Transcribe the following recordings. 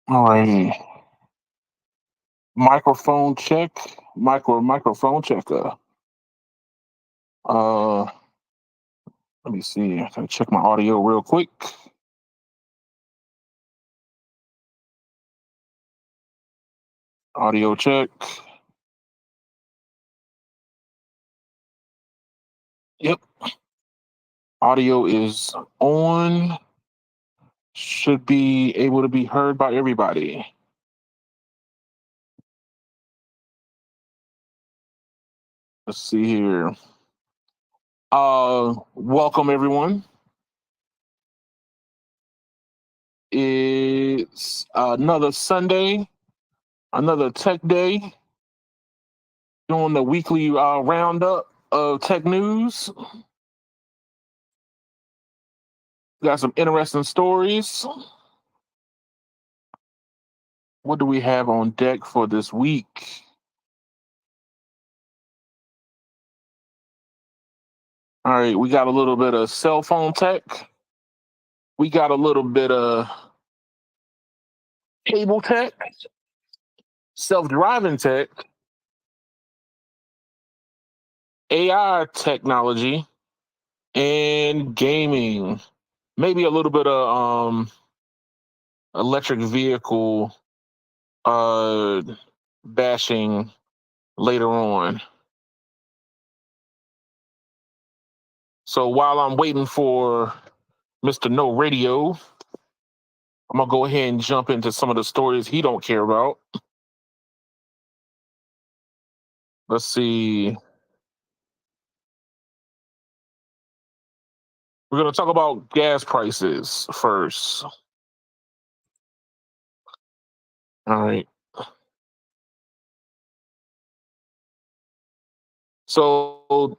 All right. Microphone check. Microphone checker. Uh, Let me see. I gotta check my audio real quick. Audio check. Yep. Audio is on. Should be able to be heard by everybody. Let's see here. Welcome everyone. It's another Sunday, another tech day, doing the weekly roundup of tech news. Got some interesting stories. What do we have on deck for this week? All right, we got a little bit of cell phone tech. We got a little bit of cable tech, self-driving tech, AI technology, and gaming. Maybe a little bit of electric vehicle uh, bashing later on. So while I'm waiting for Mr. No Radio, I'm gonna go ahead and jump into some of the stories he don't care about. Let's see. We're gonna talk about gas prices first. All right. So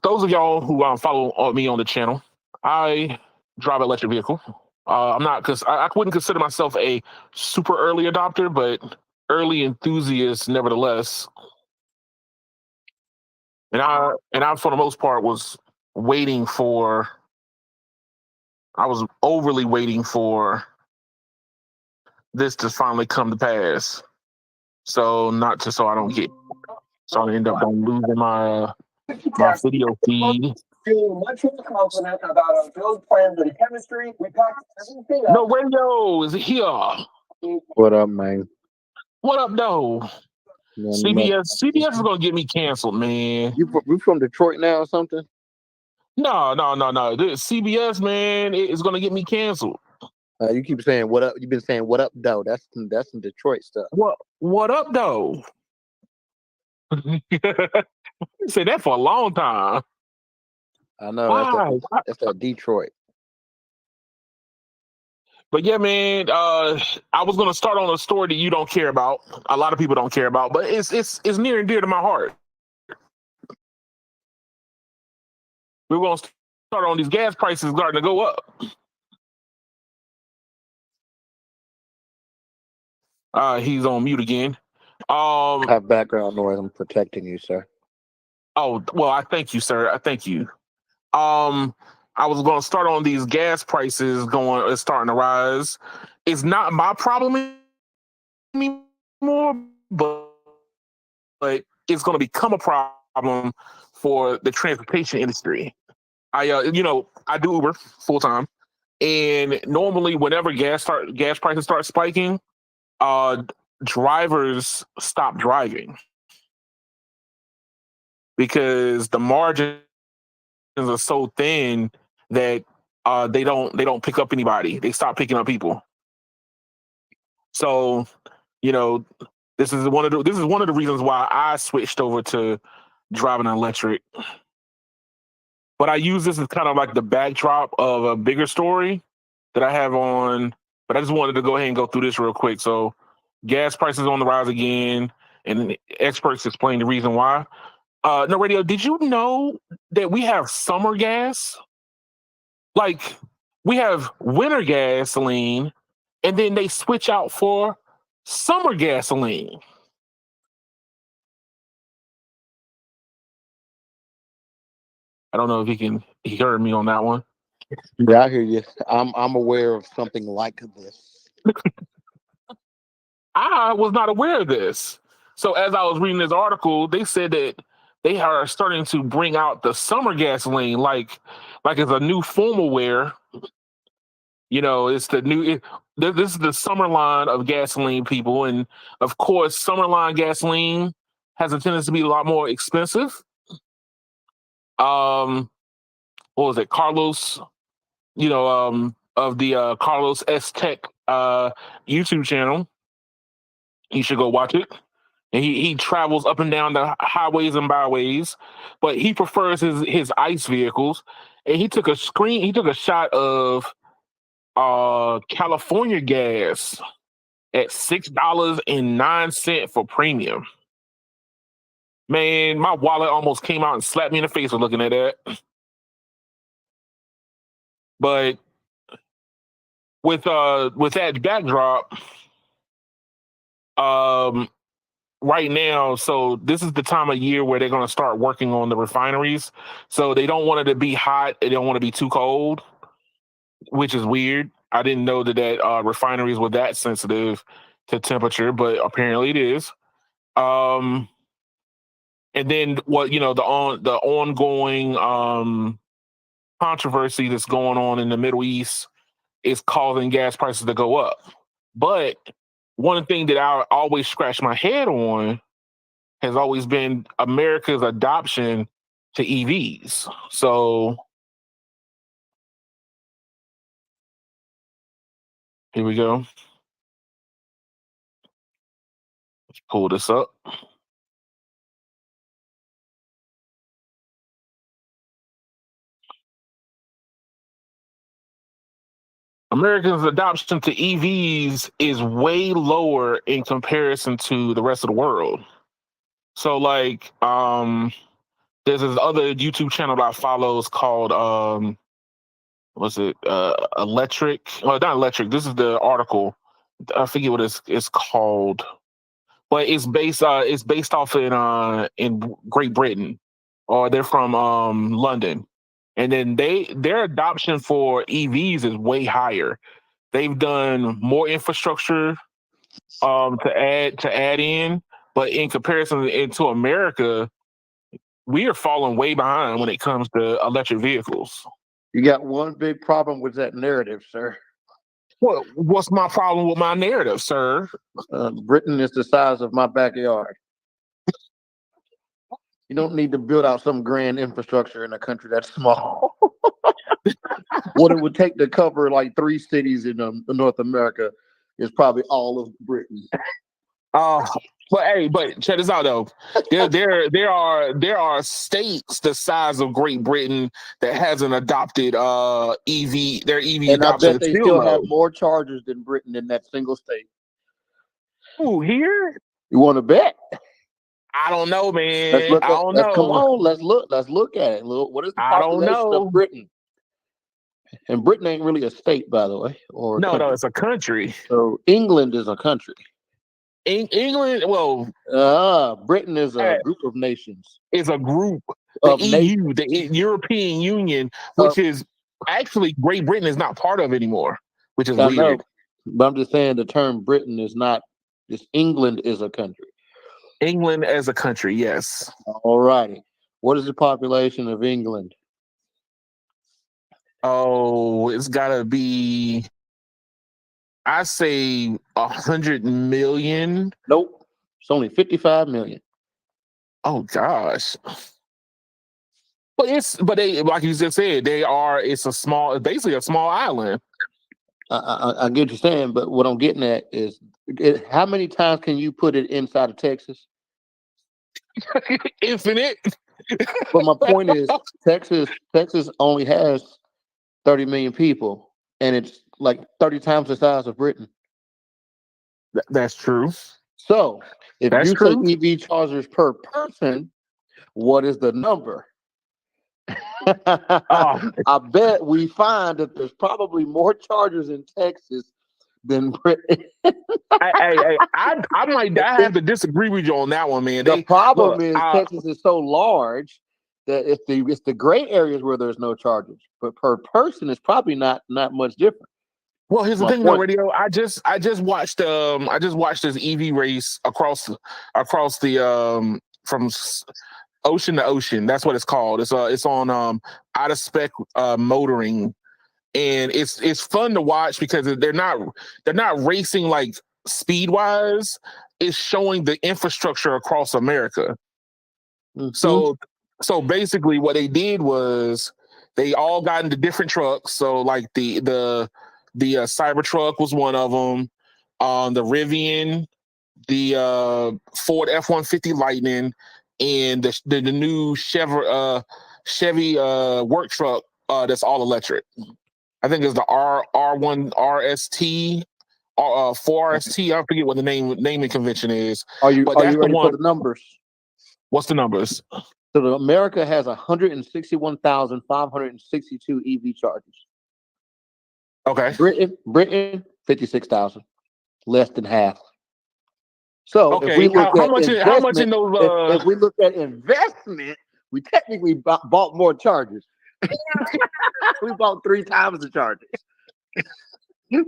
those of y'all who follow me on the channel, I drive an electric vehicle. I'm not because I wouldn't consider myself a super early adopter, but early enthusiast nevertheless. And I for the most part was waiting for. I was overly waiting for this to finally come to pass. So not just so I don't get so I end up losing my video feed. Feeling much more confident about our build plans and chemistry. We packed everything up. No radio is here. What up, man? What up, though? CBS is gonna get me canceled, man. You from Detroit now or something? No. CBS, man, is gonna get me canceled. You keep saying what up. You've been saying what up, though. That's some Detroit stuff. What up, though? Say that for a long time. I know. That's that Detroit. But yeah, man, I was gonna start on a story that you don't care about. A lot of people don't care about, but it's near and dear to my heart. We're gonna start on these gas prices starting to go up. He's on mute again. Have background noise. I'm protecting you, sir. Oh well, I thank you, sir. I thank you. I was going to start on these gas prices starting to rise. It's not my problem anymore, but it's going to become a problem for the transportation industry. I do Uber full time, and normally whenever gas prices start spiking, drivers stop driving because the margins are so thin that they don't pick up anybody. They stop picking up people. So, this is one of the reasons why I switched over to driving an electric. But I use this as kind of like the backdrop of a bigger story that I have on. But I just wanted to go ahead and go through this real quick. So, gas prices on the rise again, and experts explain the reason why. No radio. Did you know that we have summer gas? Like we have winter gasoline, and then they switch out for summer gasoline. I don't know if he heard me on that one. Yeah, I hear you. I'm aware of something like this. I was not aware of this. So as I was reading this article, they said that they are starting to bring out the summer gasoline, like it's a new formal wear. You know, it's the new. This is the summer line of gasoline, people, and of course, summer line gasoline has a tendency to be a lot more expensive. What was it, Carlos? Of the Carlos S Tech YouTube channel. You should go watch it. And he travels up and down the highways and byways, but he prefers his ice vehicles. And he took a shot of California gas at $6.09 for premium. Man, my wallet almost came out and slapped me in the face for looking at that. But with that backdrop, right now, so this is the time of year where they're going to start working on the refineries. So they don't want it to be hot. They don't want to be too cold, which is weird. I didn't know that refineries were that sensitive to temperature, but apparently it is. And then the ongoing controversy that's going on in the Middle East is causing gas prices to go up. But one thing that I always scratch my head on has always been America's adoption to EVs. So here we go. Let's pull this up. Americans' adoption to EVs is way lower in comparison to the rest of the world. So, like, there's this other YouTube channel that I follow called what's it? Electric? Well, not electric. This is the article. I forget what it's called, but it's based off in Great Britain, or they're from London, and then their adoption for EVs is way higher. They've done more infrastructure to add in, but in comparison into America, we are falling way behind when it comes to electric vehicles. You got one big problem with that narrative, sir. What's my problem with my narrative, sir? Britain is the size of my backyard. You don't need to build out some grand infrastructure in a country that's small. What it would take to cover like 3 cities in North America is probably all of Britain. But check this out though. There are states the size of Great Britain that hasn't adopted EV. Their EV and adoption I bet they still have more chargers than Britain in that single state. Ooh, here? You want to bet? I don't know, man. I don't know. Come on, let's look at it. What is the population of Britain? And Britain ain't really a state, by the way. No, it's a country. So England is a country. England, well, Britain is a group of nations. It's a group. The EU, the European Union, which is actually Great Britain is not part of anymore, which is weird. Know, but I'm just saying the term Britain is not. Just England is a country. England as a country, yes. All righty. What is the population of England? Oh, it's gotta be, I say 100 million. Nope. It's only 55 million. Oh gosh. But they, like you just said, it's basically a small island. I get what you're saying, but what I'm getting at is how many times can you put it inside of Texas? Infinite. But my point is Texas only has 30 million people, and it's like 30 times the size of Britain. That's true. So if you say EV chargers per person, what is the number? I bet we find that there's probably more chargers in Texas than Britain. I have to disagree with you on that one, man. The problem is Texas is so large that it's the gray areas where there's no chargers, but per person it's probably not much different. Well, here's the My thing, though, point. Radio. I just watched this EV race across the from ocean to ocean. That's what it's called. It's on out of spec motoring, and it's fun to watch because they're not racing like speed wise. It's showing the infrastructure across America. Mhm. So basically, what they did was they all got into different trucks. So like the Cybertruck was one of them. The Rivian, the Ford F-150 Lightning, and the new Chevy work truck that's all electric. I think it's the R1 RST, 4RST. I forget what the naming convention is. Are you But that's the ready for one. the numbers? What's the numbers? So America has 161,562 EV chargers. Okay. Britain 56,000, less than half. So if Okay. we look How at much investment, in those? if we look at investment, we technically bought more chargers. We bought 3 times the chargers. Yes,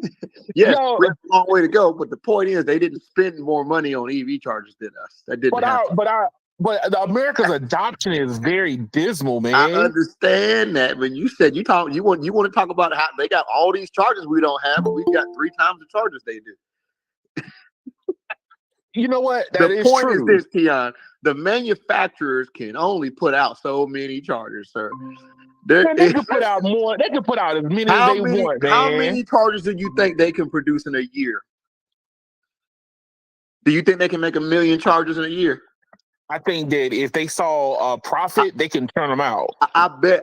No, we have a long way to go, but the point is they didn't spend more money on EV chargers than us. That didn't happen. but America's adoption is very dismal, I man. understand that. When you said you want to talk about how they got all these chargers we don't have, but we got 3 times the chargers they do. You know what? The point is this, Keon. The manufacturers can only put out so many chargers, sir. They can put out more. They can put out as many as they want, man. How many chargers do you think they can produce in a year? Do you think they can make 1 million chargers in a year? I think that if they saw a profit, they can turn them out. I bet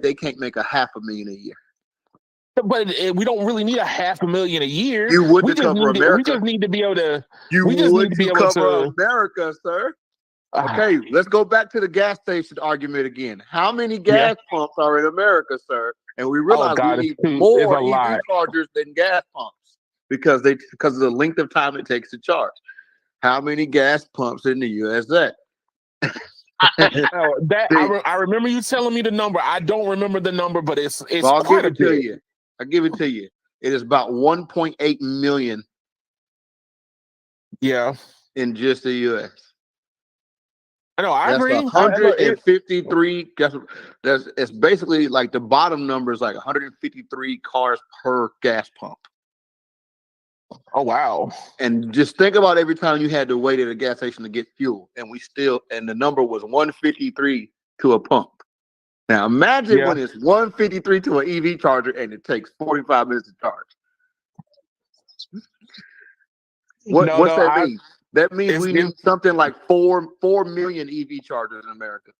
they can't make 500,000 a year. But we don't really need 500,000 a year. You would we to cover America. We just need to be able to. You we just would need to be able cover to America, sir. Okay, let's go back to the gas station argument again. How many gas pumps are in America, sir? And we realize we need more EV chargers than gas pumps because of the length of time it takes to charge. How many gas pumps in the USA? I remember you telling me the number. I don't remember the number, but it's I'll quite give it to you. I'll give it to you. It is about 1.8 million. Yeah. In just the US. I know, I agree. 153. It's basically like the bottom number is like 153 cars per gas pump. Oh wow! And just think about every time you had to wait at a gas station to get fuel, and the number was 153 to a pump. Now imagine when it's 153 to an EV charger and it takes 45 minutes to charge. What's that mean? That means we need something like 4 million EV chargers in America.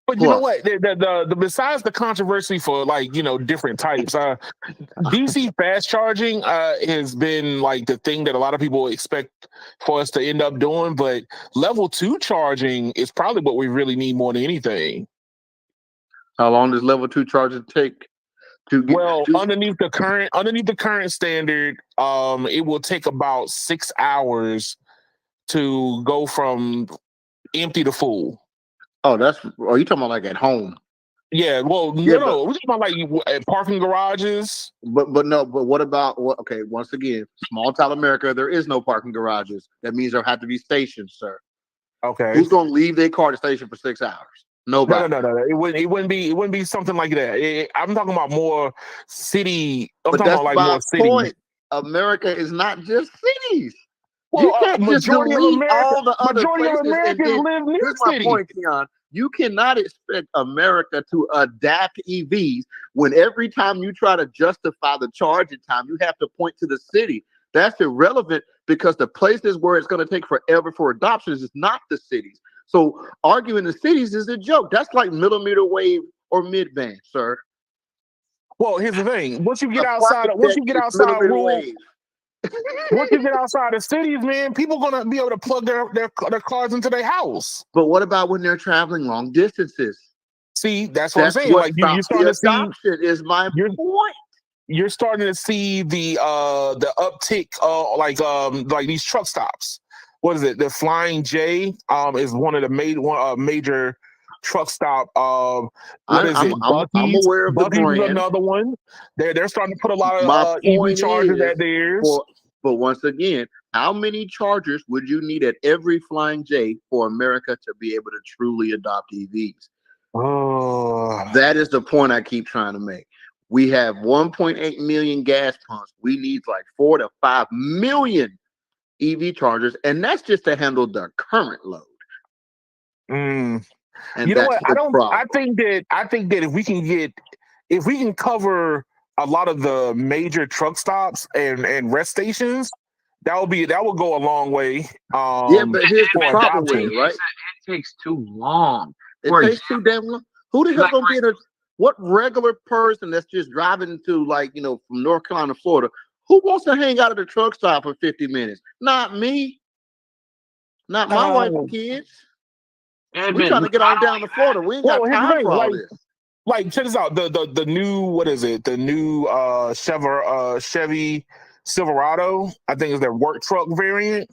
But you know what? The besides the controversy for different types, DC fast charging has been like the thing that a lot of people expect for us to end up doing. But level 2 charging is probably what we really need more than anything. How long does level 2 charging take? Underneath the current standard, it will take about 6 hours to go from empty to full. Oh, are you talking about like at home? Yeah, no, we're talking about like at parking garages. But what about okay, once again, small town America, there is no parking garages. That means there have to be stations, sir. Okay. Who's gonna leave their car at the station for 6 hours? Nobody. No. It wouldn't be something like that. I'm talking about more city. I'm talking about like more cities. America is not just cities. Well, you can't just delete all the other places. Americans live near here's cities. My point, Keon. You cannot expect America to adapt EVs when every time you try to justify the charging time, you have to point to the city. That's irrelevant because the places where it's going to take forever for adoption is not the cities. So arguing the cities is a joke. That's like millimeter wave or mid-band, sir. Well, here's the thing. Once you get outside rural, once you get outside the cities, man, people are gonna be able to plug their cars into their house. But what about when they're traveling long distances? See, that's what I'm saying. Like you're starting to see adoption is my point. You're starting to see the uptick like these truck stops. What is it? The Flying J is one of the major truck stop. What is it? I'm Buc-ee's. aware of the Buc-ee's is brand. another one. They're starting to put a lot My of EV point chargers is, at theirs. but once again, how many chargers would you need at every Flying J for America to be able to truly adopt EVs? Oh. That is the point I keep trying to make. We have 1.8 million gas pumps. We need like 4 to 5 million EV chargers, and that's just to handle the current load. Mm. And You know that's what? the problem. I think that if we can cover a lot of the major truck stops and rest stations, that will go a long way. Yeah, but here's the for problem with adoption. it, right? It takes too long. It For takes too damn long. Who the hell like, gonna be in a what regular person that's just driving to from North Carolina to Florida? Who wants to hang out at a truck stop for 50 minutes? Not me. Not my wife and kids. We're trying to get on down to Florida. We ain't got Well, here's the time thing, for all this. Like, check this out. The new, what is it? The new Chevy Silverado, I think is their work truck variant.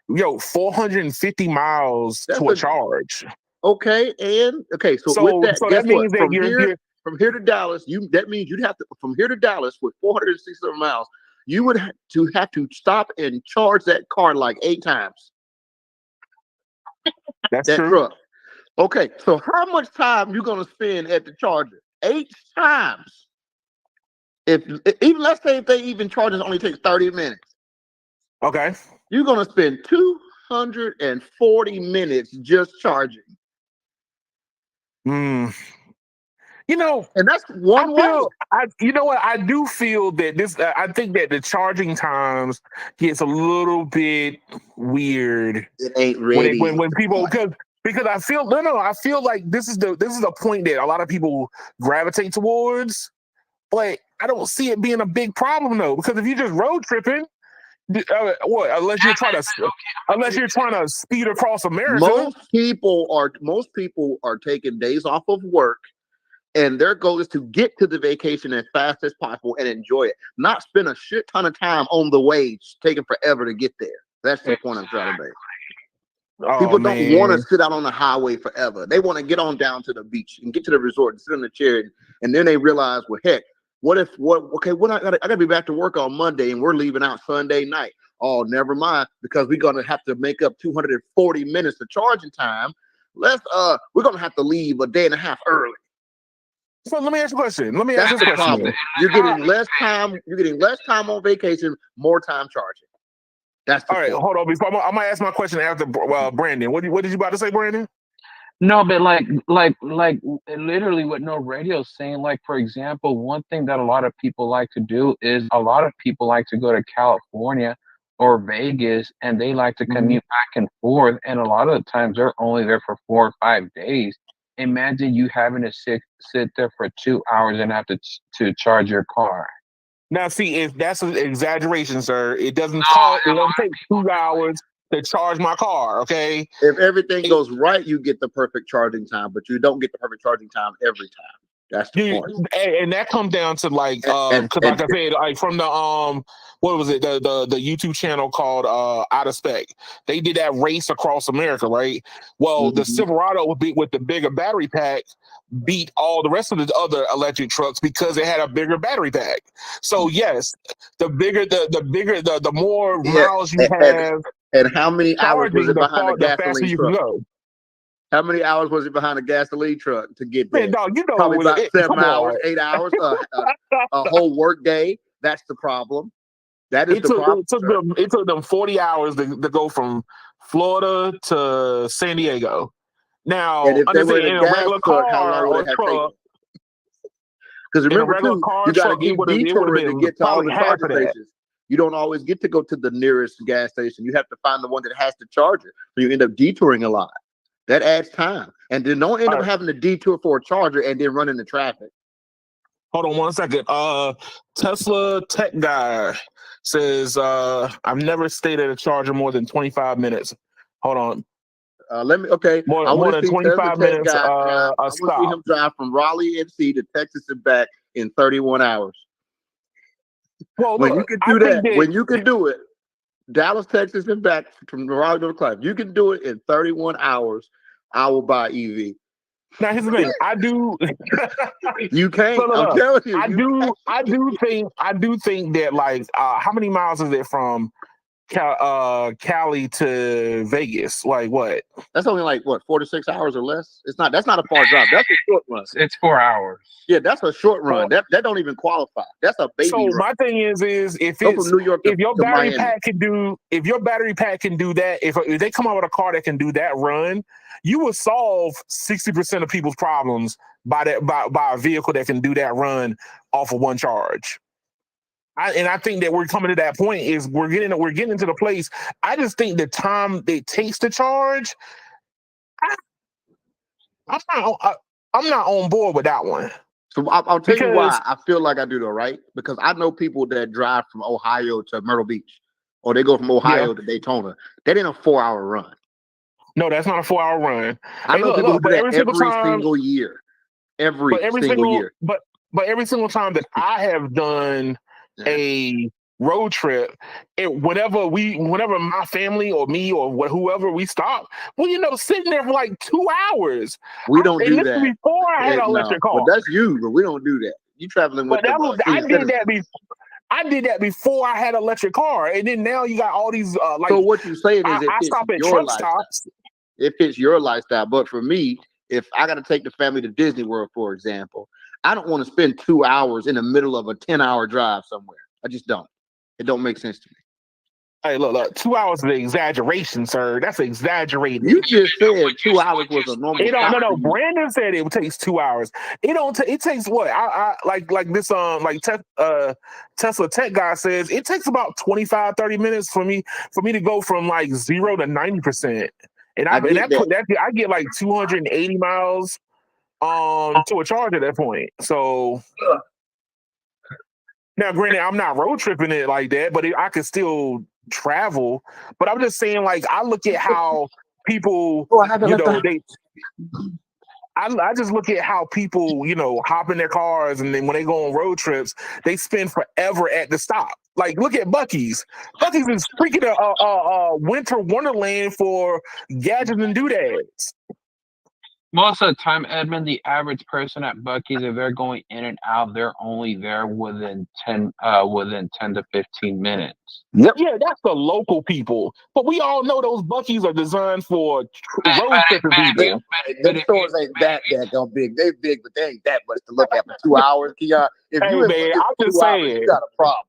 450 miles That's to a charge. Okay, so with that, so guess that means what? that From here to Dallas, that means you'd have to from here to Dallas with 467 miles, you would have to stop and charge that car like 8 times. That's that true. Truck. Okay, so how much time you gonna spend at the charger? 8 times. Even let's say if they even charges only takes 30 minutes. Okay. You're gonna spend 240 minutes just charging. And that's one way. You know what? I do feel that this. I think that the charging times gets a little bit weird. It ain't ready when people because I feel I feel like this is the point that a lot of people gravitate towards, but I don't see it being a big problem though, because if you're just road tripping, unless you're trying to speed across America. Most people are taking days off of work, and their goal is to get to the vacation as fast as possible and enjoy it, not spend a shit ton of time on the way, taking forever to get there. That's the point I'm trying to make. People don't want to sit out on the highway forever. They want to get on down to the beach and get to the resort and sit in the chair, and then they realize, well, heck, I gotta be back to work on Monday and we're leaving out Sunday night. Oh, never mind, because we're gonna have to make up 240 minutes of charging time. We're gonna have to leave a day and a half early. So let me ask you a question. That's the problem. You're getting less time. You're getting less time on vacation, more time charging. That's the all right. point. Hold on. Before I'm gonna ask my question after Brandon. What did you about to say, Brandon? No, but like literally what No Radio's saying, like, for example, one thing that a lot of people like to do is a lot of people like to go to California or Vegas, and they like to commute back and forth, and a lot of the times they're only there for 4 or 5 days. Imagine you having to sit there for 2 hours and have to charge your car. Now, see, if that's an exaggeration, sir, it doesn't take 2 hours to charge my car. Okay. If everything goes right, you get the perfect charging time, but you don't get the perfect charging time every time. That's the point. And that comes down to like I said, like from the what was it, the YouTube channel called Out of Spec. They did that race across America, right? Well, the Silverado with the bigger battery pack beat all the rest of the other electric trucks because it had a bigger battery pack. So yes, the more miles you have, and how many hours was it behind a gasoline truck? Go. How many hours was it behind a gasoline truck to get there? Man, dog, probably about 7 hours, 8 hours, a whole work day. That's the problem. That is the problem. It took them 40 hours to go from Florida to San Diego. Now, and if they were in a regular truck, car how long would it have taken? Because remember, too, you got to keep detouring to get to all the charging stations. You don't always get to go to the nearest gas station. You have to find the one that has the charger. So you end up detouring a lot. That adds time. And then don't end up having to detour for a charger and then run into traffic. Hold on 1 second. Tesla Tech Guy says, I've never stayed at a charger more than 25 minutes. Hold on. More than 25 minutes. I want to see him drive from Raleigh, NC to Texas and back in 31 hours. Well, when you can do that, when you can do it, Dallas, Texas, and back from Raleigh to Clive, you can do it in 31 hours. I will buy EV. Now here's the thing. I do. You can't. Look, I'm telling you. I do think that like how many miles is it from Cali to Vegas? Like what? That's only like what 4 to 6 hours or less. It's not. That's not a far drive. That's a short run. It's 4 hours. Yeah, that's a short run. That don't even qualify. That's a baby So run. my thing is if Go it's from New York if your to battery Miami. pack can do that, if they come out with a car that can do that run, you will solve 60% of people's problems by a vehicle that can do that run off of one charge. I think that we're coming to that point is we're getting into the place. I just think the time it takes to charge, I'm not on board with that one. So I'll tell you Because- why I feel like I do though, right? Because I know people that drive from Ohio to Myrtle Beach, or they go from Ohio to Daytona. That ain't a 4-hour run. No, that's not a 4-hour run. I know people who do that every time, single year. Every single year. But every single time that I have done a road trip, whenever my family or me or whoever we stop, well, sitting there for like 2 hours. We don't do that. Before I had an electric car. But that's you, but we don't do that. You traveling with I did that before I had an electric car, and then now you got all these like. So what you're saying is I stop at your truck lifestyle. stops. It fits your lifestyle, but for me, if I got to take the family to Disney World, for example, I don't want to spend 2 hours in the middle of a 10-hour drive somewhere. I just don't. It don't make sense to me. Hey, look, 2 hours is an exaggeration, sir. That's exaggerated. You just said 2 hours was a normal. No. Brandon said it takes 2 hours. It takes what? I like this Tesla tech guy says it takes about 25-30 minutes for me to go from like 0 to 90%. And I get like 280 miles to a charge at that point. So now, granted, I'm not road tripping it like that, but I could still travel. But I'm just saying, like, I look at how people, I just look at how people, hop in their cars, and then when they go on road trips, they spend forever at the stop. Like, look at Buc-ee's. Buc-ee's is freaking a winter wonderland for gadgets and doodads. Most of the time, Edmund, the average person at Buc-ee's, if they're going in and out, they're only there within 10 to 15 minutes. Yep. Yeah, that's the local people. But we all know those Buc-ee's are designed for road tripping people. Them stores ain't that big. They big, but they ain't that much to look at for 2 hours. Keon, if Hey, you man, I'm just saying. You got a problem.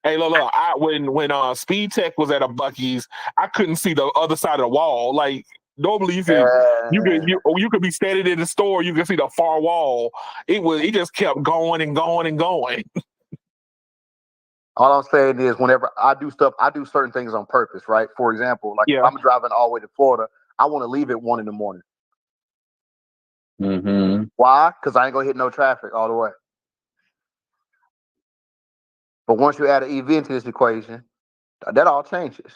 Hey, look, when Speed Tech was at a Buc-ee's, I couldn't see the other side of the wall. Like, normally you could be standing in the store, you can see the far wall. It just kept going and going and going. All I'm saying is, whenever I do stuff, I do certain things on purpose, right? For example, like if I'm driving all the way to Florida, I want to leave at 1 a.m. Mm-hmm. Why? Because I ain't gonna hit no traffic all the way. But once you add an EV into this equation, that all changes.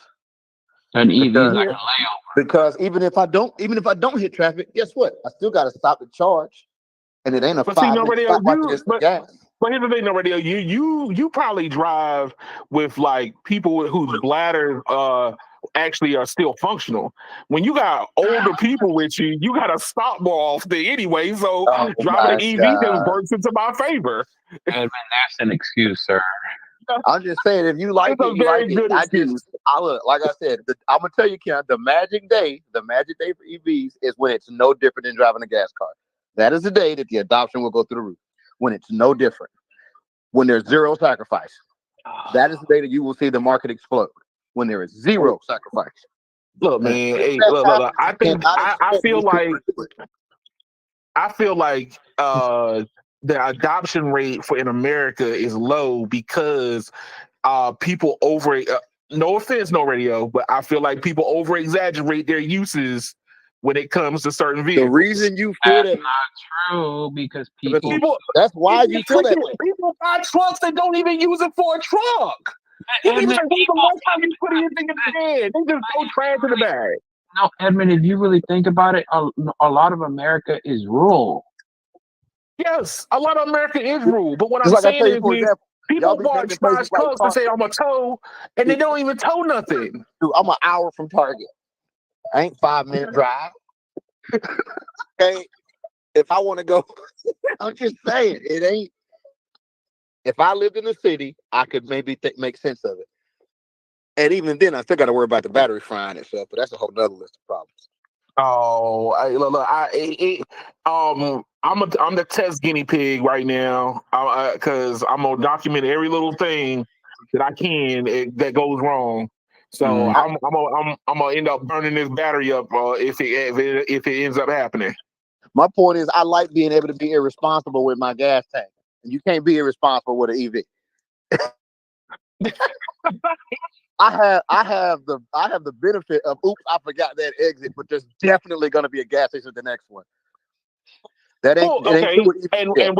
An EV is like a layover. Because even if I don't hit traffic, guess what? I still got to stop and charge, and it ain't a 5-minute stop like this for gas. But here's the thing, no radio. You probably drive with like people whose bladders actually are still functional. When you got older people with you, you got to stop more often anyway. So driving an EV just works into my favor. And that's an excuse, sir. I'm just saying, if you like it, you like it. I look, like I said, I'm gonna tell you, Ken, the magic day for EVs is when it's no different than driving a gas car. That is the day that the adoption will go through the roof. When it's no different, when there's zero sacrifice, that is the day that you will see the market explode. When there is zero sacrifice. Look, man. Hey, look. I feel like the adoption rate in America is low because people no offense, no radio, but I feel like people over exaggerate their uses when it comes to certain vehicles. The reason you feel that's not true because people that's why you feel that way. People buy trucks that don't even use it for a truck. When's the last time you put anything in the bed? They just throw trash in the bag. No, Edmund, if you really think about it, a lot of America is rural. Yes, a lot of America is rural, but what I'm saying is people bought trash trucks and say I'm a tow, and they don't even tow nothing. Dude, I'm an hour from Target. I ain't 5-minute drive. Okay, if I want to go, I'm just saying it ain't. If I lived in the city, I could maybe make sense of it. And even then, I still got to worry about the battery frying itself. But that's a whole nother list of problems. Oh, look, I'm the test guinea pig right now, because I'm gonna document every little thing that I can that goes wrong. So I'm gonna end up burning this battery up if it ends up happening. My point is, I like being able to be irresponsible with my gas tank, and you can't be irresponsible with an EV. I have the benefit of oops, I forgot that exit, but there's definitely going to be a gas station at the next one. That ain't okay. And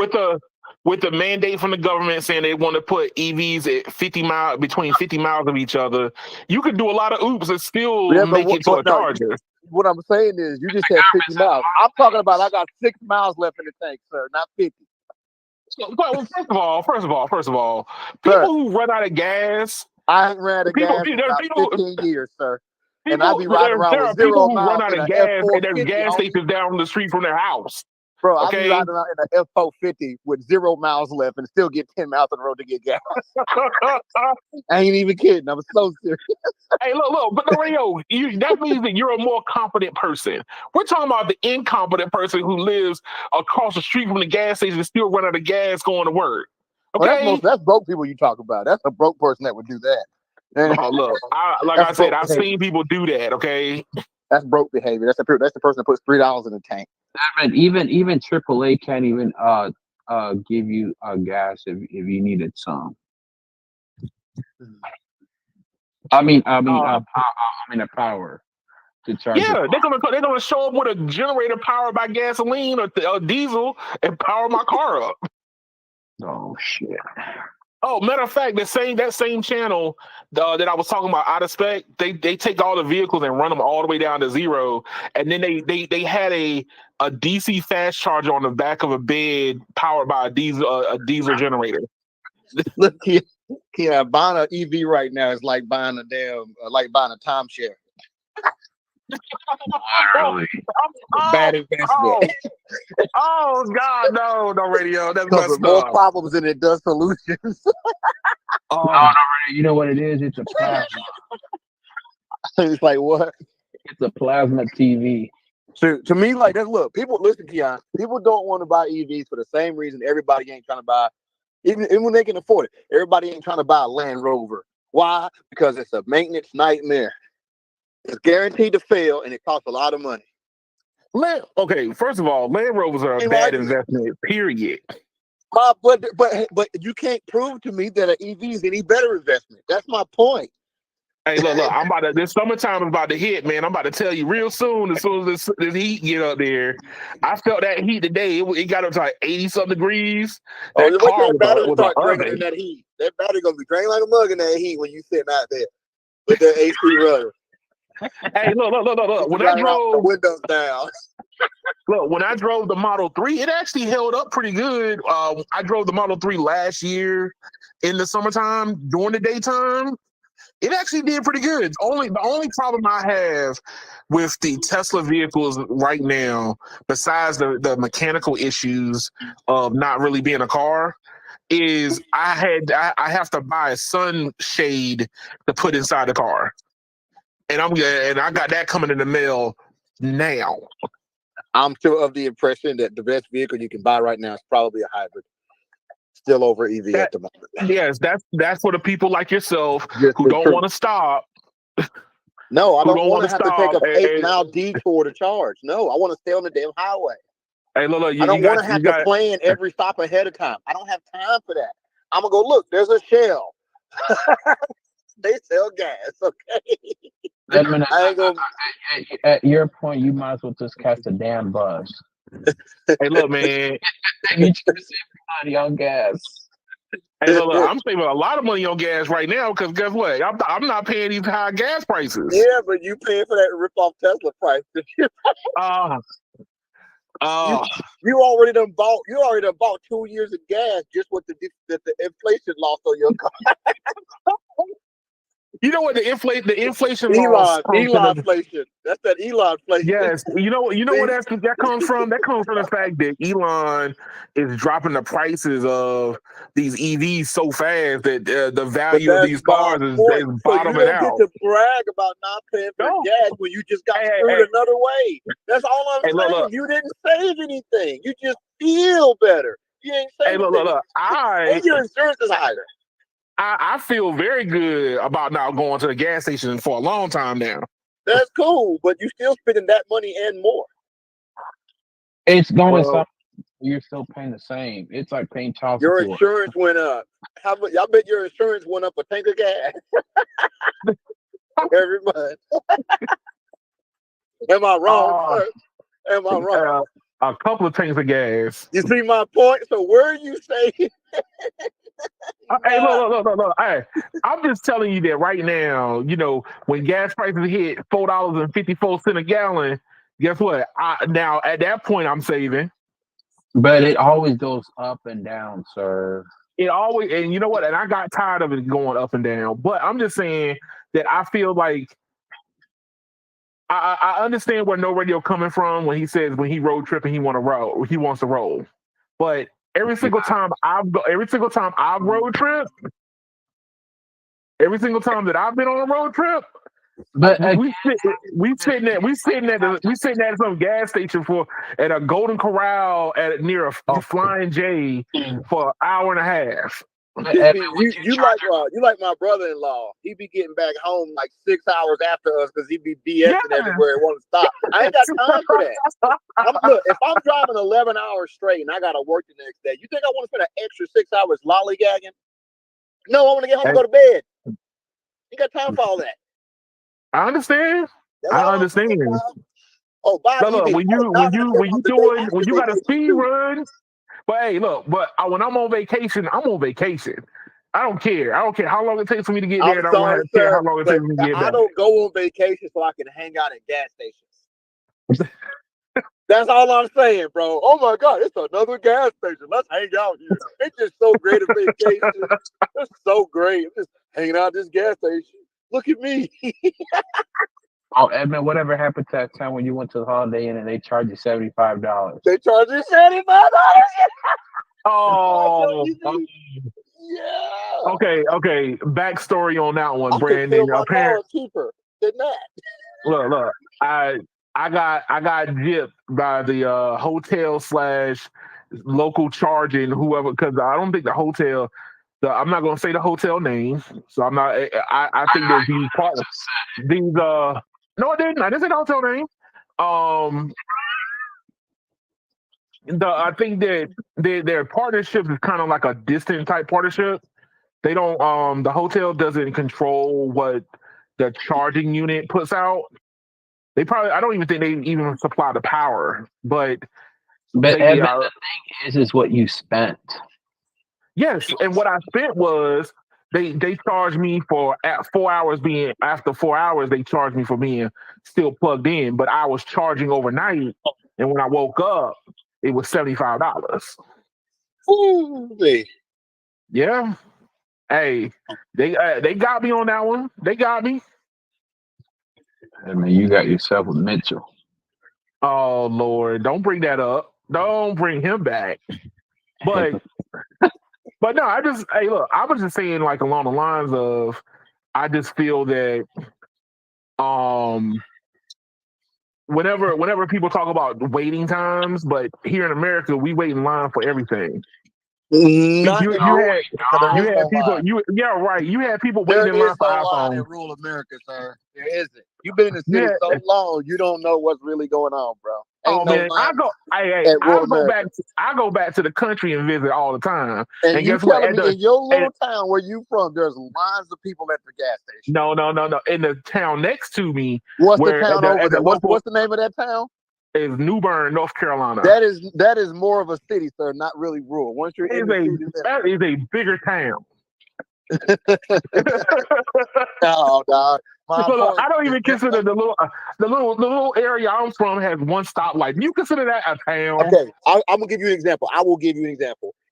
with the mandate from the government saying they want to put EVs at 50 miles between 50 miles of each other, you could do a lot of oops and still make it to a charger. What I'm saying is, you just said 50 miles. I'm talking about I got 6 miles left in the tank, sir, not 50. Well, first of all, people who run out of gas. I ain't ran out of gas in about 15 years, sir. And I be There riding around with 0 who miles run out in of an gas, and F450. there's gas stations down the street from their house. Bro, okay? I be riding around in an F450 with 0 miles left and still get 10 miles on the road to get gas. I ain't even kidding. I'm so serious. Hey, look, but the radio, that means that you're a more competent person. We're talking about the incompetent person who lives across the street from the gas station and still run out of gas going to work. Okay? Well, that's broke people you talk about. That's a broke person that would do that. Look, I said, I've seen people do that. Okay, that's broke behavior. That's the person that puts $3 in the tank. And even AAA can't even give you gas if you needed some. I mean power to charge. Yeah, they're gonna show up with a generator powered by gasoline or diesel and power my car up. Oh shit. Oh, matter of fact, that same channel that I was talking about out of spec, they take all the vehicles and run them all the way down to zero, and then they had a DC fast charger on the back of a bed powered by a diesel generator. Look, yeah, buying an EV right now is like buying a timeshare. Literally. Bad investment. Oh God, no, radio. That's messed more up. problems than it does solutions. No, you know what it is? It's a plasma. It's like what? It's a plasma TV. So to me, like that. Look, people listen, Keon. People don't want to buy EVs for the same reason everybody ain't trying to buy, even when they can afford it. Everybody ain't trying to buy a Land Rover. Why? Because it's a maintenance nightmare. It's guaranteed to fail, and it costs a lot of money. Okay, first of all, Land Rovers are a bad investment. Period. But you can't prove to me that an EV is any better investment. That's my point. Hey, look, this summertime is about to hit, man. I'm about to tell you real soon as this heat get up there. I felt that heat today. It got up to like 80-something degrees. That car was an oven. That heat. That battery gonna be draining like a mug in that heat when you sitting out there with the AC running. Hey, look. When I drove the windows down. Look, when I drove the Model 3, it actually held up pretty good. I drove the Model 3 last year in the summertime during the daytime. It actually did pretty good. The only problem I have with the Tesla vehicles right now, besides the mechanical issues of not really being a car, is I have to buy a sunshade to put inside the car, and I got that coming in the mail now. I'm still of the impression that the best vehicle you can buy right now is probably a hybrid. Still over EV at the moment. Yes, that's for the people like yourself who don't want to stop. No, I don't want to have to take a 8-mile detour to charge. No, I want to stay on the damn highway. Hey, look, I don't want to have to plan every stop ahead of time. I don't have time for that. I'm gonna go look. There's a Shell. They sell gas. Okay. Edmund, at your point, you might as well just catch the damn bus. Hey, look, man. You just save money on gas. Hey, look, I'm saving a lot of money on gas right now because guess what? I'm not paying these high gas prices. Yeah, but you paying for that rip-off Tesla price. You already done bought 2 years of gas just with the inflation loss on your car. You know what the inflation laws Elonflation. That's that Elonflation. Yes, you know what that comes from. That comes from the fact that Elon is dropping the prices of these EVs so fast that the value of these cars is bottoming so you don't out. get to brag about not paying for gas when you just got screwed another way. That's all I'm saying. Look. You didn't save anything. You just feel better. You ain't saving anything. And your insurance is higher. I feel very good about not going to the gas station for a long time now. That's cool, but you're still spending that money and more. It's going up. You're still paying the same. It's like paying child support. Your insurance went up. How much? I bet your insurance went up a tank of gas every month. Am I wrong? Sir? Am I wrong? A couple of tanks of gas. You see my point? So where are you saying? Hey, look. Hey, I'm just telling you that right now, you know, when gas prices hit $4.54 a gallon, guess what? Now at that point I'm saving. But it always goes up and down, sir. It always, and you know what? And I got tired of it going up and down. But I'm just saying that I feel like I understand where No Radio coming from when he says when he road tripping he wants to roll. But every single time I've road tripped, every single time that I've been on a road trip, but we sitting at some gas station at a Golden Corral near a Flying J for an hour and a half. You like my brother-in-law. He be getting back home like 6 hours after us because he be BSing everywhere and want to stop. I ain't got time for that. Look, if I'm driving 11 hours straight and I got to work the next day, you think I want to spend an extra 6 hours lollygagging? No, I want to get home and go to bed. You got time for all that. I understand. I understand. Oh, look, when you got a speed run. But hey, look, when I'm on vacation, I'm on vacation. I don't care. I don't care how long it takes for me to get there. And I don't care how long it takes me to get back. I don't go on vacation so I can hang out at gas stations. That's all I'm saying, bro. Oh my God, it's another gas station. Let's hang out here. It's just so great a vacation. It's so great. I'm just hanging out at this gas station. Look at me. Oh, Edmund, whatever happened to that time when you went to the Holiday Inn and they charged you $75? They charged you $75? Oh, yeah. Okay. Backstory on that one, Brandon. Apparently cheaper than that. Look. I got gypped by the hotel / local charging whoever, because I don't think the hotel. I'm not going to say the hotel name, so I'm not. I think that these partners, no, I didn't. I didn't say the hotel name. I think that their partnership is kind of like a distant type partnership. They don't. The hotel doesn't control what the charging unit puts out. They probably. I don't even think they even supply the power. But Edmund, the thing is what you spent. Yes, and what I spent was they charged me for after 4 hours they charged me for being still plugged in, but I was charging overnight, and when I woke up it was $75. Ooh, yeah. Hey, they got me on that one. They got me. I mean, you got yourself with Mitchell. Oh Lord, don't bring that up. Don't bring him back. But no, I was just saying like along the lines of I just feel that whenever people talk about waiting times, but here in America we wait in line for everything. You had people. You had people waiting in line for iPhone. Line in rural America, sir. There isn't. You've been in the city so long, you don't know what's really going on, bro. I go back to the country and visit all the time. And guess what? In your little town where you from, there's lines of people at the gas station. No. In the town next to me. What's the town over there? What's the name of that town? Is New Bern, North Carolina. That is more of a city, sir, not really rural. Once you're that is a bigger town. No, dog. I don't even consider the little area I'm from has one stoplight. You consider that a town? Okay, I'm gonna give you an example.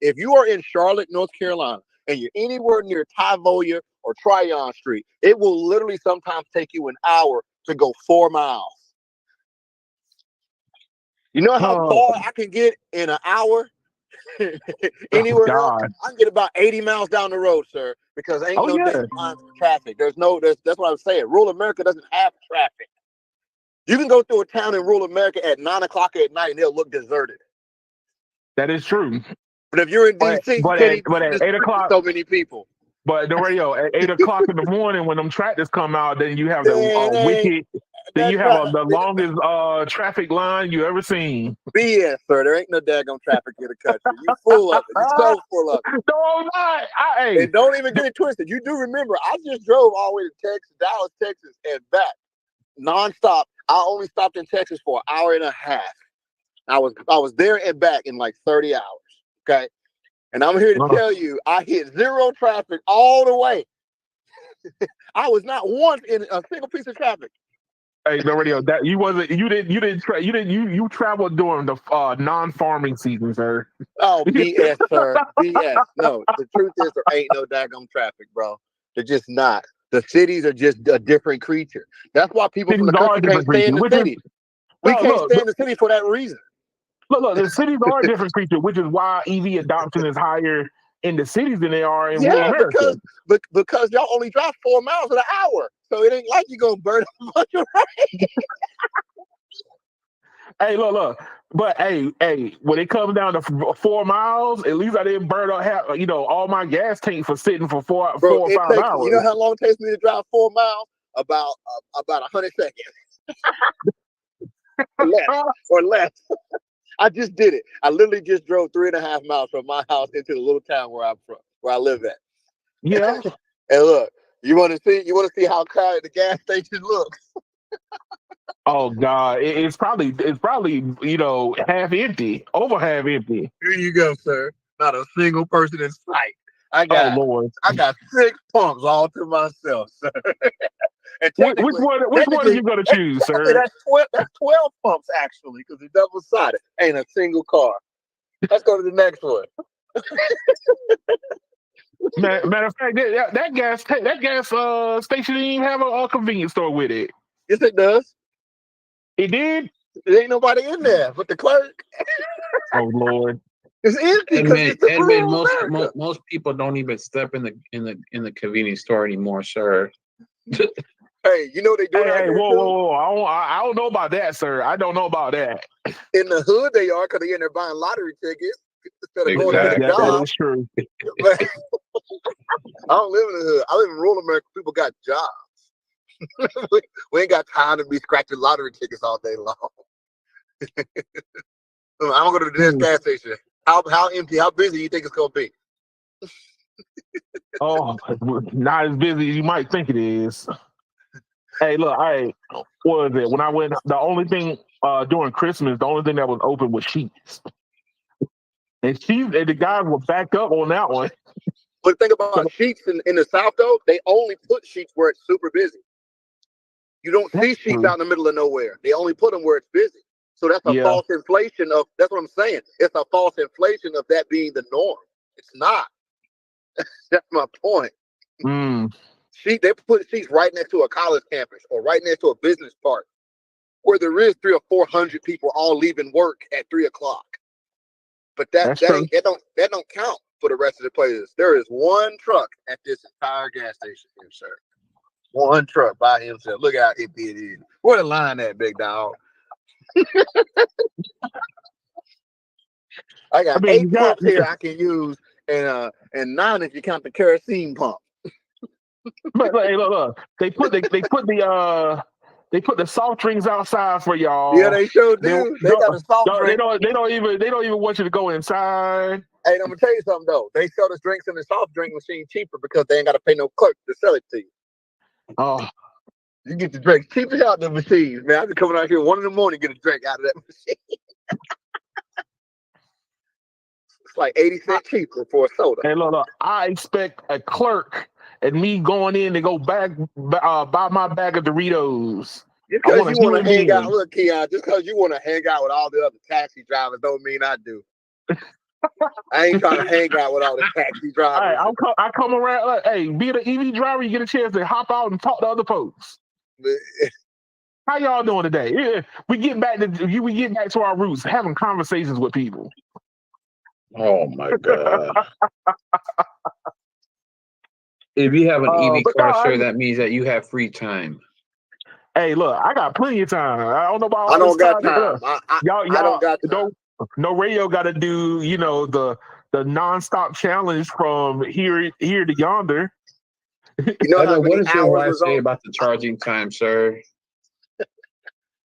If you are in Charlotte, North Carolina, and you're anywhere near Tyvolia or or Tryon Street, it will literally sometimes take you an hour to go 4 miles. You know how far I can get in an hour? Anywhere else, God. I can get about 80 miles down the road, sir, because ain't no damn lines for traffic. That's what I was saying. Rural America doesn't have traffic. You can go through a town in rural America at 9 o'clock at night and it'll look deserted. That is true. But if you're in DC, you can't even at 8 o'clock, so many people. But the radio at 8 o'clock in the morning when them tractors come out, then you have the wicked. Then you have the longest traffic line you ever seen. BS, sir. There ain't no daggone traffic in the country. You full of it. You so full of it. No, I'm not. And don't even get it twisted. You do remember, I just drove all the way to Texas, Dallas, Texas, and back nonstop. I only stopped in Texas for an hour and a half. I was there and back in like 30 hours. Okay. And I'm here to tell you, I hit zero traffic all the way. I was not once in a single piece of traffic. Hey, the radio that you traveled during the non-farming season, sir. Oh, BS, sir. BS. No, the truth is there ain't no daggone traffic, bro. They're just not. The cities are just a different creature. That's why people from the country can't stay in the city. We can't stay in the city for that reason. Look, the cities are a different creature, which is why EV adoption is higher in the cities than they are in rural America. Because y'all only drive 4 miles an hour. So it ain't like you're going to burn a bunch of range. Hey, look. But hey, when it comes down to 4 miles, at least I didn't burn up all my gas tank for sitting for four or 5 hours. You know how long it takes me to drive 4 miles? About 100 seconds. or less. I just did it. I literally just drove 3.5 miles from my house into the little town where I'm from, where I live at. Yeah. And look, you want to see how crowded the gas station looks. Oh God, it's probably half empty, over half empty. Here you go, sir. Not a single person in sight. I got 6 pumps all to myself, sir. And which one are you gonna choose, sir? That's 12 pumps actually, because it's double sided. Ain't a single car. Let's go to the next one. Matter of fact, that gas station didn't even have a convenience store with it. Yes, it does. It did. There ain't nobody in there but the clerk. Oh Lord. It's empty. Most people don't even step in the convenience store anymore, sir. Hey, you know they do. Hey, whoa! I don't know about that, sir. I don't know about that. In the hood, they are, because they in there buying lottery tickets instead of going to the job. That is true. I don't live in the hood. I live in rural America. People got jobs. We ain't got time to be scratching lottery tickets all day long. I'm gonna go to the next gas station. How empty? How busy do you think it's gonna be? Oh, not as busy as you might think it is. Hey, look, what was it? When I went, the only thing during Christmas, the only thing that was open was Sheetz. And the guys were backed up on that one. But think about Sheetz in the South, though. They only put Sheetz where it's super busy. You don't see Sheetz out in the middle of nowhere. They only put them where it's busy. So that's a false inflation of, that's what I'm saying. It's a false inflation of that being the norm. It's not. That's my point. They put Sheetz right next to a college campus or right next to a business park where there is 300 or 400 people all leaving work at 3 o'clock. But that don't count for the rest of the places. There is one truck at this entire gas station here, sir. One truck by himself. Look how empty it is. Where the line at, big dog? I got 8 pumps here I can use, and 9 if you count the kerosene pump. But hey, look, they put the soft drinks outside for y'all. Yeah, they sure do. They got a soft drink. They don't even want you to go inside. Hey, I'm gonna tell you something though. They sell the drinks in the soft drink machine cheaper because they ain't got to pay no clerk to sell it to you. Oh, you get the drink cheaper out the machines, man. I be coming out here 1 in the morning to get a drink out of that machine. It's like 80 cents cheaper for a soda. Hey, look, I expect a clerk and me going in to go back buy my bag of Doritos. Just because you want to hang out, look, Keon, just because you want to hang out with all the other taxi drivers don't mean I do. I ain't trying to hang out with all the taxi Hey, drivers. I come around. Hey, being an EV driver, you get a chance to hop out and talk to other folks. How y'all doing today? Yeah, we get back to our roots, having conversations with people. Oh my god! If you have an EV But car, no, sir, that means that you have free time. hey, look, I got plenty of time. I don't know about all I don't this got time. time. Y'all, I don't got time. no radio got to do, the nonstop challenge from here to yonder. You know how Edwin, many what does your hours wife was say on? about the charging time, sir?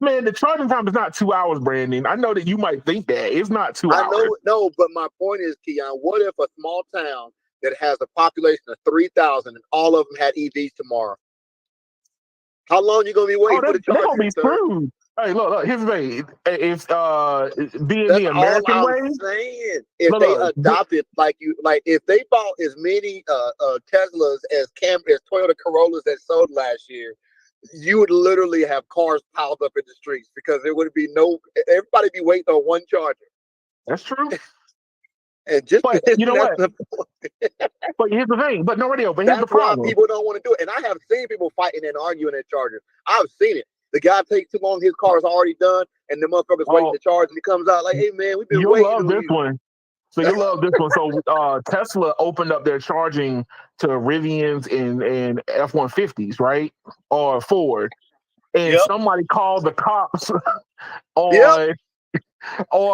Man, the charging time is not 2 hours, Brandon. I know that you might think that it's not 2 I hours. know, no, but my point is, Keon, what if a small town that has a population of 3,000 and all of them had EVs tomorrow? How long you gonna be waiting for the they're gonna charging, be sir? screwed. Hey, look, here's the thing. It's being That's the all American I'm way. saying. If Look, they look, adopted like if they bought as many Teslas as Toyota Corollas that sold last year, you would literally have cars piled up in the streets because there would be everybody be waiting on one charger. that's true. And just But you know what? But here's the thing. But no radio. But here's the that's why problem. people don't want to do it. And I have seen people fighting and arguing at chargers. I've seen it. The guy takes too long, his car is already done, and the motherfucker's waiting to charge, and he comes out like, "Hey man, we've been You'll waiting love on this you." one. So you love this one. So Tesla opened up their charging to Rivians and F-150s, right? Or Ford. And somebody called the cops on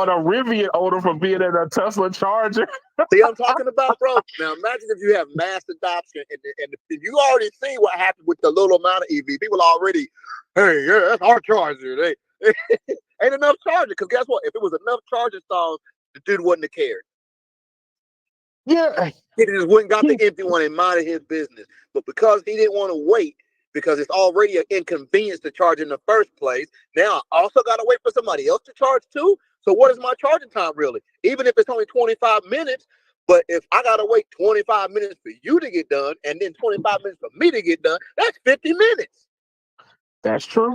a Rivian owner for being at a Tesla charger. See, I'm talking about, bro. Now imagine if you have mass adoption, and you already see what happened with the little amount of EV. People already, hey, yeah, that's our charger. They ain't enough charger, because guess what? If it was enough charger stalls, the dude wouldn't have cared. Yeah. He just went and got the empty one and minded his business. But because he didn't want to wait, because it's already an inconvenience to charge in the first place, now I also got to wait for somebody else to charge too. So what is my charging time really? Even if it's only 25 minutes, but if I got to wait 25 minutes for you to get done and then 25 minutes for me to get done, that's 50 minutes. That's true.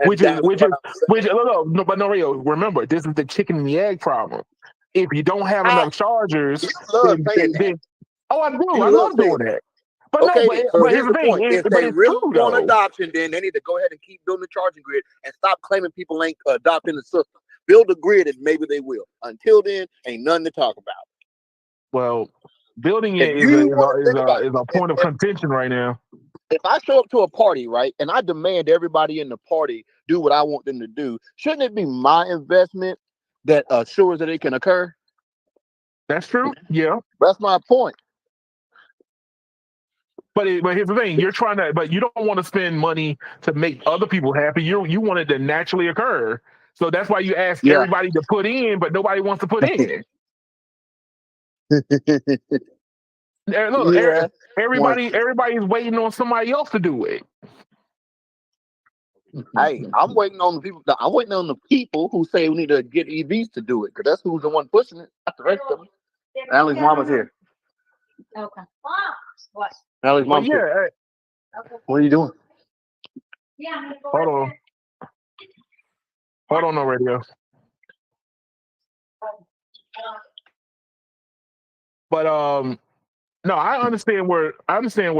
And Which is no, but no, Rio, remember, this is the chicken and the egg problem. If you don't have enough chargers, then I do. I love doing that. But okay, but here's the thing. If they really want adoption, then they need to go ahead and keep building the charging grid and stop claiming people ain't adopting the system. Build a grid and maybe they will. Until then, ain't nothing to talk about. Well, building it is a point of contention right now. If I show up to a party, right, and I demand everybody in the party do what I want them to do, shouldn't it be my investment that assures that it can occur? That's true. Yeah. That's my point. But here's the thing: but you don't want to spend money to make other people happy. You want it to naturally occur. So that's why you ask everybody to put in, but nobody wants to put in. Look, everybody's waiting on somebody else to do it. Hey, I'm waiting on the people. I'm waiting on the people who say we need to get EVs to do it, because that's who's the one pushing it. Not the rest of them. Allie's mama's here. Okay. What? Allie's mom's here. Okay. What are you doing? Yeah. Hold on, no radio. But no, I understand where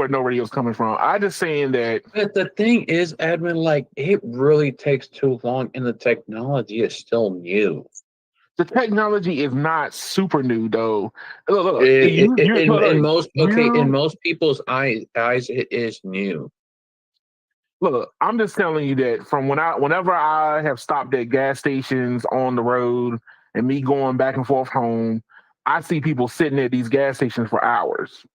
no radio's coming from. I'm just saying that. But the thing is, Edwin, like, it really takes too long, and the technology is still new. The technology is not super new, though. Look, in most people's eyes, it is new. Look, I'm just telling you that from whenever I have stopped at gas stations on the road and me going back and forth home, I see people sitting at these gas stations for hours.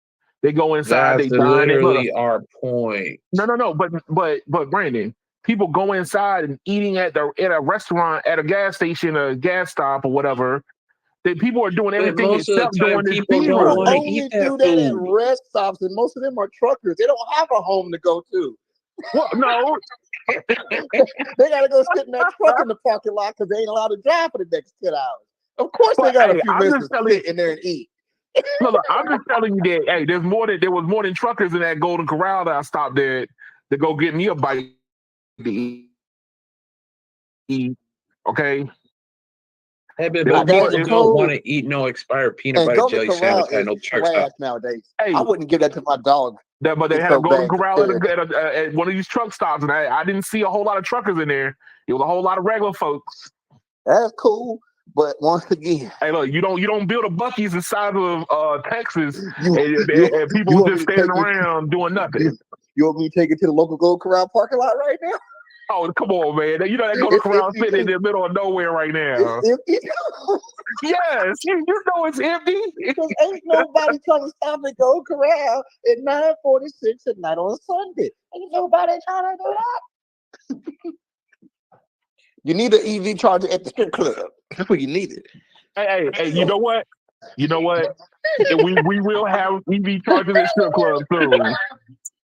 They go inside. That's literally our point. No. But Brandon, people go inside and eating at a restaurant, at a gas station, a gas stop, or whatever. That people are doing everything except doing this. People only do that at rest stops, and most of them are truckers. They don't have a home to go to. Well, no. They gotta go sit in that truck in the parking lot because they ain't allowed to drive for the next 10 hours. Of course, they got a few minutes to sit in there and eat. Look, I'm just telling you that. Hey, there was more than truckers in that Golden Corral that I stopped at to go get me a bite to eat. Okay, Hey, but There's more. people don't want to eat no expired peanut And butter Golden jelly Corral sandwich had is no truck trash stop. nowadays. Hey, I wouldn't give that to my dog. but they It's had so a Golden bad. Corral at one of these truck stops, and I didn't see a whole lot of truckers in there. It was a whole lot of regular folks. That's cool. But once again, Hey, look, you don't build a Buc-ee's inside of Texas, you and people want me just to standing take it? around doing nothing. You want me to take it to the local Golden Corral parking lot right now? Oh, come on, man! You know that Golden It's Corral empty sitting in too. the middle of nowhere right now. It's empty. Yes, you know it's empty. Because ain't nobody trying to stop at Golden Corral at 9:46 at night on a Sunday. Ain't nobody trying to do that. You need an EV charger at the strip club. That's what you needed. Hey, you know what? You know what? We will have EV chargers at strip clubs soon.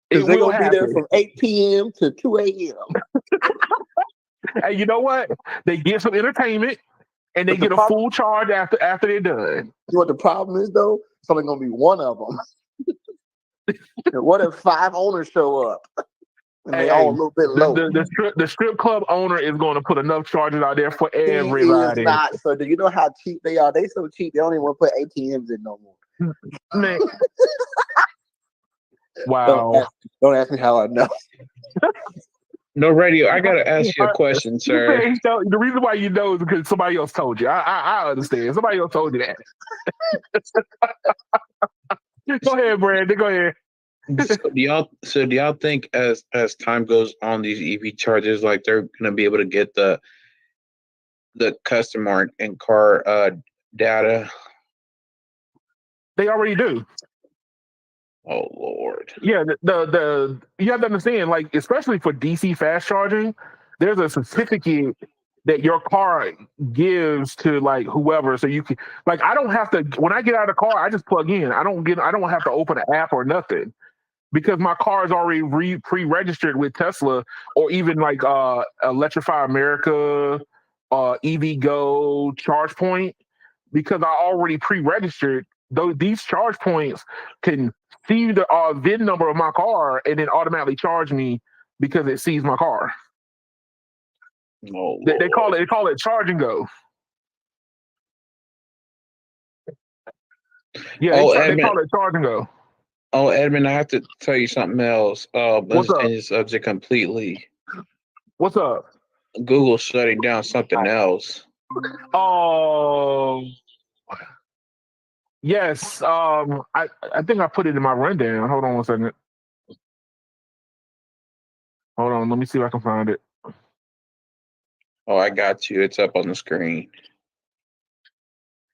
It Because they're will going to be there happen. from 8 p.m. to 2 a.m. Hey, you know what? They get some entertainment and they But the get a problem- full charge after they're done. You know what the problem is, though? It's only going to be one of them. And what if 5 owners show up? And they all a little bit low. The strip club owner is going to put enough charges out there for He is everybody. not. So do you know how cheap they are? They so cheap, they don't even want to put ATMs in no more. Man. Wow. Don't ask me how I know. No radio. I gotta ask you a question, sir. The reason why you know is because somebody else told you. I understand. Somebody else told you that. Go ahead, Brandon. Go ahead. So do y'all think as time goes on, these EV chargers, like they're gonna be able to get the customer and car data? They already do. Oh Lord. Yeah, the you have to understand, like, especially for DC fast charging, there's a certificate that your car gives to like whoever, so you can, like, I don't have to, when I get out of the car, I just plug in. I don't have to open an app or nothing because my car is already pre-registered with Tesla or even like Electrify America, EV Go, ChargePoint, because I already pre-registered. Though these charge points can see the VIN number of my car and then automatically charge me because it sees my car. Oh, They call it charge and go. Yeah, they call it charge and go. Oh, Edmund, I have to tell you something else. What's Let's up? change the subject completely. What's up? Google's shutting down something else. Oh, yes. I think I put it in my rundown. Hold on one second. Hold on. Let me see if I can find it. Oh, I got you. It's up on the screen.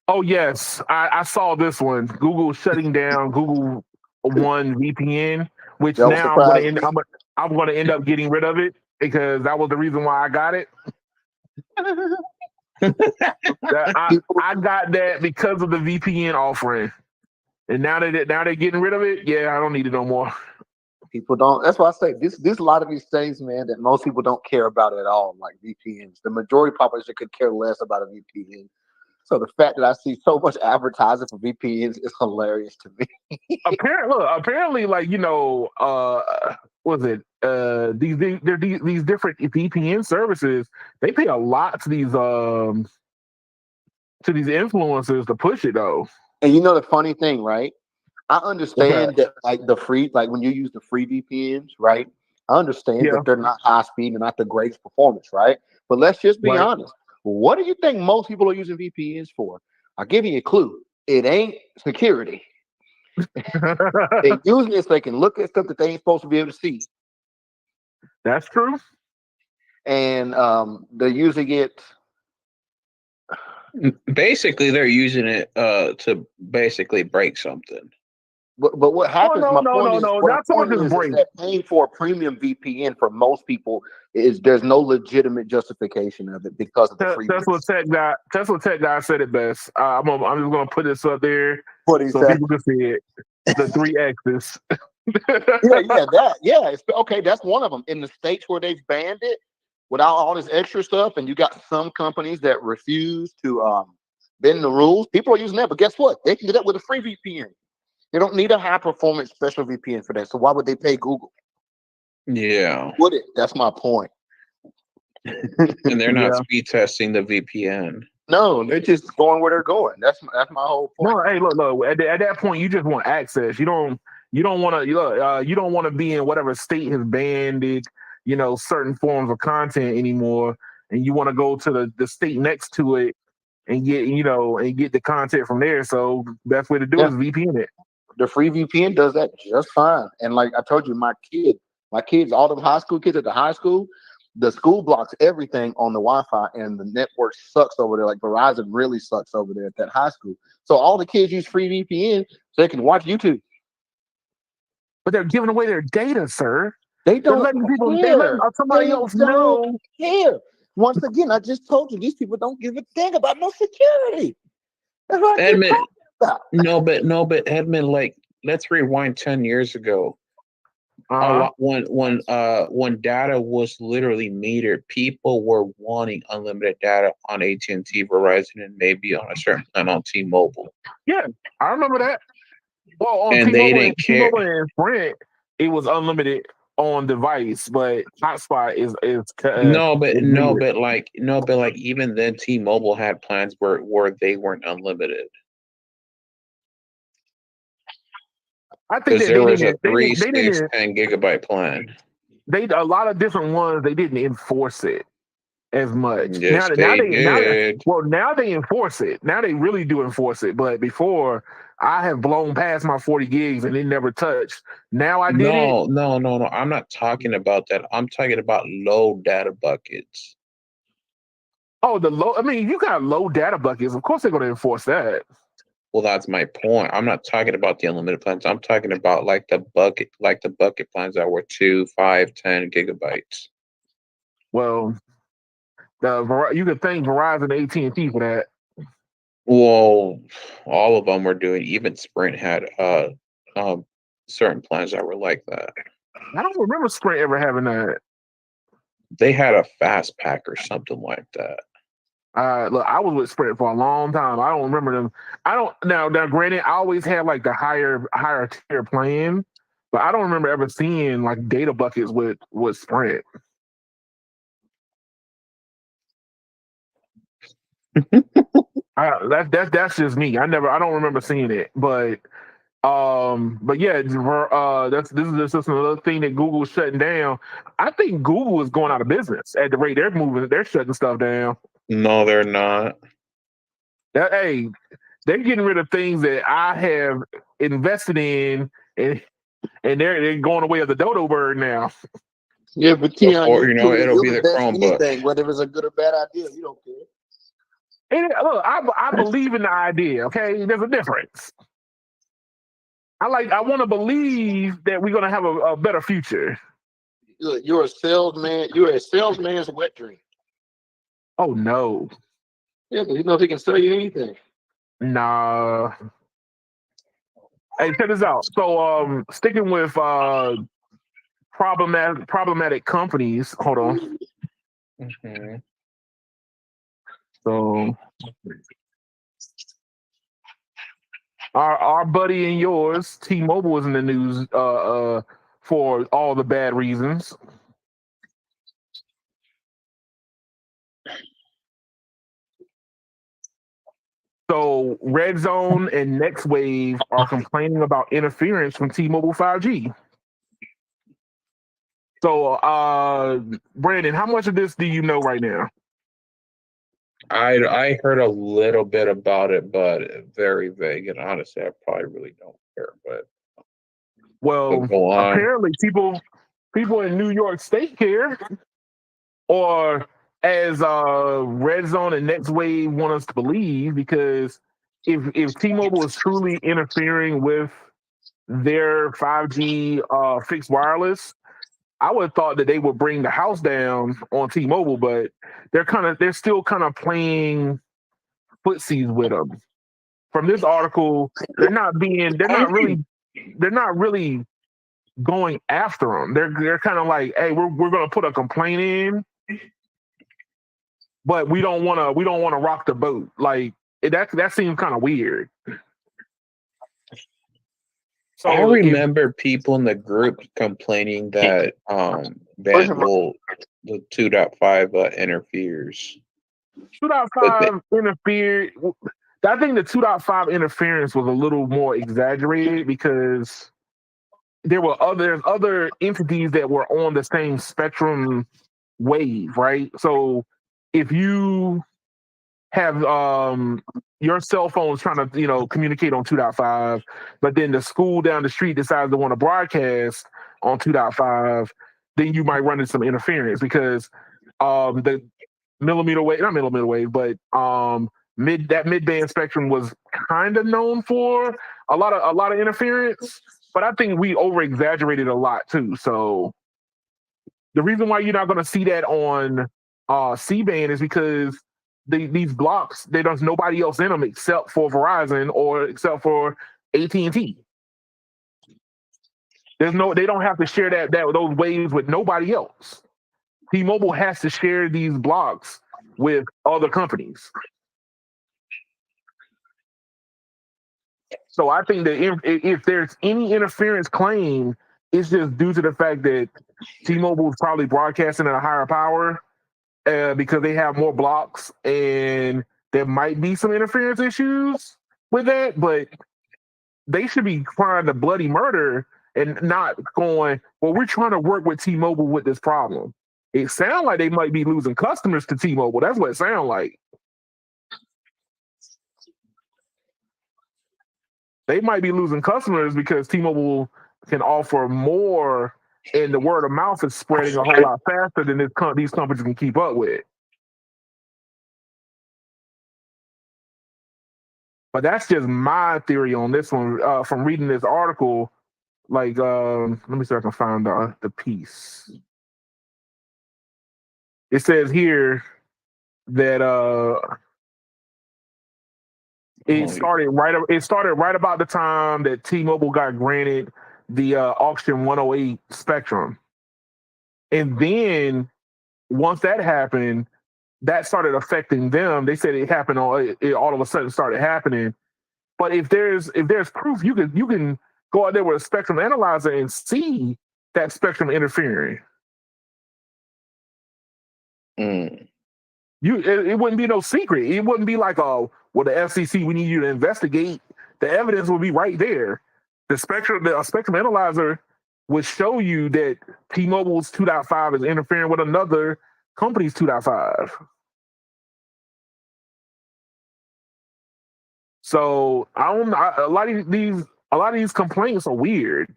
Oh yes, I saw this one. Google shutting down Google One VPN, which Don't now surprise me. I'm going to end up getting rid of it because that was the reason why I got it. I got that because of the VPN offering, and now they're getting rid of it. Yeah, I don't need it no more. People don't. That's why I say this a lot of these things, man, that most people don't care about at all, like VPNs. The majority population could care less about a VPN. So the fact that I see so much advertising for VPNs is hilarious to me. Apparently, like, you know, was it these different VPN services? They pay a lot to these influencers to push it though. And you know the funny thing, right? I understand that, like, the free, like when you use the free VPNs, right? I understand that they're not high speed and not the greatest performance, right? But let's just be honest. What do you think most people are using VPNs for? I'll give you a clue. It ain't security. They're using it so they can look at stuff that they ain't supposed to be able to see. That's true. And they're using it. Basically, they're using it to basically break something. But what happens? Not so much as break. That paying for a premium VPN for most people is there's no legitimate justification of it because of the free. Tesla Tech guy said it best. I'm just gonna put this up there so people can see it. The 3 X's. Okay, that's one of them. In the states where they've banned it without all this extra stuff, and you got some companies that refuse to bend the rules. People are using that, but guess what? They can do that with a free VPN. They don't need a high performance special VPN for that. So why would they pay Google? Yeah. Would it? That's my point. And they're not speed testing the VPN. No, they're just going where they're going. That's my whole point. No, hey, look. At that point, you just want access. You don't want to. You don't want to be in whatever state has banned it. Certain forms of content anymore, and you want to go to the state next to it and get the content from there. So best way to do it Yeah, is VPN it. the free VPN does that just fine. And like I told you, my kids, all the high school kids at the high school, the school blocks everything on the Wi-Fi, and the network sucks over there. Like Verizon really sucks over there at that high school. So all the kids use free VPN so they can watch YouTube. But they're giving away their data, sir. They They're don't letting people. They care. letting somebody They else don't know. care. Once again, I just told you these people don't give a thing about no security. That's what I keep Edmund, talking about. no, but Edmund, like, let's rewind 10 years ago. Uh-huh. When data was literally metered, people were wanting unlimited data on AT&T, Verizon, and maybe on a certain plan on T-Mobile, Yeah, I remember that. Well, on and they T-Mobile didn't care. and Sprint, it was unlimited on device, but hotspot is No, but is no, metered. but like even then, T-Mobile had plans where they weren't unlimited I think because that there they was a didn't. They 3, didn't. They 6, didn't. 10 gigabyte plan. They a lot of different ones. They didn't enforce it as much. Yes, they did. Now they enforce it. Now they really do enforce it. But before, I have blown past my 40 gigs and it never touched. Now I did it. No. I'm not talking about that. I'm talking about low data buckets. Oh, the low. I mean, you got low data buckets. Of course, they're going to enforce that. Well, that's my point. I'm not talking about the unlimited plans. I'm talking about like the bucket plans that were 2, 5, 10 gigabytes. Well, you could thank Verizon, AT&T for that. Well, all of them were doing. Even Sprint had certain plans that were like that. I don't remember Sprint ever having that. They had a fast pack or something like that. Look, I was with Sprint for a long time. I don't remember them. I don't now. Granted, I always had like the higher tier plan, but I don't remember ever seeing like data buckets with Sprint. That's just me. I don't remember seeing it, but yeah, this is just another thing that Google's shutting down. I think Google is going out of business at the rate they're moving. They're shutting stuff down. No, they're not. Hey, they're getting rid of things that I have invested in, and they're going away as a dodo bird now. Yeah, but Keon, Or it'll be the Chromebook. anything, whether it's a good or bad idea, you don't care. And look, I believe in the idea. Okay, there's a difference. I want to believe that we're gonna have a better future. You're a salesman. You're a salesman's wet dream. Oh no. Yeah, but you know if he can sell you anything. Nah. Hey, check this out. So, sticking with problematic companies. Hold on. Mm-hmm. So, our buddy and yours, T-Mobile, is in the news for all the bad reasons. So Red Zone and Next Wave are complaining about interference from T-Mobile 5G. So, Brandon, how much of this do you know right now? I heard a little bit about it, but very vague, and honestly, I probably really don't care. But Well, go on. Apparently people in New York State care, or as Red Zone and Next Wave want us to believe, because if T-Mobile is truly interfering with their 5G fixed wireless, I would have thought that they would bring the house down on T-Mobile, but they're still kind of playing footsies with them. From this article, they're not really going after them. They're kind of like, hey, we're going to put a complaint in, but we don't want to rock the boat. Like that seems kind of weird. So I remember people in the group complaining that the 2.5 interferes. But 2.5 interfered. I think the 2.5 interference was a little more exaggerated because there were other entities that were on the same spectrum wave, right? So if you have your cell phones trying to communicate on 2.5, but then the school down the street decides to want to broadcast on 2.5, then you might run into some interference because the millimeter wave, not millimeter wave, but mid-band spectrum was kind of known for a lot of interference, but I think we over exaggerated a lot too. So the reason why you're not going to see that on C-band is because these blocks, there's nobody else in them except for Verizon or except for AT&T. They don't have to share those waves with nobody else. T-Mobile has to share these blocks with other companies. So I think that if there's any interference claim, it's just due to the fact that T-Mobile is probably broadcasting at a higher power because they have more blocks, and there might be some interference issues with that, but they should be crying the bloody murder and not going, well, we're trying to work with T-Mobile with this problem. It sounds like they might be losing customers to T-Mobile. That's what it sounds like. They might be losing customers because T-Mobile can offer more, and the word of mouth is spreading a whole lot faster than these companies can keep up with. But that's just my theory on this one from reading this article. Like, let me see if I can find the piece. It says here that it started right about the time that T-Mobile got granted the auction 108 spectrum, and then once that happened, that started affecting them. They said it happened all of a sudden started happening. But if there's proof, you can go out there with a spectrum analyzer and see that spectrum interfering. Mm. It wouldn't be no secret. It wouldn't be like, oh, well, the FCC, we need you to investigate. The evidence would be right there. The spectrum analyzer would show you that T-Mobile's 2.5 is interfering with another company's 2.5. So a lot of these complaints are weird.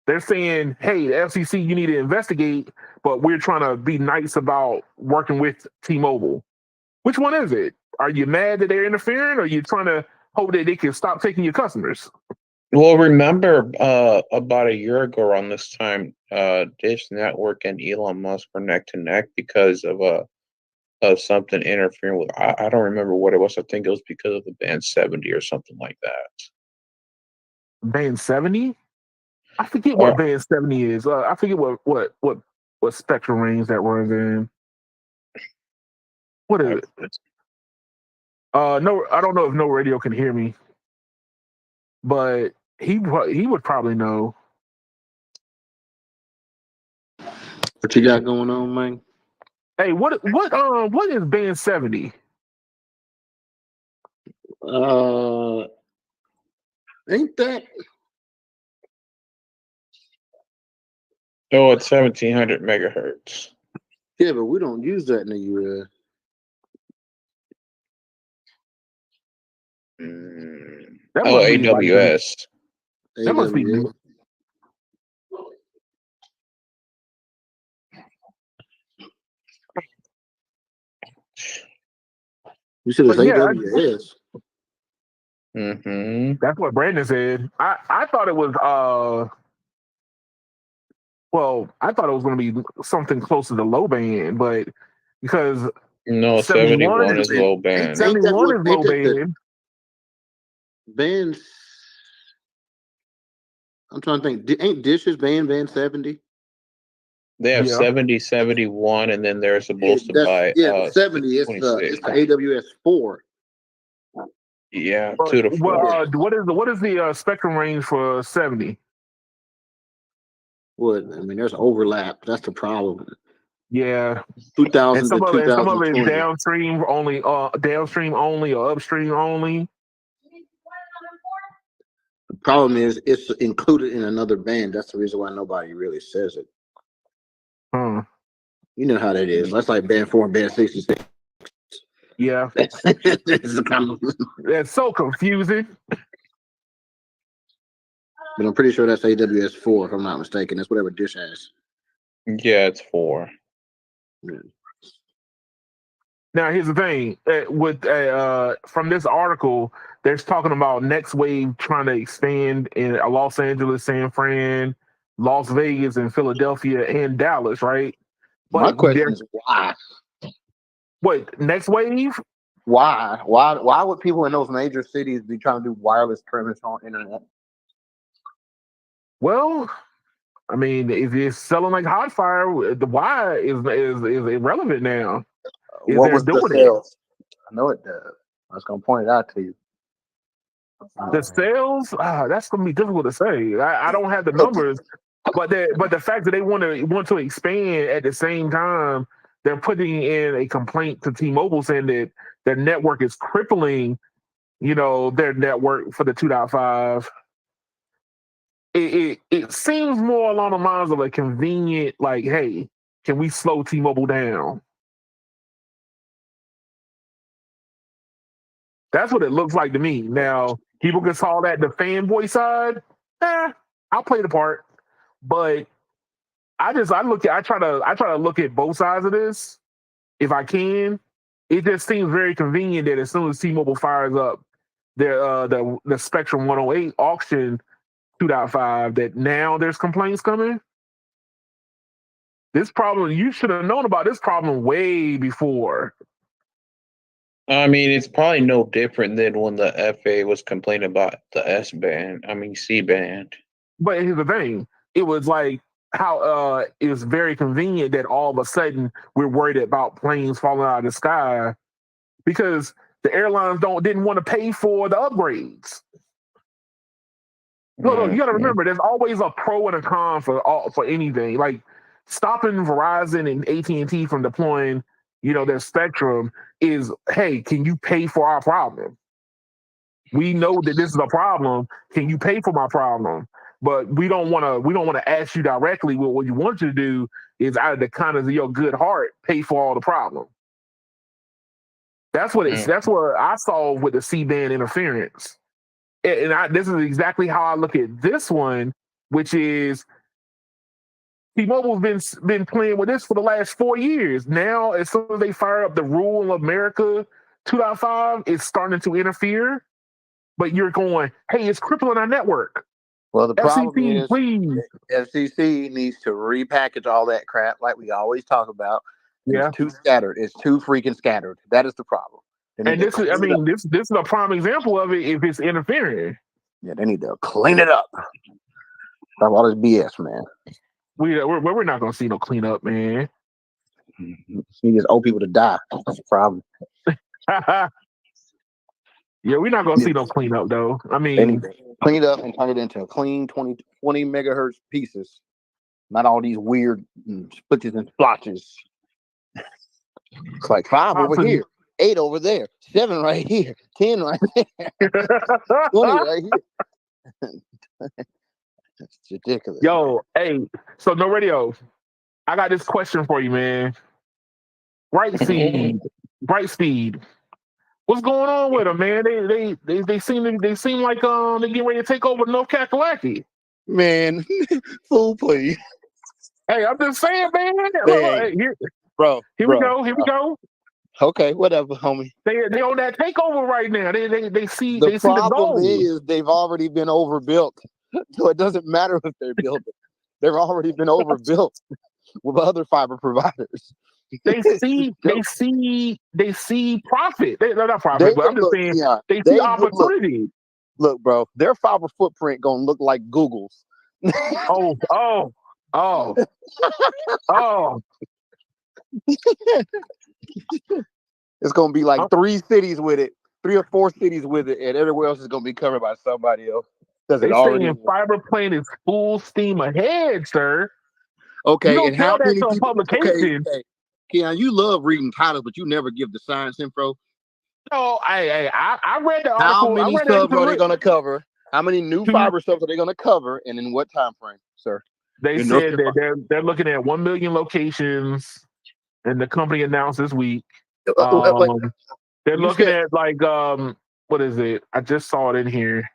They're saying, hey, the FCC, you need to investigate, but we're trying to be nice about working with T-Mobile. Which one is it? Are you mad that they're interfering, or are you trying to hope that they can stop taking your customers? Well, remember about a year ago around this time, Dish Network and Elon Musk were neck to neck because of something interfering with. I don't remember what it was. I think it was because of the band 70 or something like that. Band 70? I forget what band 70 is. I forget what spectrum range that runs in. What is it? No, I don't know if No Radio can hear me, but he would probably know. What you got going on, man? Hey, what is band 70? Ain't that? Oh, it's 1700 megahertz. Yeah, but we don't use that in the U.S. AWS. That must be. You said it's AWS. Mm-hmm. That's what Brandon said. I thought it was I thought it was going to be something closer to low band, but because 71 is low band. 71 is low band. Band. I'm trying to think. Ain't Dish's band 70? They have 70, 71, and then they're supposed to buy 70. It's the AWS 4. Yeah, 2 to 4. What is the spectrum range for 70? What? I mean, there's overlap. That's the problem. Yeah, and 2000 to some of it is 2020. downstream only, or upstream only. The problem is it's included in another band. That's the reason why nobody really says it. You know how that is. That's like band 4 and band 66. Yeah, It's the kind of, that's so confusing. but I'm pretty sure that's AWS4 if I'm not mistaken. That's whatever Dish has. Yeah, it's 4. Now, here's the thing: from this article, they're talking about Next Wave trying to expand in Los Angeles, San Fran, Las Vegas, and Philadelphia, and Dallas, right? My But question is why? what Next Wave? Why would people in those major cities be trying to do wireless premise on internet? Well, I mean, if it's selling like hot fire, the why is irrelevant now. Is What they're was the doing it. sales? I know it does. I was gonna point it out to you. The sales, that's gonna be difficult to say. I don't have the numbers, but the fact that they want to expand at the same time, they're putting in a complaint to T-Mobile saying that their network is crippling, their network for the 2.5. It seems more along the lines of a convenient, like, hey, can we slow T-Mobile down? That's what it looks like to me. Now, people can call that the fanboy side. I'll play the part, but I try to look at both sides of this if I can. It just seems very convenient that as soon as T-Mobile fires up their the Spectrum 108 auction 2.5, that now there's complaints coming. This problem, you should have known about this problem way before. I mean, it's probably no different than when the FAA was complaining about the C-band. But here's the thing. It was like how it was very convenient that all of a sudden we're worried about planes falling out of the sky because the airlines didn't want to pay for the upgrades. No, you got to remember, there's always a pro and a con for anything. Like stopping Verizon and AT&T from deploying, their spectrum is, hey, can you pay for our problem? We know that this is a problem. Can you pay for my problem? But we don't want to ask you directly. What you want you to do is, out of the kindness of your good heart, pay for all the problem. That's what I saw with the C-band interference. And this is exactly how I look at this one, which is T-Mobile's been playing with this for the last 4 years. Now, as soon as they fire up the Rural America 2.5, it's starting to interfere. But you're going, hey, it's crippling our network. Well, the problem FCC, is, please. FCC needs to repackage all that crap like we always talk about. Yeah. It's too scattered. It's too freaking scattered. That is the problem. And this is a prime example of it if it's interfering. Yeah, they need to clean it up. Stop all this BS, man. We're not gonna see no cleanup, man. You need just old people to die. That's the problem. Yeah, we're not gonna see no cleanup though. I mean, they need to clean it up and turn it into a clean 20 megahertz pieces. Not all these weird splitches and splotches. It's like 5 over here, 8 over there, 7 right here, 10 right there, 20 right here. It's ridiculous. Yo, hey, so no radio. I got this question for you, man. Brightspeed. What's going on with them, man? They seem like they're getting ready to take over North Kakalaki. Man, fool, please. Hey, I'm just saying, man. Hey, here we go. Okay, whatever, homie. They on that takeover right now. They see the the problem goal. is they've already been overbuilt, so it doesn't matter if they're building. They've already been overbuilt with other fiber providers. They see profit. They're not profit, but I'm just saying they see opportunity. Look, bro, their fiber footprint gonna look like Google's. Oh. It's gonna be like 3 cities with it, 3 or 4 cities with it, and everywhere else is gonna be covered by somebody else. They saying fiber plant is full steam ahead, sir. Okay, don't and tell how that many to a people? Okay, publication. okay. Keon, you love reading titles, but you never give the science info. No, I read the How article. I many read it subs into are they it. going to cover? How many new Two- fiber subs are they going to cover, and in what time frame, sir? They In North said that they're looking at 1 million locations, and the company announced this week. Carolina. They're You looking said at like what is it? I just saw it in here.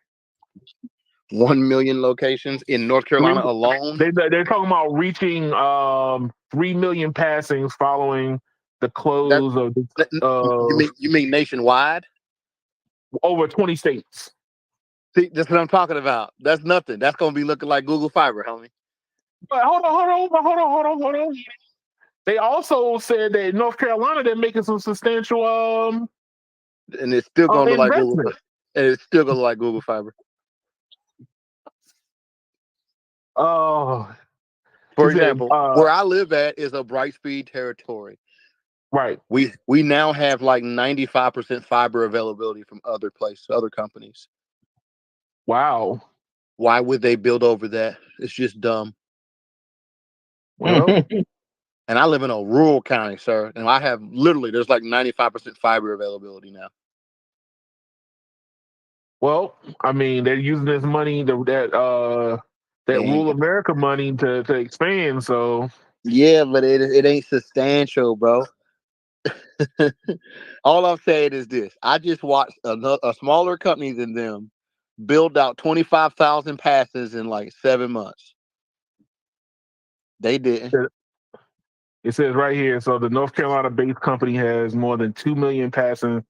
1 million locations in North Carolina alone. They're talking about reaching 3 million passings following the close of You mean nationwide? over 20 states. See, that's what I'm talking about. That's nothing. That's going to be looking like Google Fiber, homie. But hold on. They also said that in North Carolina they're making some substantial And it's still going to look like Google. investment. And it's still going to look like Google Fiber. Oh, For example, where I live at is a Brightspeed territory. right. We now have like 95% fiber availability from other companies. Wow. Why would they build over that? It's just dumb. Well, and I live in a rural county, sir, and I have there's like 95% fiber availability now. well, I mean, they're using this money that rural America money to expand. So yeah, but it ain't substantial, bro. All I'm saying is this: I just watched a smaller company than them build out 25,000 passes in like 7 months. They didn't. It says right here. So the North Carolina-based company has more than 2 million passings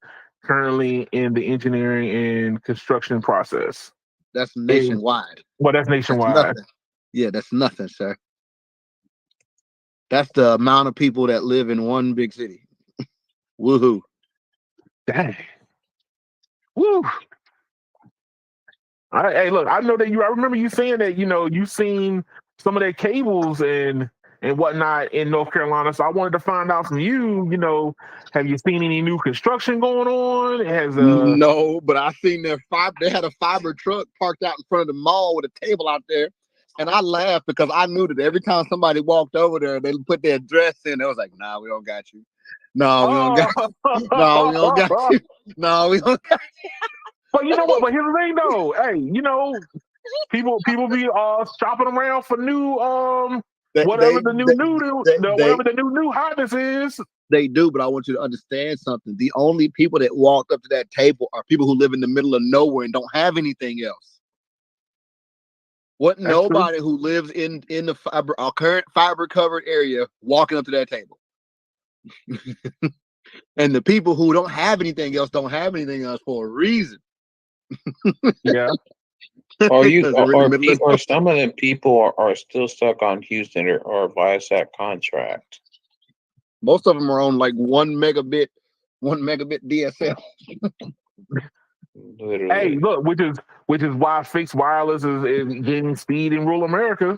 currently in the engineering and construction process. That's nationwide. Well, that's nationwide. That's nothing. Yeah, that's nothing, sir. That's the amount of people that live in one big city. Woohoo! Dang. Woo. Hey, look, I know that I remember you saying that, you've seen some of their cables and whatnot in North Carolina. So I wanted to find out from you, have you seen any new construction going on? No, but I seen their fiber. They had a fiber truck parked out in front of the mall with a table out there. And I laughed because I knew that every time somebody walked over there, they put their address in. They was like, "Nah, we don't got you. No, we don't got you. No, we don't got you. No, we don't got you." But you know what? But here's the thing, though. Hey, people be shopping around for new whatever the new hotness is. They do, but I want you to understand something. The only people that walked up to that table are people who live in the middle of nowhere and don't have anything else. What nobody who lives in the current fiber covered area walking up to that table. And the people who don't have anything else don't have anything else for a reason. Yeah. Or some of them people are still stuck on Houston or Viasat contract. Most of them are on like 1 megabit DSL. Literally. Hey, look, which is why fixed wireless is getting speed in rural America.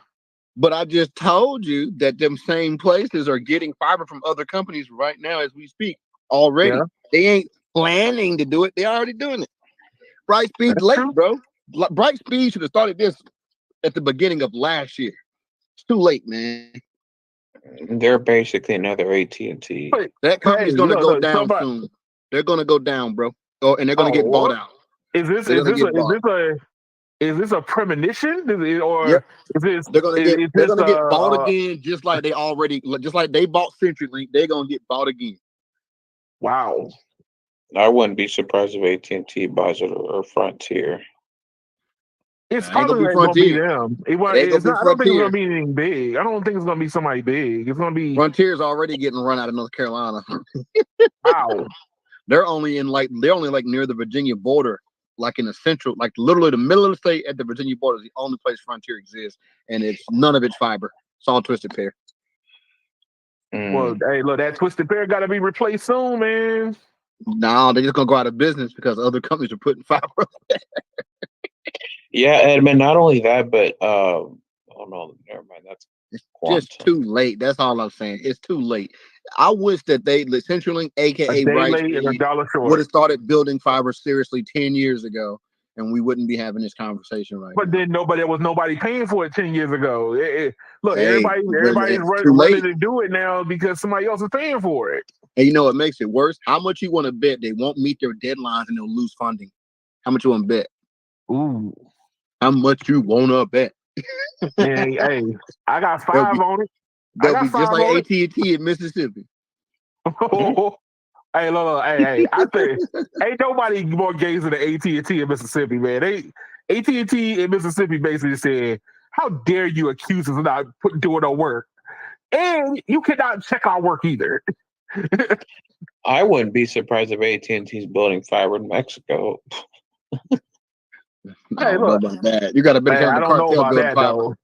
But I just told you that them same places are getting fiber from other companies right now as we speak already. Yeah. They ain't planning to do it. They're already doing it. Brightspeed's late, bro. Brightspeed should have started this at the beginning of last year. It's too late, man. They're basically another AT&T. That company's going to go down soon. They're going to go down, bro. And they're going to get bought out. Is this a premonition? They're going to get bought again, just like they bought CenturyLink. They're going to get bought again. Wow. I wouldn't be surprised if AT&T buys it or Frontier. It's probably going to be them. I don't think it's going to be anything big. I don't think it's going to be somebody big. It's going to be Frontier's already getting run out of North Carolina. Wow. They're only near the Virginia border, like in the central, like literally the middle of the state at the Virginia border is the only place Frontier exists, and none of it's fiber. It's all twisted pair. Well, hey, look, that twisted pair got to be replaced soon, man. No, they're just gonna go out of business because other companies are putting fiber up there. Yeah, Edmund. Not only that, but oh no, never mind. That's just too late. That's all I'm saying. It's too late. I wish that CenturyLink, aka Brightspeed, would have started building fiber seriously 10 years ago, and we wouldn't be having this conversation right But now. then there was nobody paying for it 10 years ago. Look, Hey, everybody's it's too late. running to do it now because somebody else is paying for it. And you know what makes it worse? How much you want to bet they won't meet their deadlines and they'll lose funding? How much you want to bet? Ooh, How much you want to bet? man, hey, I got 5 on it. They'll got be just 5 like on it. AT&T in Mississippi. Hey, look, hey, I think ain't nobody more gays than the AT&T in Mississippi, man. AT&T in Mississippi basically said, "How dare you accuse us of not doing no work, and you cannot check our work either." I wouldn't be surprised if AT&T is building fiber in Mexico. I don't know about that. You got to bet Man, on I the don't know cartel about building that fiber. though.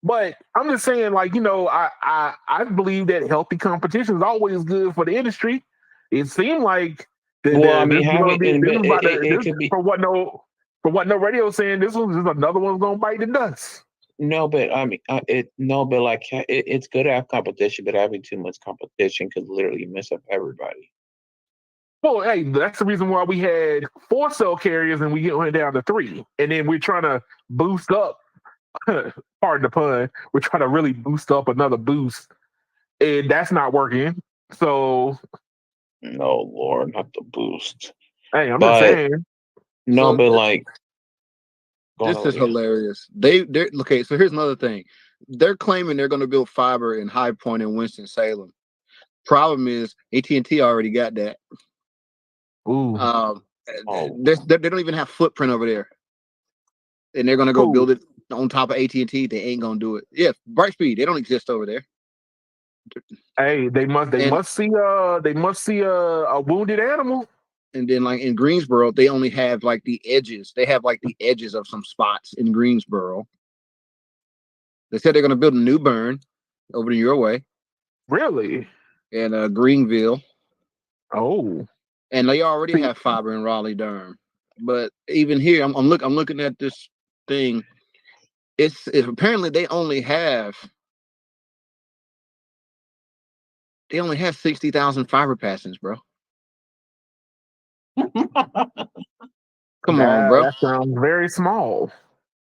But I'm just saying, like, I believe that healthy competition is always good for the industry. It seemed like Well, I mean, having this could be for what no radio saying this was just another one's gonna bite the dust. no, but I mean, but like it's good to have competition, but having too much competition could literally mess up everybody. Well, hey, that's the reason why we had 4 cell carriers and we went down to 3, and then we're trying to boost up. Pardon the pun. We're trying to really boost up another boost, and that's not working. So, No, Lord, not the boost. hey, I'm just But saying. no, So but like, this is hilarious. They're okay. So here's another thing. They're claiming they're going to build fiber in High Point and Winston-Salem. Problem is, AT&T already got that. Ooh, They don't even have footprint over there, and they're going to go build it on top of AT&T. They ain't going to do it. Yeah, Brightspeed. They don't exist over there. Hey, they must see a wounded animal. And then, like in Greensboro, they only have like the edges. They have like the edges of some spots in Greensboro. They said they're going to build a new burn over your way. Really? In Greenville. Oh. And they already have fiber in Raleigh-Durham. But even here, I'm looking at this thing. It's apparently they only have 60,000 fiber passings, bro. Come on, bro. That sounds very small.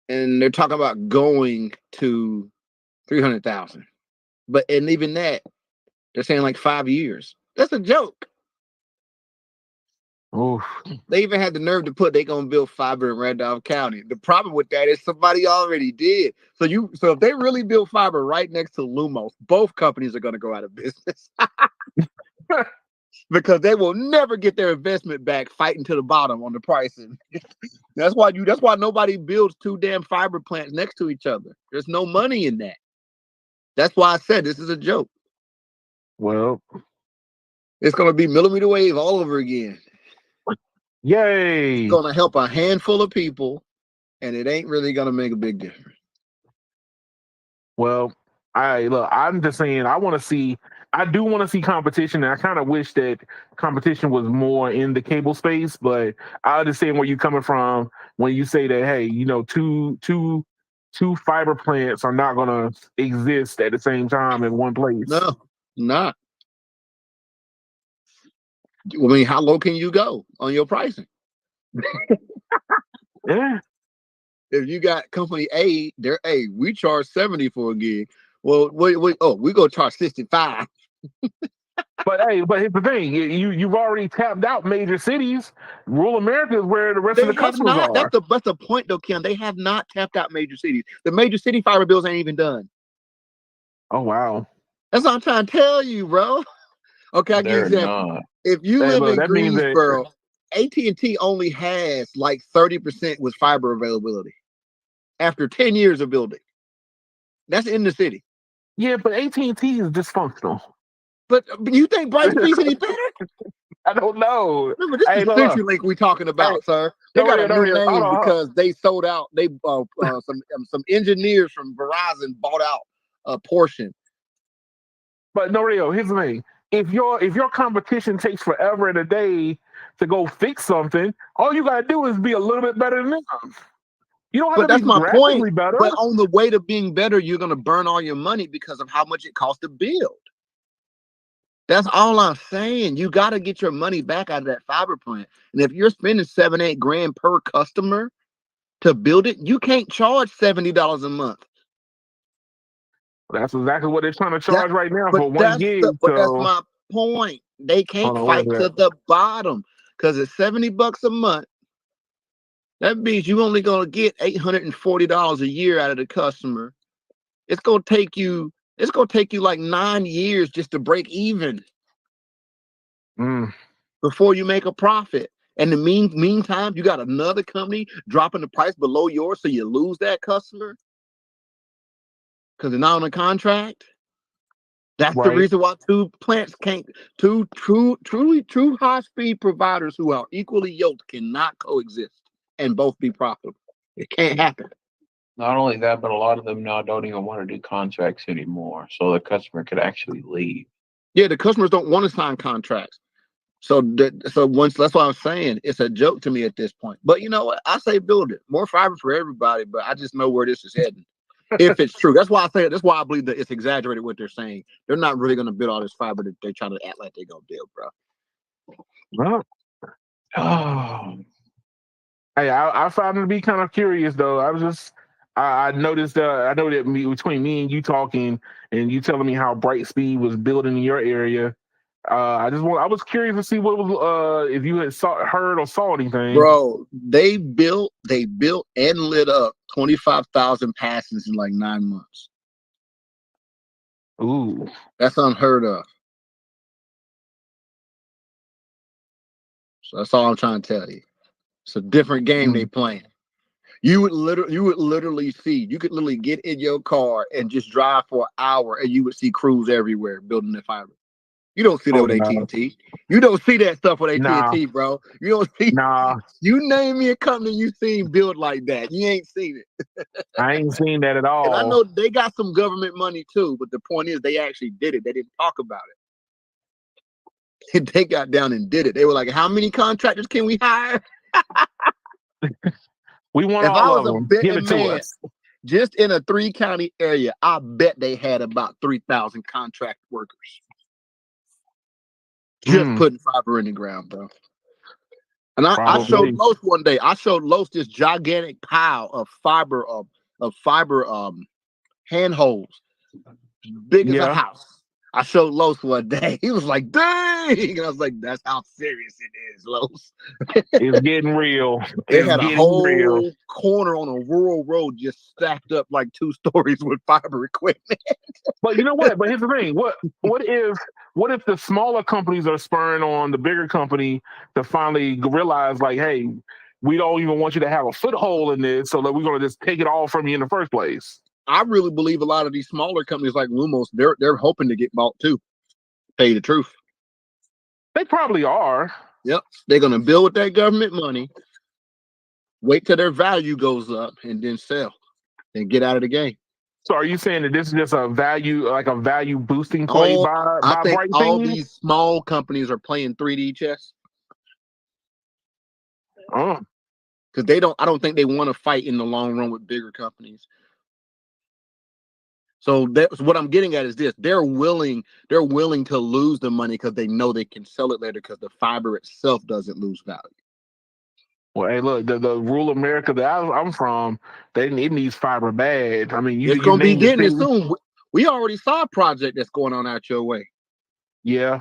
And they're talking about going to 300,000. And even that, they're saying like 5 years. That's a joke. Oof. They even had the nerve to put they're gonna build fiber in Randolph County. The problem with that is somebody already did. So if they really build fiber right next to Lumos, both companies are gonna go out of business. Because they will never get their investment back fighting to the bottom on the pricing. That's why nobody builds 2 damn fiber plants next to each other. There's no money in that. That's why I said this is a joke. Well, it's gonna be millimeter wave all over again. Yay! It's gonna help a handful of people, and it ain't really gonna make a big difference. Well, I'm just saying I do want to see competition, and I kind of wish that competition was more in the cable space, but I understand where you're coming from when you say that, hey, two fiber plants are not gonna exist at the same time in one place. No, not. I mean, how low can you go on your pricing? Yeah. If you got company A, we charge 70 for a gig. Well, we go charge 65. But here's the thing: you've already tapped out major cities. Rural America is where the rest of the customers are. That's the point, though, Ken. They have not tapped out major cities. The major city fiber bills ain't even done. Oh wow! That's what I'm trying to tell you, bro. Okay, I give you an example. If you live in Greensboro, AT&T only has like 30% with fiber availability after 10 years of building. That's in the city. Yeah, but AT&T is dysfunctional. But you think Brightspeed's any better? I don't know. Remember, this is CenturyLink we talking about, sir. They got a new name because they sold out. They some engineers from Verizon bought out a portion. But no, Rio, here's the thing: if your competition takes forever and a day to go fix something, all you gotta do is be a little bit better than them. You don't have to be drastically better. But on the way to being better, you're gonna burn all your money because of how much it costs to build. That's all I'm saying. You got to get your money back out of that fiber plant. And if you're spending $7-8 grand per customer to build it, you can't charge $70 a month. That's exactly what they're trying to That, charge right now for 1 that's gig. that's So my point. They can't hold on, fight where's to that? the bottom because it's $70 a month. That means you only gonna get $840 a year out of the customer. It's gonna take you like 9 years just to break even Mm, before you make a profit. And the meantime, you got another company dropping the price below yours, so you lose that customer because they're not on a contract. That's the right, reason why two plants can't, two true high-speed providers who are equally yoked cannot coexist and both be profitable. It can't happen. Not only that, but a lot of them now don't even want to do contracts anymore, so the customer could actually leave. Yeah, the customers don't want to sign contracts. So once that's what I'm saying. It's a joke to me at this point. But you know what? I say build it. More fiber for everybody, but I just know where this is heading. If it's true. That's why I say it. That's why I believe that it's exaggerated what they're saying. They're not really gonna build all this fiber that they're trying to act like they're gonna build, bro. well, Oh, hey, I found it to be kind of curious though. I noticed I know that between me and you talking and you telling me how Brightspeed was building in your area. I was curious to see what was if you had heard or saw anything. Bro, they built and lit up 25,000 passes in like 9 months. Ooh, That's unheard of. So that's all I'm trying to tell you. It's a different game they playing. You would literally see, you could literally get in your car and just drive for an hour and you would see crews everywhere building the fiber. You don't see that oh with no, AT&T. You don't see that stuff with nah, AT&T, bro. You don't see. nah, You name me a company you seen build like that. You ain't seen it. I ain't seen that at And I all. know they got some government money too, but the point is they actually did it. They didn't talk about it. They got down and did it. They were like, how many contractors can we hire? We want If I all was of a them. Give betting it to man, us. just in a 3-county area, I bet they had about 3,000 contract workers just Mm, putting fiber in the ground, bro. And I showed probably. Los one day. I showed Los this gigantic pile of fiber handholds, big as a Yeah, house. I showed Los one day. He was like, "Dang!" And I was like, "That's how serious it is, Los." it's getting real. They It's had a getting real. whole corner on a rural road just stacked up like 2 stories with fiber equipment. But you know what? But here's the thing. What if the smaller companies are spurring on the bigger company to finally realize, like, hey, we don't even want you to have a foothold in this, so that we're gonna just take it all from you in the first place. I really believe a lot of these smaller companies like Lumos, they're hoping to get bought too. Tell you the truth. They probably are. Yep. They're gonna build with that government money, wait till their value goes up, and then sell and get out of the game. So are you saying that this is just like a value boosting play All by I think all Brightspeed? these small companies are playing 3D chess Oh, because I don't think they want to fight in the long run with bigger companies. So that's what I'm getting at is this: they're willing to lose the money because they know they can sell it later because the fiber itself doesn't lose value. well, hey, look, the rural America that I'm from, it needs fiber bad. I mean, It's you gonna be name the getting it city. soon. We already saw a project that's going on out your way. Yeah.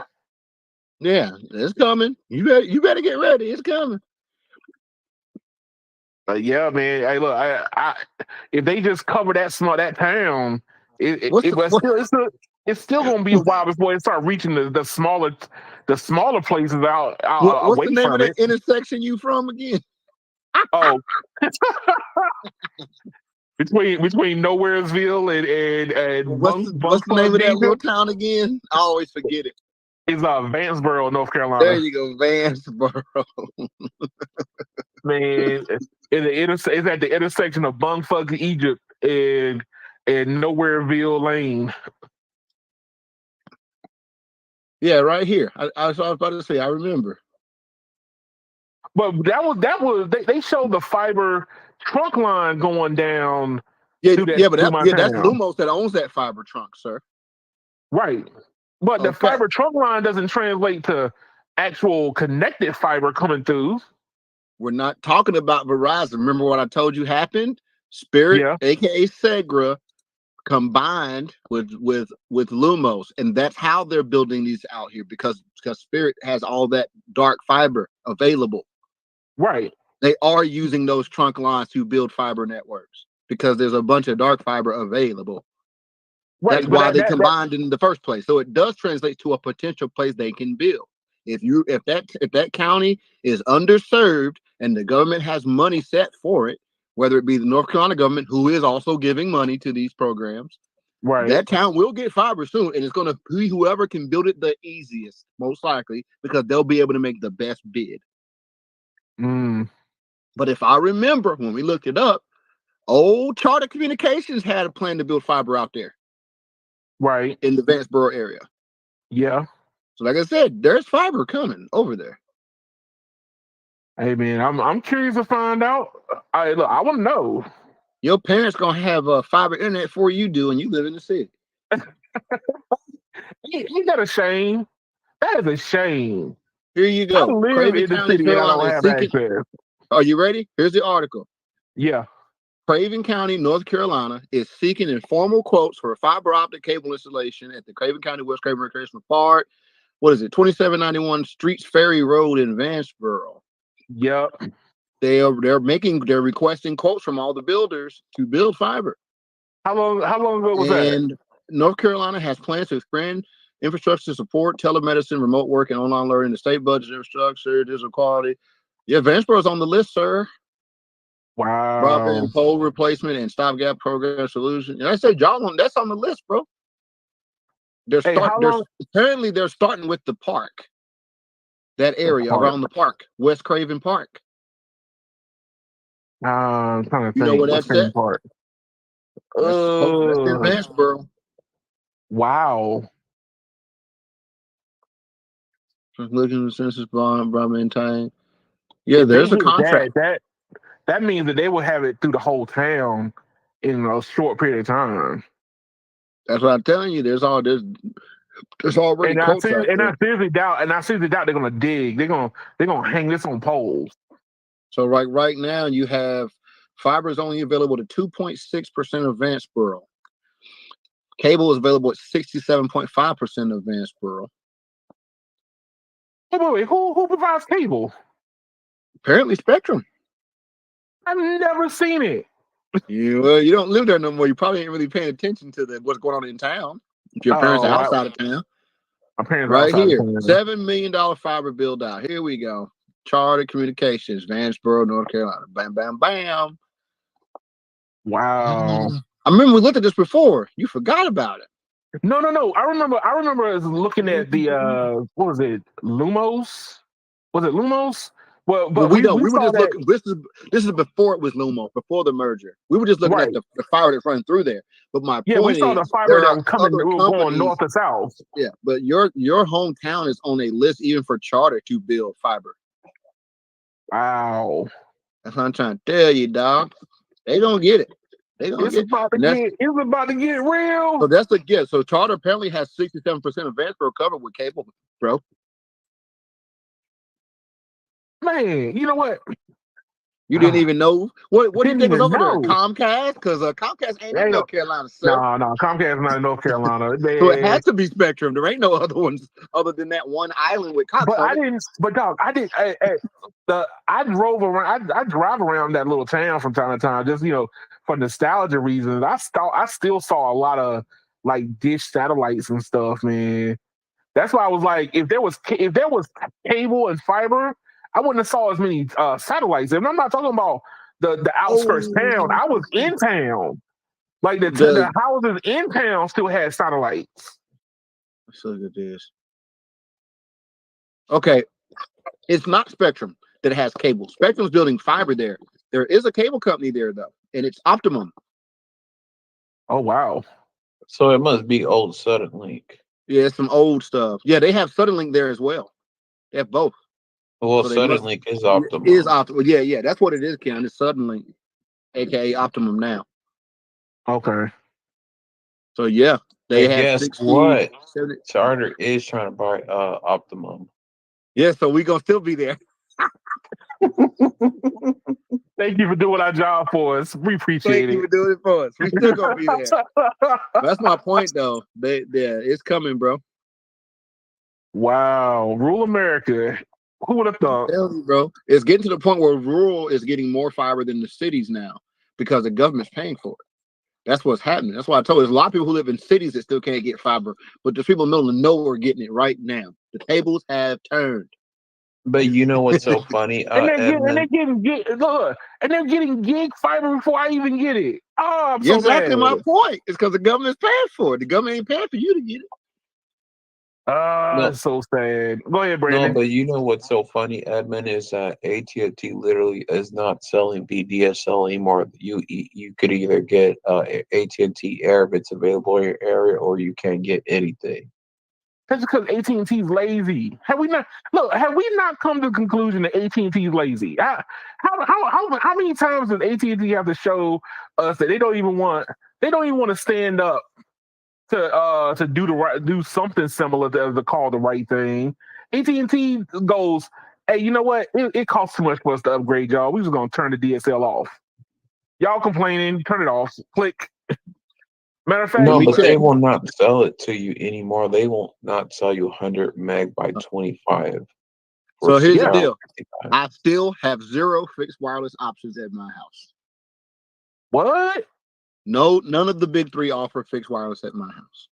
Yeah, it's coming. You better get ready. It's coming. Yeah, man. Hey, look, if they just cover that town, What's it's still gonna be a while before it start reaching the smaller places what's the away name of from that it. intersection you from again? Oh, between Nowheresville and What's the name Bunkport, of that little Egypt town again? I always forget it. is Vanceboro, North There Carolina. you go, Vanceboro. Man, it's at the intersection of Bungfuck, Egypt, and Nowhereville Lane. Yeah, right here. I was about to say. I remember. But they showed the fiber trunk line going down Yeah, through yeah, but through my that's town. Lumos that owns that fiber trunk, sir. Right. But the Okay. fiber trunk line doesn't translate to actual connected fiber coming through. We're not talking about Verizon. Remember what I told you happened? Spirit, Yeah. aka Segra, combined with Lumos, and that's how they're building these out here because Spirit has all that dark fiber available. Right. They are using those trunk lines to build fiber networks because there's a bunch of dark fiber available. Right. That's But why they that combined in the first place. So it does translate to a potential place they can build. If that county is underserved and the government has money set for it, whether it be the North Carolina government, who is also giving money to these programs, right. that town will get fiber soon, and it's going to be whoever can build it the easiest, most likely, because they'll be able to make the best bid. Mm. But if I remember when we looked it up, old Charter Communications had a plan to build fiber out there. Right. In the Vanceboro area. Yeah. So like I said, there's fiber coming over there. Hey man, I'm curious to find out. I want to know. Your parents gonna have a fiber internet before you do, and you live in the city. Ain't that a shame? That is a shame. Here you I go. live Craven in the County, city and I Carolina don't is have seeking. access. Are you ready? Here's the article. Yeah. Craven County, North Carolina is seeking informal quotes for a fiber optic cable installation at the Craven County West Craven Recreational Park. What is it? 2791 Streets Ferry Road in Vanceboro. Yep. They're requesting quotes from all the builders to build fiber. How long ago was that? And North Carolina has plans to expand infrastructure to support telemedicine, remote work, and online learning. The state budget infrastructure, digital quality. Yeah, Vanceboro's on the list, sir. Wow. Broadband pole replacement and stopgap program solution. And I said, y'all, that's on the list, bro. Apparently they're starting with the park, that area around the park, West Craven Park. I'm trying to think. You know where that's at? Park. That's in Vanceboro. Wow. Looking at the census broadband time. Yeah, there's a contract. That means that they will have it through the whole town in a short period of time. That's what I'm telling you. There's already quotes out there. I seriously doubt they're gonna dig. They're gonna hang this on poles. So right now you have fiber is only available to 2.6% of Vanceboro. Cable is available at 67.5% of Vanceboro. Wait, who provides cable? Apparently Spectrum. I've never seen it. You don't live there no more. You probably ain't really paying attention to what's going on in town. If your parents are outside of town. My parents right are here, $7 million fiber build out. Here we go. Charter Communications, Vanceboro, North Carolina. Bam, bam, bam. Wow. I remember we looked at this before. You forgot about it. No. I remember looking at the what was it? Lumos? Was it Lumos? Well, but we were saw just looking. This is before it was Lumos, before the merger. We were just looking at the fiber that's running through there. But my point we saw is, the fiber that was coming. We were going north to south. Yeah, but your hometown is on a list even for Charter to build fiber. Wow. That's what I'm trying to tell you, dog. They don't get it. It's about to get real. So that's the gift. So Charter apparently has 67% of Vanceboro covered with cable, bro. Man, you know what? You didn't even know what do you think was over there? know. Comcast, because Comcast ain't in North Carolina, sir. No, Comcast is not in North Carolina. So it has to be Spectrum. There ain't no other ones other than that one island with Cox. But I didn't. But dog, I did. I drove around. I drive around that little town from time to time, just for nostalgia reasons. I still saw a lot of like dish satellites and stuff, man. That's why I was like, if there was cable and fiber, I wouldn't have saw as many satellites. And I'm not talking about the outskirts town. I was in town. Like the houses in town still had satellites. Let's look at this. Okay, it's not Spectrum that has cable. Spectrum's building fiber there. There is a cable company there though, and it's Optimum. Oh wow! So it must be old Suddenlink. Yeah, it's some old stuff. Yeah, they have Suddenlink there as well. They have both. Well, so Suddenlink is Optimum. Is Optimum? Yeah, that's what it is, Ken. It's Suddenlink, aka Optimum now. Okay. So yeah, They And have guess 60, what? 70. Charter is trying to buy Optimum. Yeah, so we gonna still be there. Thank you for doing our job for us. We appreciate Thank you it. for doing it for us. We still gonna be there. That's my point, though. It's coming, bro. Wow, rule America. Who would have thought? Tell you, bro. It's getting to the point where rural is getting more fiber than the cities now because the government's paying for it. That's what's happening. That's why I told you, there's a lot of people who live in cities that still can't get fiber, but there's people in the middle of nowhere getting it right now. The tables have turned. But you know what's so funny, And they're Edmund? getting gig fiber before I even get it. Oh, I'm Yeah, so exactly mad. my point. It's because the government's paying for it. The government ain't paying for you to get it. No, It's so sad. Go ahead, no, Brandon. but you know what's so funny, Edmund, is that AT&T literally is not selling VDSL anymore. You could either get AT&T Air if it's available in your area, or you can't get anything. That's because AT&T is lazy. Have we not come to the conclusion that AT&T is lazy? How many times does AT&T have to show us that they don't even want to stand up to do something similar to call the right thing? AT&T goes, hey, you know what? It costs too much for us to upgrade y'all. We just gonna turn the DSL off. Y'all complaining, turn it off. Click. Matter of fact, No, me but check. they will not sell it to you anymore. They will not sell you 100 meg by 25. So here's the Yeah. deal. I still have 0 fixed wireless options at my house. What? No, none of the big 3 offer fixed wireless at my house.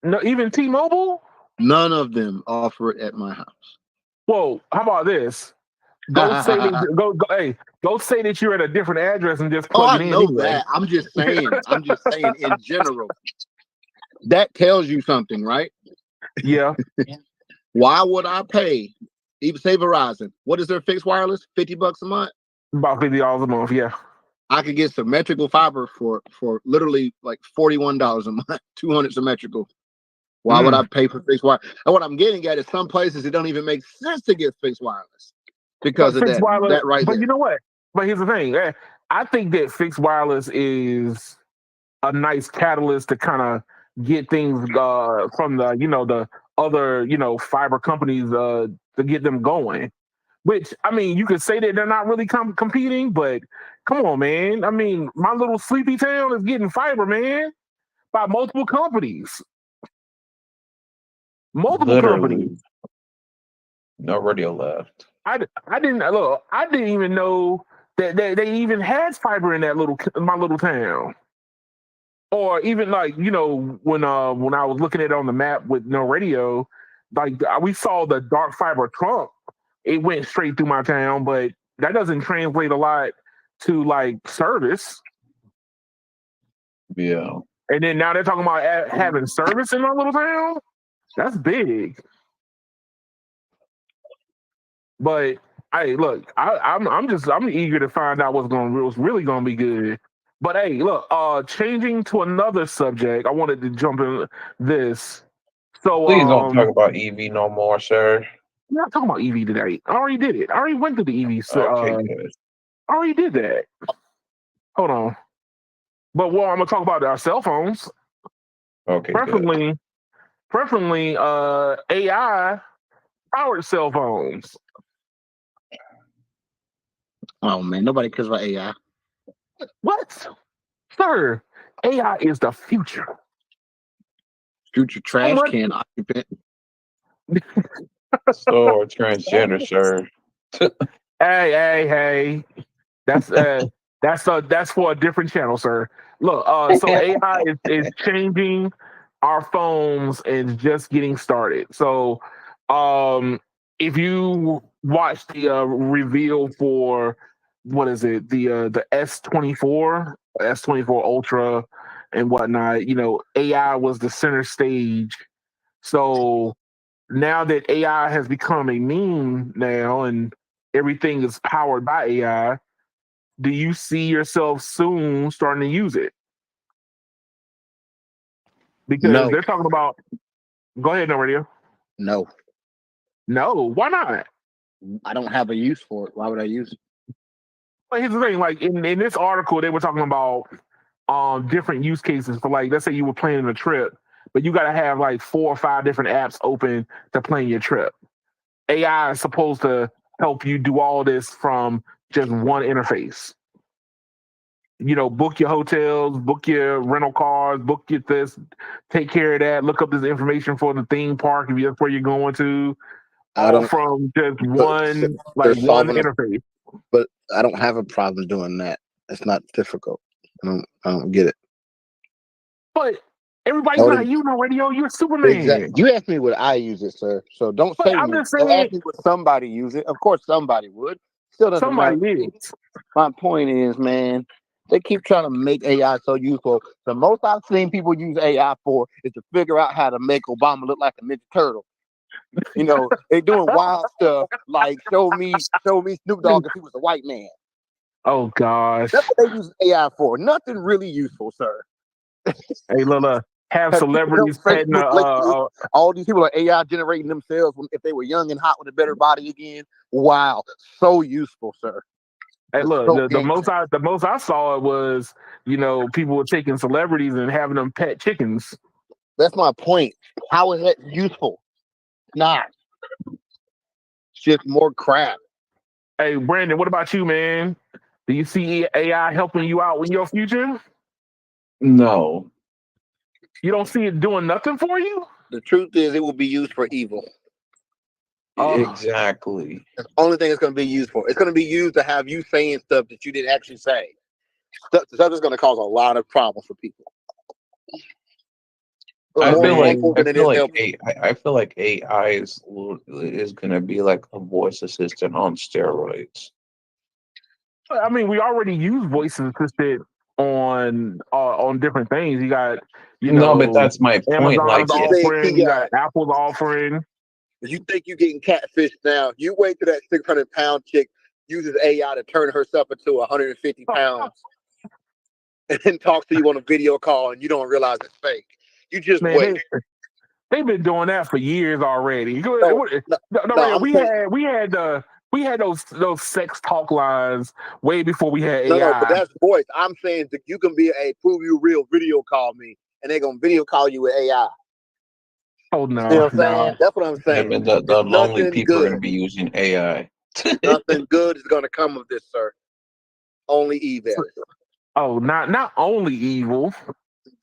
No, even T-Mobile? None of them offer it at my house. Whoa, how about this? Go say that you're at a different address and just Oh, plug I it in know anyway. that. I'm just saying in general. That tells you something, right? Yeah. Why would I pay? Even say Verizon. What is their fixed wireless? $50 a month. About $50 a month, yeah. I could get symmetrical fiber for literally like $41 a month, 200 symmetrical. Why would I pay for fixed wireless? And what I'm getting at is some places it don't even make sense to get fixed wireless because of fixed that. wireless, That right but there. you know what? But here's the thing. I think that fixed wireless is a nice catalyst to kind of get things from the other fiber companies to get them going. Which, I mean, you could say that they're not really competing, but come on, man. I mean, my little sleepy town is getting fiber, man, by multiple companies. Multiple companies. Literally. No radio left. I didn't even know that they even had fiber in my little town. Or even like, when I was looking at it on the map with no radio, like we saw the dark fiber trunk. It went straight through my town, but that doesn't translate a lot to like service. Yeah. And then now they're talking about having service in my little town. That's big. But hey, look, I'm eager to find out what's really gonna be good. But hey, look, changing to another subject, I wanted to jump in this. So Please don't talk about EV no more, sir. we're not talking about EV today. I already did it. I already went to the EV. Okay, good. I already did that. Hold on. But I'm gonna talk about our cell phones. Okay, good. Preferably AI powered cell phones. Oh man, nobody cares about AI. What? Sir, AI is the future. Future trash can occupant. So transgender, sir. Hey. That's for a different channel, sir. Look, so AI is changing our phones and just getting started. So, if you watch the reveal for what is it, the S24, S24 Ultra, and whatnot, AI was the center stage. So now that AI has become a meme now, and everything is powered by AI, do you see yourself soon starting to use it? Because No, they're talking about. Go ahead, no radio. no. No, why not? I don't have a use for it. Why would I use it? But here's the thing: like in this article, they were talking about different use cases for, like, let's say you were planning a trip, but you got to have like 4 or 5 different apps open to plan your trip. AI is supposed to help you do all this from just one interface. Book your hotels, book your rental cars, book your this, take care of that, look up this information for the theme park if that's where you're going to, I all don't. from just So one they're one solving it, interface. but I don't have a problem doing that. It's not difficult. I don't get it. But everybody's That not would using radio. You're exactly. Superman. You asked me would I use it, sir. So don't But say I'm me. just Don't saying ask me would somebody use it. Of course somebody would. Still doesn't somebody matter. is. My point is, man, they keep trying to make AI so useful. The most I've seen people use AI for is to figure out how to make Obama look like a Ninja Turtle. They doing wild stuff like show me Snoop Dogg if he was a white man. Oh gosh. That's what they use AI for. Nothing really useful, sir. Hey, Lola, have Have people celebrities help petting Facebook lately? All these people are AI generating themselves if they were young and hot with a better body again. Wow, so useful, sir. Hey, It's look, so the game most I saw it was, people were taking celebrities and having them pet chickens. That's my point. How is that useful? Not. It's just more crap. Hey, Brandon, what about you, man? Do you see AI helping you out in your future? No. You don't see it doing nothing for you? The truth is, it will be used for evil. Oh. Exactly. That's the only thing it's going to be used for. It's going to be used to have you saying stuff that you didn't actually say. Stuff that's going to cause a lot of problems for people. I More feel like harmful I than it feel is like helpful. I feel like AI is gonna be like a voice assistant on steroids. I mean, we already use voice assistant on different things. You got, No, but that's my point. Like, Amazon's You it, say, offering, you got Keon, Apple's offering. you think you're getting catfish now. You wait till that 600-pound chick uses AI to turn herself into 150 pounds and talks to you on a video call and you don't realize it's fake. You just Man, wait. they've been doing that for years already. No, Ray, I'm saying, we had those sex talk lines way before we had no, but AI. that's voice. I'm saying that you can be a prove you real video call me and they're going to video call you with AI. Oh You no, know what I'm no. saying? That's what I'm I saying. mean, the It's lonely nothing people are gonna good. be using AI. Nothing good is going to come of this, sir. Only evil. Oh, not only evil.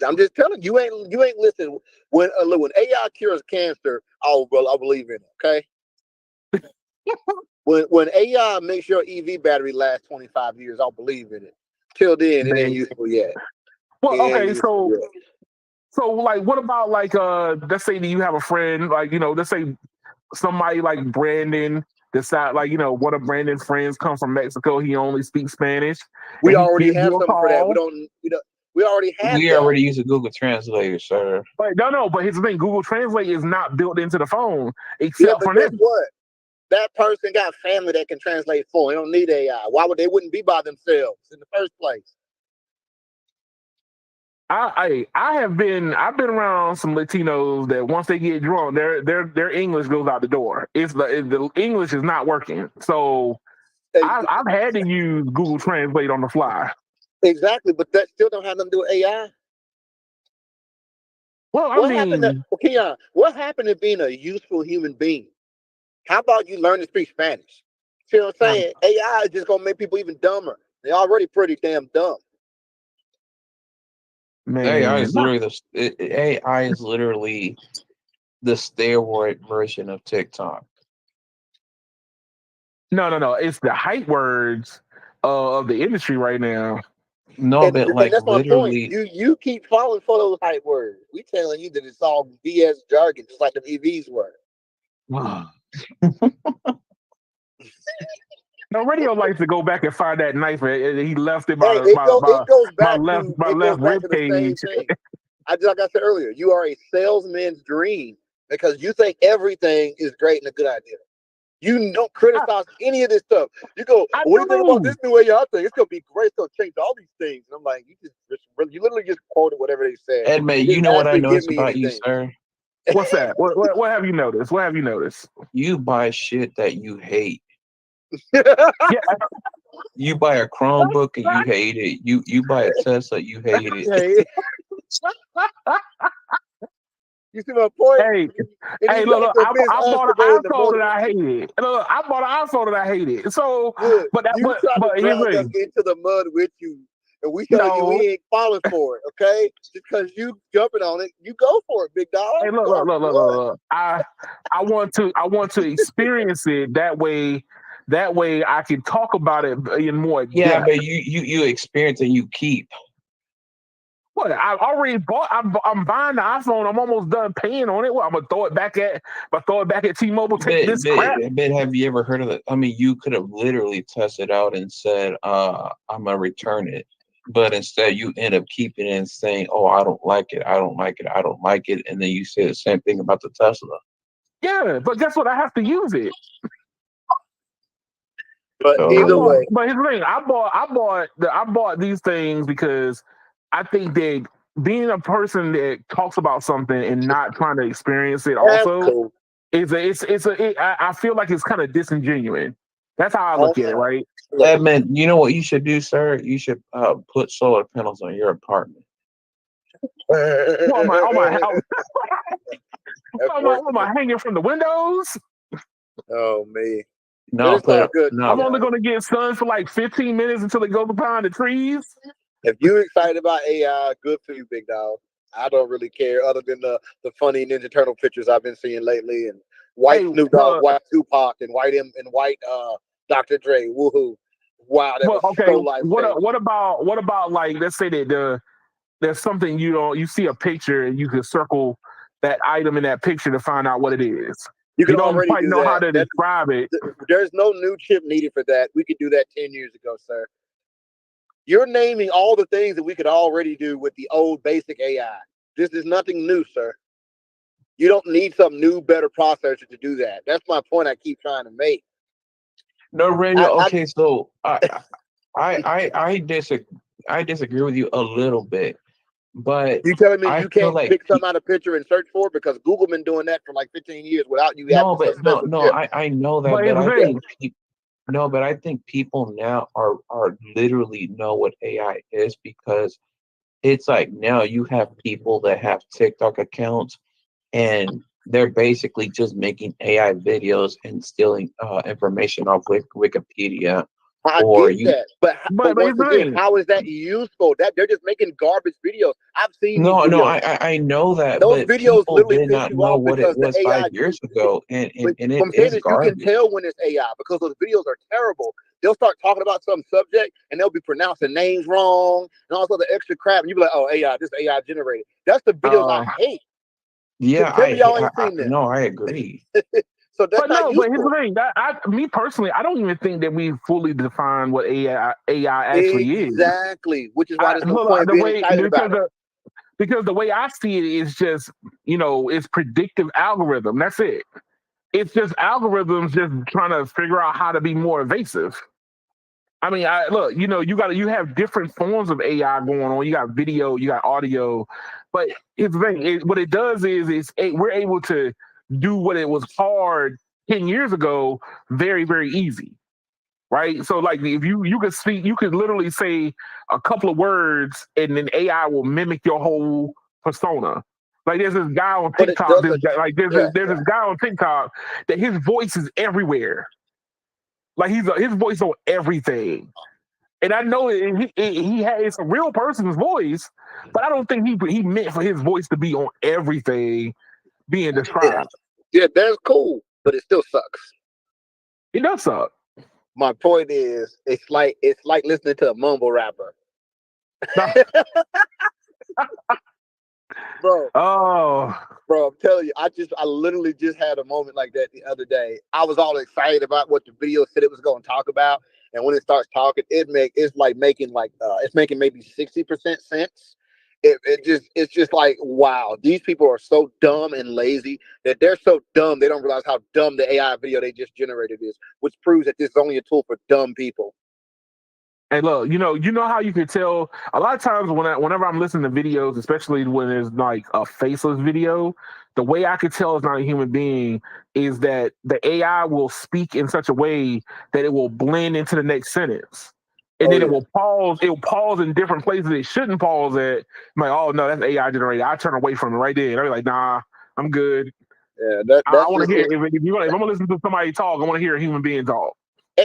I'm just telling you, you ain't listening. When AI cures cancer, I believe in it. Okay. when AI makes your EV battery last 25 years, I'll believe in it. Till then, it ain't useful yet. Well, okay, so like, what about like let's say that you have a friend, like, let's say somebody like Brandon decide, like, one of Brandon's friends come from Mexico, he only speaks Spanish. We and he already gives have you a something for that. call. We already have We that. already use a Google Translator, sir. But no, but here's the thing: Google Translate is not built into the phone, Yeah, except but for guess them. what? That person got family that can translate for. They don't need AI. Why would they wouldn't be by themselves in the first place? I've been around some Latinos that once they get drunk, their English goes out the door. The English is not working. So I've had to use Google Translate on the fly. Exactly, but that still don't have nothing to do with AI. Well, I What happened to mean, Keon? What happened to being a useful human being? How about you learn to speak Spanish? See what I'm saying? AI is just gonna make people even dumber. They're already pretty damn dumb. AI man, is literally AI is literally the steroid version of TikTok. no. It's the hype words of the industry right now. No, And but like that's my point. literally, You keep falling for those hype words. We telling you that it's all BS jargon, just like the EVs were. No, radio likes to go back and find that knife. He left it Hey, by it goes my back left rib to the same cage. thing. Like I said earlier, you are a salesman's dream because you think everything is great and a good idea. You don't criticize any of this stuff. You go, what do you think about this new AI thing? It's gonna be great. It's gonna change all these things. And I'm like, you literally just quoted whatever they said. Edmund, you know what I noticed about you, sir? What's that? What have you noticed? What have you noticed? You buy shit that you hate. Yeah, You buy a Chromebook and you hate it. You buy a Tesla, you hate it. Hey. You see my point? Hey, And hey, you look, got look, your I, business I bought an in the iPhone morning. that I hated. Look, I bought an iPhone that I hated. So, Good. but You try to here's the drag us thing. into the mud with you, and we tell you No, we ain't falling for it, okay? Just because you jumping on it, you go for it, big dog. hey, look, Go look, look, look, for it. look, look. I want to experience it that way. That way, I can talk about it in more Yeah, depth. but you experience and you keep. What I already bought. I'm buying the iPhone. I'm almost done paying on it. What, I'm gonna throw it back at. T-Mobile. Take this crap. But have you ever heard of it? I mean, you could have literally tested out and said, I'm gonna return it. But instead you end up keeping it and saying, oh, I don't like it, I don't like it, I don't like it. And then you say the same thing about the Tesla. Yeah, but guess what? I have to use it. But So either way, But here's the thing: I bought these things because I think that being a person that talks about something and not trying to experience it that's also cool. I feel like it's kind of disingenuous. That's how I look at it, right? that meant, you know what you should do, sir? You should put solar panels on your apartment. What am I how- That's what worse am I hanging from the windows? Oh man. But No, it's all good. I'm no. only going to get sun for like 15 minutes until it goes behind the trees. If you're excited about AI, good for you, big dog. I don't really care, other than the funny Ninja Turtle pictures I've been seeing lately, and white Hey, Snoop Dogg, white Tupac, and white Dr. Dre. Woohoo! Wow, that well, was okay. so life changing. What about like, let's say that there's something you see a picture and you can circle that item in that picture to find out what it is. You can don't already quite do know how that. to describe it. There's no new chip needed for that. We could do that 10 years ago, sir. You're naming all the things that we could already do with the old basic AI. This is nothing new, sir. You don't need some new, better processor to do that. That's my point I keep trying to make. No, radio. Okay, so I disagree with you a little bit, but You telling me I you feel can't like pick something out of picture and search for it? Because Google been doing that for like 15 years without you having some special chip. I know that, But but here's the thing. I think people now are literally know what AI is, because it's like now you have people that have TikTok accounts and they're basically just making AI videos and stealing information off Wikipedia. I Or get you that, but But once here's the again, thing. how is that useful? That they're just making garbage videos. I've seen these no, videos. I know that, Those but videos people literally did piss not you know off what it because the was AI. 5 years ago, and But it from saying is this, you can garbage. tell when it's AI because those videos are terrible. They'll start talking about some subject and they'll be pronouncing names wrong and all this other extra crap, and you be like, "Oh, AI, this AI generated." That's the videos I hate. Yeah, Tell me y'all ain't seen them. no, I agree. So that's But not no, but here's useful. the thing. Me personally, I don't even think that we fully define what AI actually is. Exactly, which is why there's no Look, point in the being way excited about it. because the way I see it is just, it's predictive algorithm. That's it. It's just algorithms just trying to figure out how to be more evasive. I mean, you have different forms of AI going on. You got video, you got audio, but it's the thing. What it does is we're able to do what it was hard 10 years ago, very very easy, right? So like if you could speak, you could literally say a couple of words, and then AI will mimic your whole persona. Like there's this guy on But it TikTok. doesn't. There's this guy on TikTok that his voice is everywhere. Like his voice on everything. And I know it's a real person's voice, but I don't think he meant for his voice to be on everything being described. Yeah, that's cool, but it still sucks. It does suck. My point is, it's like listening to a mumble rapper. Bro, Oh, I'm telling you, I literally just had a moment like that the other day. I was all excited about what the video said it was going to talk about, and when it starts talking, it's making maybe 60% sense. It's just like, wow, these people are so dumb and lazy that they're so dumb they don't realize how dumb the AI video they just generated is, which proves that this is only a tool for dumb people. Hey, look, you know how you can tell a lot of times whenever I'm listening to videos, especially when there's like a faceless video, the way I could tell it's not a human being is that the AI will speak in such a way that it will blend into the next sentence. And Oh then it yeah, will pause. It will pause in different places it shouldn't pause at. I'm like, oh no, that's AI generated. I turn away from it right there. And I'm like, nah, I'm good. yeah. I That's want to just hear it. if I'm gonna listen to somebody talk, I want to hear a human being talk.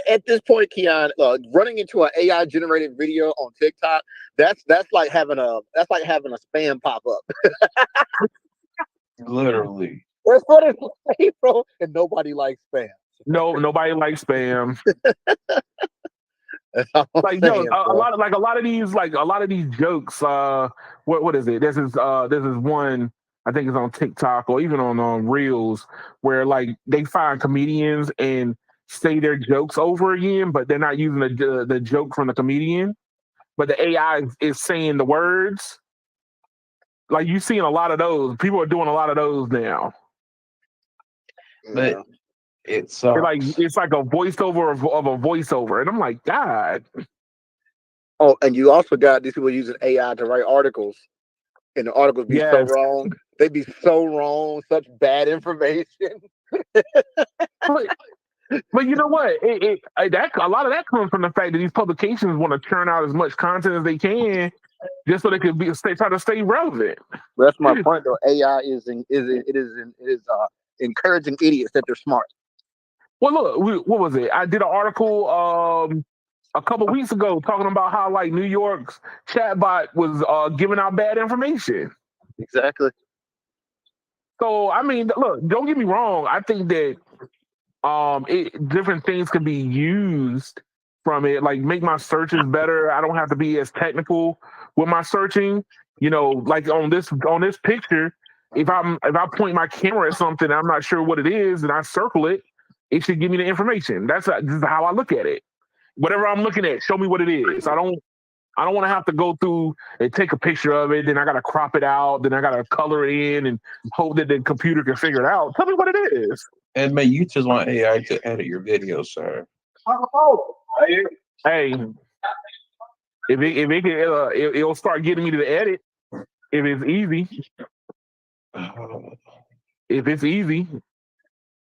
At this point, Keon, running into an AI generated video on TikTok, that's like having a spam pop up. Literally. That's what it's like, bro. And nobody likes spam. No, nobody likes spam. That's all I'm Like yo, saying, a bro. lot of a lot of these jokes. What is it? This is one I think it's on TikTok or even on Reels where like they find comedians and say their jokes over again, but they're not using the joke from the comedian, but the AI is saying the words. Like you seeing a lot of those. People are doing a lot of those now. But Yeah. it It's sucks. like a voiceover of a voiceover, and I'm like, God, Oh, and you also got these people using AI to write articles, and the articles be so yes. wrong. They be so wrong, such bad information. But But you know what? That a lot of that comes from the fact that these publications want to churn out as much content as they can, just so they can try to stay relevant. That's my point, though. AI is encouraging idiots that they're smart. Well, look, what was it? I did an article a couple weeks ago talking about how like New York's chatbot was giving out bad information. Exactly. So I mean, look, don't get me wrong. I think that different things can be used from it, like make my searches better. I don't have to be as technical with my searching. Like on this picture, if I point my camera at something I'm not sure what it is and I circle it, it should give me the information. This is how I look at it. Whatever I'm looking at, show me what it is. I don't want to have to go through and take a picture of it, then I gotta crop it out, then I gotta color it in and hope that the computer can figure it out. Tell me what it is. And man, you just want AI to edit your video, sir. Hey, if it can, it'll start getting me to the edit if it's easy. If it's easy,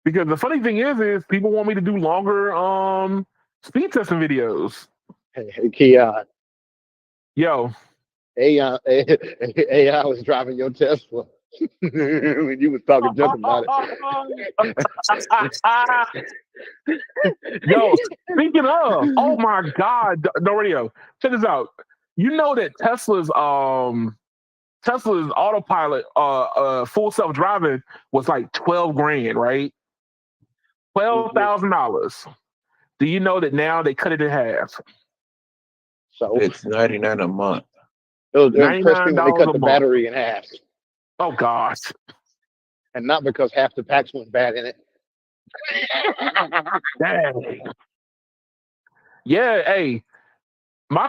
because the funny thing is people want me to do longer speed testing videos. Hey, Keon, Yo, AI was driving your Tesla when you was talking junk about yo, it. speaking of, oh my God, no radio. Check this out. You know that Tesla's autopilot full self driving was like 12 grand, right? $12,000. Do you know that now they cut it in half? So It's $99 a month. it impressed me when they $99 cut a the month. battery in half, Oh gosh. and not because half the packs went bad in it. Dang. Yeah, hey. My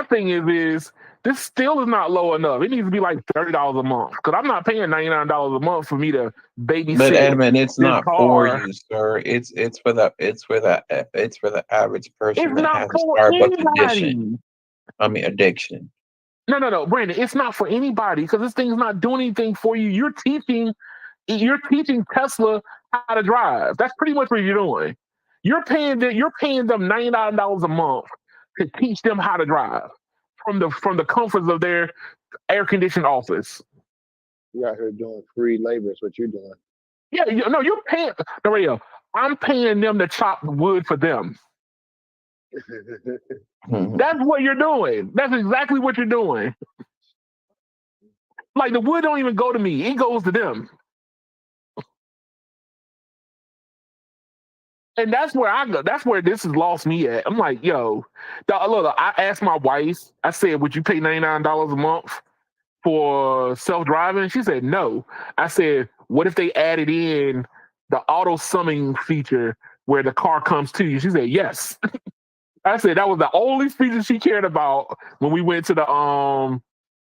thing is this still is not low enough. It needs to be like $30 a month because I'm not paying $99 a month for me to But babysit Edmund, it's this not for car. you, sir. It's for the average person It's that not has a for Starbucks anybody. addiction. No, Brandon. It's not for anybody because this thing's not doing anything for you. You're teaching Tesla how to drive. That's pretty much what you're doing. You're paying them $99 a month to teach them how to drive from the comforts of their air conditioned office. You out here doing free labor is what you're doing. Yeah, you're paying the radio. I'm paying them to chop wood for them. That's what you're doing. That's exactly what you're doing. Like the wood don't even go to me; it goes to them. And that's where I go. That's where this has lost me at. I'm like, yo, look, I asked my wife, I said, would you pay $99 a month for self-driving? She said, no. I said, what if they added in the auto summing feature where the car comes to you? She said, yes. I said that was the only feature she cared about when we went to the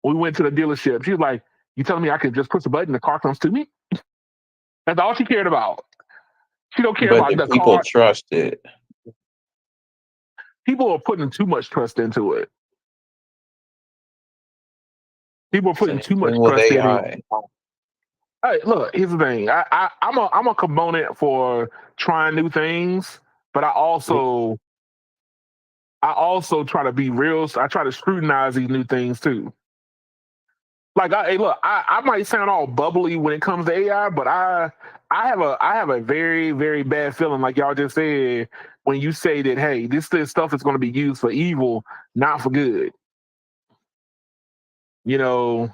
dealership. She was like, you telling me I could just push a button, the car comes to me? That's all she cared about. She don't care But about the the people car. trust it. people are putting too much trust into it. People are putting Same too much thing with trust in it. AI. Hey, look, here's the thing. I'm a component for trying new things, but I also try to be real. I try to scrutinize these new things too. Like, hey, look, I might sound all bubbly when it comes to AI, but I have a very, very bad feeling, like y'all just said, when you say that, hey, this stuff is going to be used for evil, not for good. You know,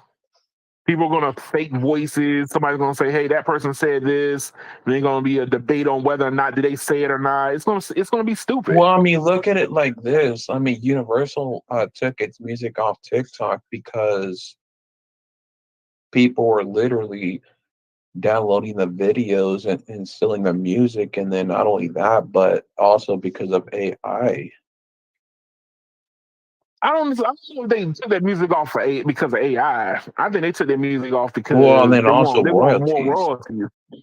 people are going to fake voices. Somebody's going to say, hey, that person said this. And there's going to be a debate on whether or not did they say it or not. It's going to be stupid. Well, I mean, look at it like this. I mean, Universal took its music off TikTok because people were literally downloading the videos and stealing the music, and then not only that, but also because of AI. I don't know if they took their music off because of AI. I think they took their music off because Well, and then also they want more royalties. royalties.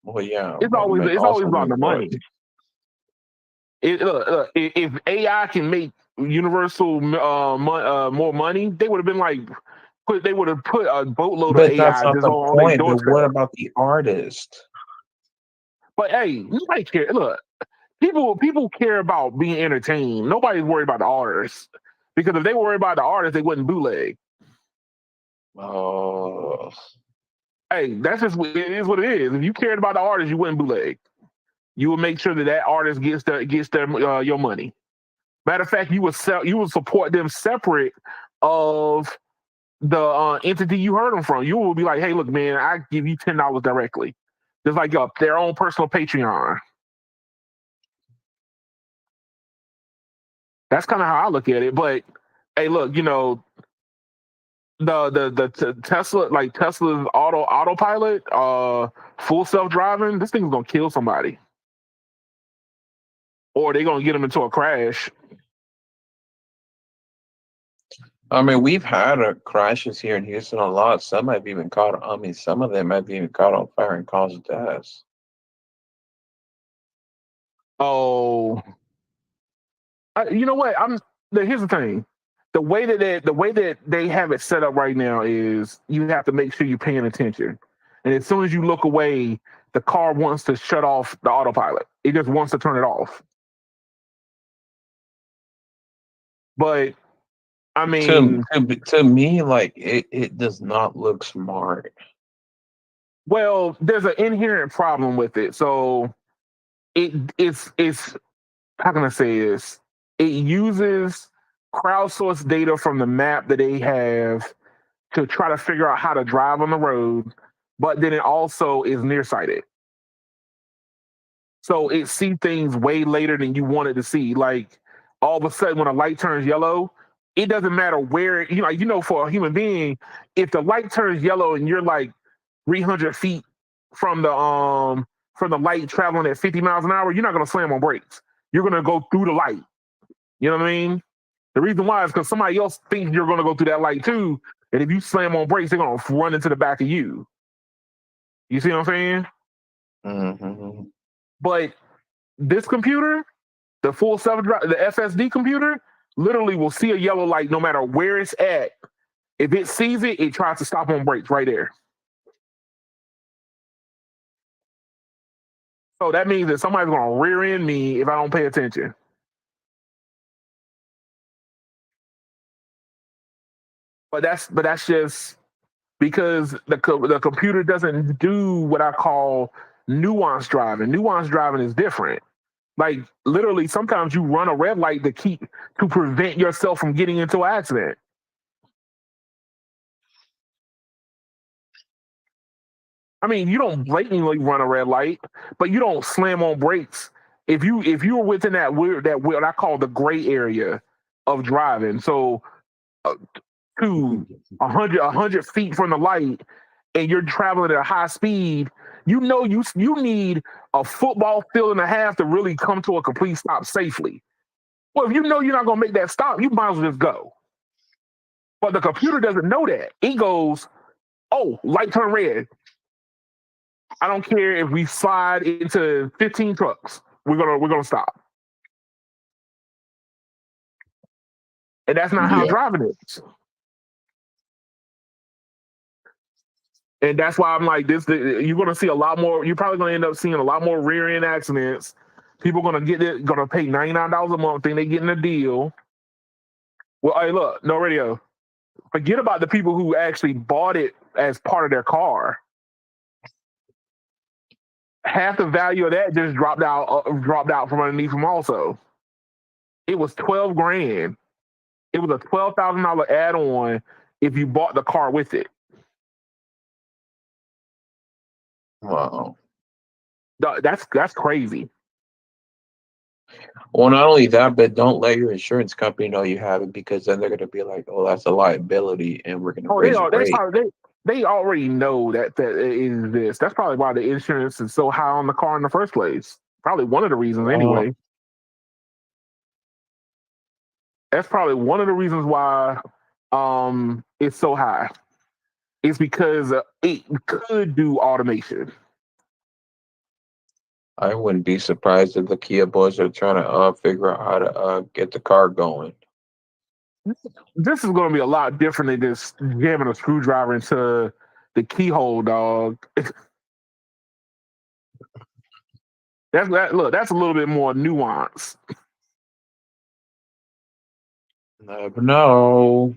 Well, yeah, It's but always also about make the money. royalties. If AI can make Universal more money, they would have been like they would have put a boatload of But that's AI not just the on their point. But doorstep. what about the artist? But hey, nobody care. Look, people care about being entertained. Nobody's worried about the artists, because if they were worried about the artists, they wouldn't bootleg. Oh, Hey, that's just it is what it is. If you cared about the artist, you wouldn't bootleg. You would make sure that artist gets their your money. Matter of fact, you would support them separate of the entity you heard them from. You will be like, hey, look, man, I give you $10 directly, just like their own personal Patreon. That's kind of how I look at it. But hey, look, the Tesla, like Tesla's autopilot, full self driving, this thing's gonna kill somebody, or they're gonna get them into a crash. I mean, we've had crashes here in Houston a lot. Some have even caught. I mean, some of them have even caught on fire and caused deaths. Oh, you know what? Here's the thing. The way that they have it set up right now is you have to make sure you're paying attention. And as soon as you look away, the car wants to shut off the autopilot. It just wants to turn it off. But I mean, To me, like it does not look smart. well, there's an inherent problem with it. So it's how can I say this? It uses crowdsourced data from the map that they have to try to figure out how to drive on the road, but then it also is nearsighted. So it see things way later than you wanted to see. Like all of a sudden, when a light turns yellow, it doesn't matter where for a human being, if the light turns yellow and you're like 300 feet from the light traveling at 50 miles an hour, you're not gonna slam on brakes. You're gonna go through the light. You know what I mean? The reason why is because somebody else thinks you're gonna go through that light too, and if you slam on brakes, they're gonna run into the back of you. You see what I'm saying? Mm-hmm. But this computer, the full self-drive, the FSD computer, literally will see a yellow light no matter where it's at. If it sees it, it tries to stop on brakes right there. So that means that somebody's gonna rear end me if I don't pay attention. But that's just because the computer doesn't do what I call nuanced driving. Nuanced driving is different. Like literally, sometimes you run a red light to prevent yourself from getting into an accident. I mean, you don't blatantly run a red light, but you don't slam on brakes. If you were within that what I call the gray area of driving, so to 100 feet from the light, and you're traveling at a high speed, you need a football field and a half to really come to a complete stop safely. Well, if you know you're not gonna make that stop, you might as well just go. But the computer doesn't know that. It goes, oh, light turn red. I don't care if we slide into 15 trucks. We're gonna stop. and that's not how Yeah. driving is. And that's why I'm like this. You're going to see a lot more. You're probably going to end up seeing a lot more rear end accidents. People going to get it. Going to pay $99 a month. Think they getting a deal. Well, hey, look, no radio. Forget about the people who actually bought it as part of their car. Half the value of that just dropped out from underneath them. Also, it was $12,000. It was a $12,000 add-on if you bought the car with it. Wow. That's crazy. Well, not only that, but don't let your insurance company know you have it, because then they're going to be like, "Oh, that's a liability, and we're going to Oh, they raise the are. That's rate." how they already know that it exists. That's probably why the insurance is so high on the car in the first place. Probably one of the reasons, anyway. That's probably one of the reasons why it's so high. It's because it could do automation. I wouldn't be surprised if the Kia boys are trying to figure out how to get the car going. This is going to be a lot different than just jamming a screwdriver into the keyhole, dog. Look, that's a little bit more nuance. Never know.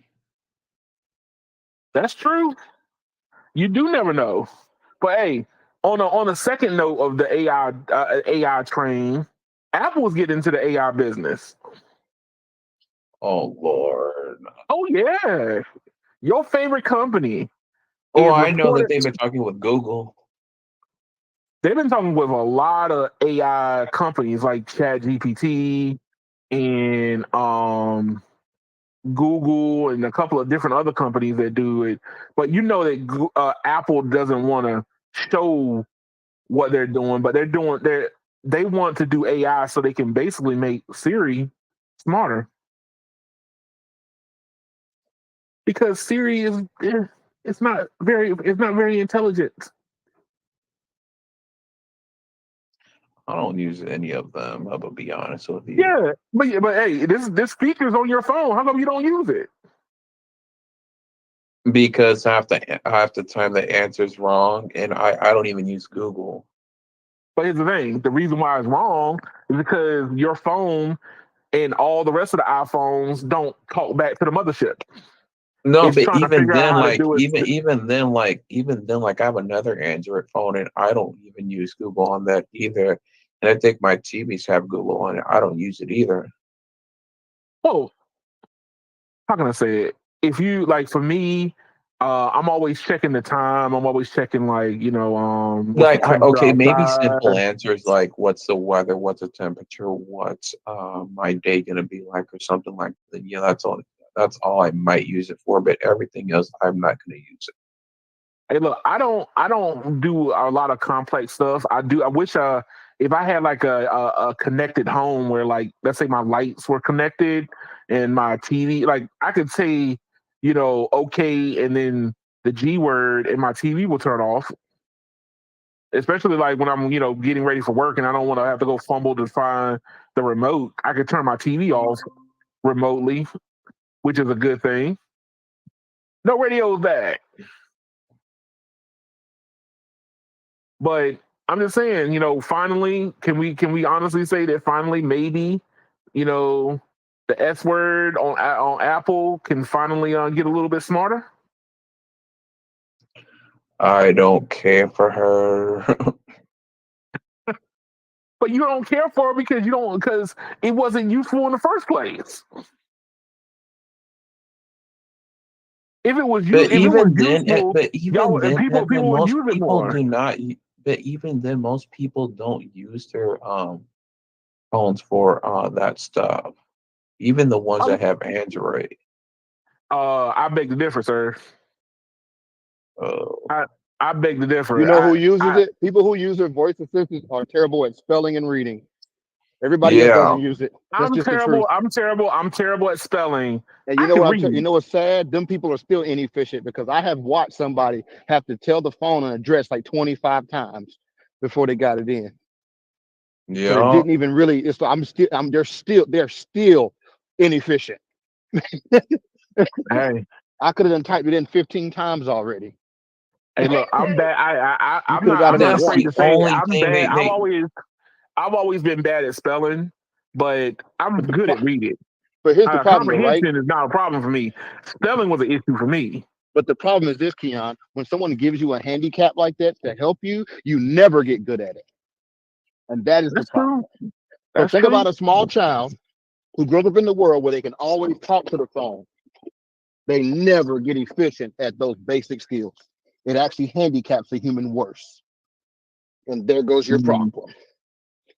That's true. You do never know. But hey, on a second note of the AI train, Apple was getting into the AI business. Oh Lord. Oh yeah, your favorite company Oh, is I know that reported. they've been talking with Google. They've been talking with a lot of AI companies like ChatGPT and Google and a couple of different other companies that do it. But you know that Apple doesn't want to show what they're doing, but they want to do AI so they can basically make Siri smarter. Because Siri is it's not very intelligent. I don't use any of them. I'm gonna be honest with you. Yeah, but hey, this feature's on your phone. How come you don't use it? Because half the time the answer's wrong, and I don't even use Google. But here's the thing: the reason why it's wrong is because your phone and all the rest of the iPhones don't talk back to the mothership. No, It's but trying to figure out how to do it. even then, like I have another Android phone, and I don't even use Google on that either. And I think my TVs have Google on it. I don't use it either. Oh, how can I say it? If you like, for me, I'm always checking the time. I'm always checking, like, what's the Like, temperature okay, maybe simple outside. answers like what's the weather, what's the temperature, what's my day gonna be like, or something like that. Yeah, that's all. That's all I might use it for. But everything else, I'm not gonna use it. Hey, look, I don't do a lot of complex stuff. I wish if I had like a connected home where, like, let's say my lights were connected and my TV, like I could say, okay, and then the G word and my TV will turn off. Especially like when I'm, getting ready for work and I don't want to have to go fumble to find the remote. I could turn my TV off remotely, which is a good thing. No radio is bad. But I'm just saying, finally, can we honestly say that finally maybe, the S word on Apple can finally get a little bit smarter? I don't care for her. But you don't care for it because it wasn't useful in the first place. If it was But useful, y'all and people would most use it people more. do not. But even then, most people don't use their phones for that stuff. Even the ones Um, that have Android. I beg to differ, sir. Oh, I beg to differ. You know who uses I it? People who use their voice assistants are terrible at spelling and reading. Everybody else yeah. doesn't use it. That's I'm just the truth. terrible. I'm terrible at spelling. And you I know can what read. you know what's sad? Them people are still inefficient because I have watched somebody have to tell the phone an address like 25 times before they got it in. So they Yeah. didn't even really. They're still inefficient. Hey, I could have done typed it in 15 times already. hey, look, I'm bad. You I'm could have got it in That's afraid the to one. say it. only I'm thing bad. they I've always been bad at spelling, but I'm But the good pro- at reading. but here's the problem though, right? Comprehension is not a problem for me. Spelling was an issue for me. But the problem is this, Keon. When someone gives you a handicap like that to help you, you never get good at it, and that is the That's problem. true. So That's think true. about a small child who grows up in the world where they can always talk to the phone. They never get efficient at those basic skills. It actually handicaps the human worse. And there goes your Mm. problem.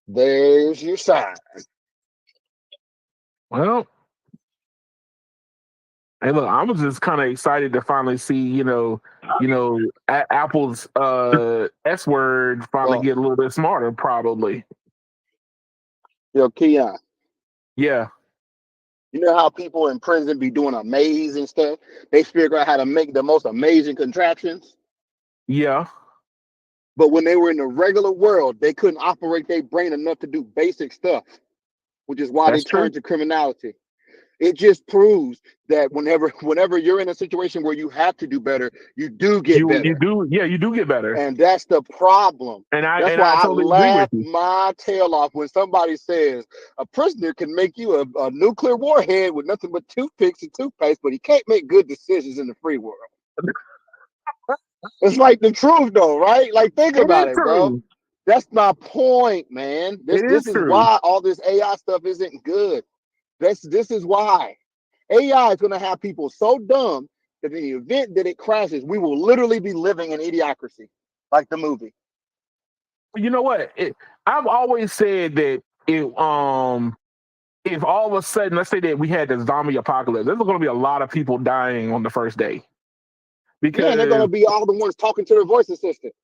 There's your sign. Well, hey, look, I was just kind of excited to finally see, Apple's S word finally Well, get a little bit smarter. Probably, Keon, yeah, you know how people in prison be doing amazing stuff? They figure out how to make the most amazing contraptions. yeah. But when they were in the regular world, they couldn't operate their brain enough to do basic stuff, which is why they That's true. turned to criminality. It just proves that whenever you're in a situation where you have to do better, you do get better. You do get better, And that's the problem. and That's I why I totally agree with laugh you. my tail off when somebody says a prisoner can make you a nuclear warhead with nothing but toothpicks and toothpaste, but he can't make good decisions in the free world. It's like the truth, though, right? Like, think It about is it, bro. true. That's my point, man. It This is is true. why all this AI stuff isn't good. This is why AI is going to have people so dumb that in the event that it crashes, we will literally be living in idiocracy, like the movie. You know what? I've always said that if all of a sudden, let's say that we had the zombie apocalypse, there's going to be a lot of people dying on the first day Yeah, and they're going because to be all the ones talking to their voice assistant.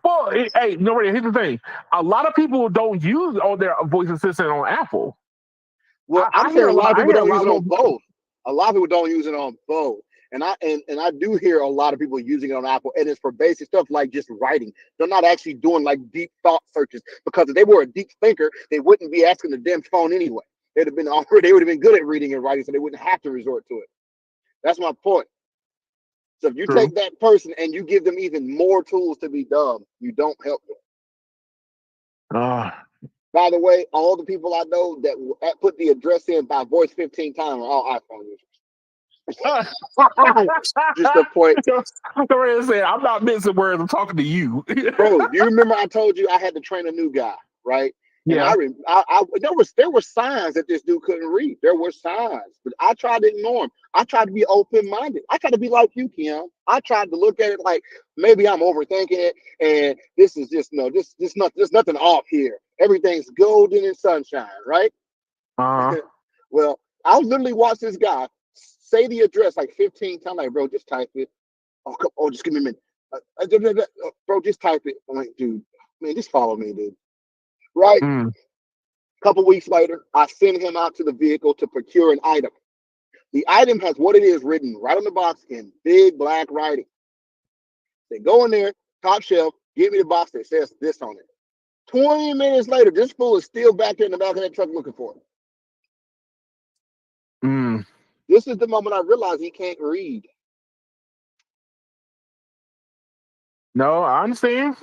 well, hey, no, here's the thing: a lot of people don't use all their voice assistant on Apple. Well, I'm I hear saying a a lot lot. of I people hear a don't use lot it more. on both. A lot of people don't use it on both. And I do hear a lot of people using it on Apple, and it's for basic stuff like just writing. They're not actually doing like deep thought searches, because if they were a deep thinker, they wouldn't be asking the damn phone anyway. They'd have been already, they would have been good at reading and writing, so they wouldn't have to resort to it. That's my point. So if you True. take that person and you give them even more tools to be dumb, you don't help them. Uh, By the way, all the people I know that put the address in by voice 15 times are all iPhone users. Just a point. I'm not missing words. I'm talking to you. Bro, you remember I told you I had to train a new guy, right? And Yeah. there were signs that this dude couldn't read. There were signs, but I tried to ignore him. I tried to be open minded. I tried to be like you, Kim. I tried to look at it like maybe I'm overthinking it, and this is just there's nothing off here. Everything's golden and sunshine, right? Uh-huh. Well, I'll literally watch this guy say the address like 15 times. Like, bro, just type it. Oh, just give me a minute. Bro, just type it. I'm like, dude, man, just follow me, dude. Right? Mm. A couple weeks later, I send him out to the vehicle to procure an item. The item has what it is written right on the box in big black writing. They go in there, top shelf, give me the box that says this on it. 20 minutes later, this fool is still back there in the back of that truck looking for it. Mm. This is the moment I realized he can't read. No, I understand.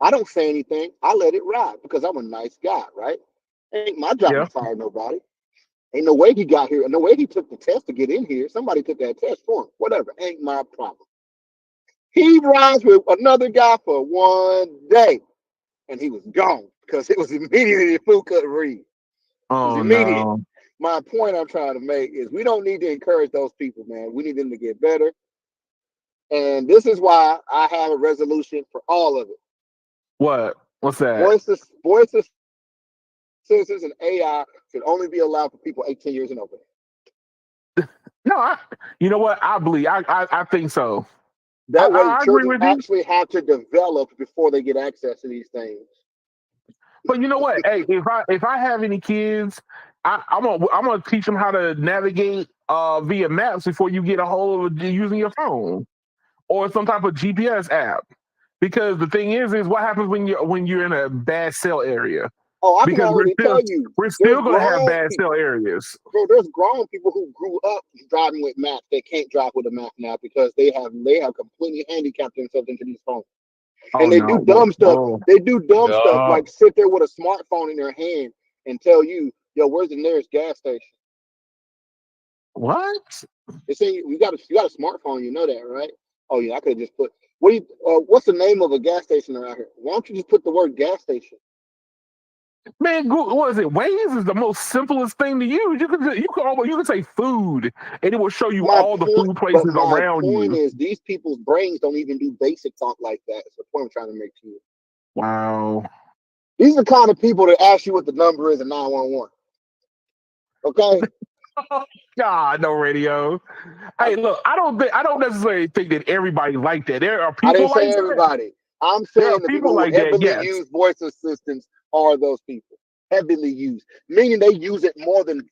I don't say anything. I let it ride because I'm a nice guy, right? Ain't my job Yeah. to fire nobody. Ain't no way he got here. No way he took the test to get in here. Somebody took that test for him. Whatever. Ain't my problem. He rides with another guy for one day, and he was gone because it was immediately the fool couldn't read. It was Oh immediate. no. My point I'm trying to make is we don't need to encourage those people, man. We need them to get better. And this is why I have a resolution for all of it. What? What's that? Voice assistants and AI should only be allowed for people 18 years and over. No, you know what? I think so. That way, I agree children with you. actually have to develop before they get access to these things. But you know what? Hey, if I have any kids, I'm gonna teach them how to navigate via maps before you get a hold of using your phone or some type of GPS app. Because the thing is what happens when you're in a bad cell area? Oh, I can because already tell you. we're There's still gonna have grown bad people. cell areas. Bro, there's grown people who grew up driving with maps. They can't drive with a map now because they have completely handicapped themselves into these phones. Oh And they do no! dumb stuff. Whoa. They do dumb stuff Yeah. like sit there with a smartphone in their hand and tell you, yo, where's the nearest gas station? What? They say you got a smartphone, you know that, right? Oh yeah, I could have just put what's the name of a gas station around here? Why don't you just put the word gas station? Man, what is it? Waze is the most simplest thing to use. You can say food, and it will show you all the food places My around point you. is these people's brains don't even do basic talk like that. That's the point I'm trying to make to you. Wow. These are the kind of people that ask you what the number is in 911. Okay? God, no radio. Hey, look, I don't necessarily think that everybody's like that. There are I people didn't say like that. everybody. I'm There are saying the people people who like that. heavily Yes. use voice assistants are those people. Heavily used. Meaning they use it more than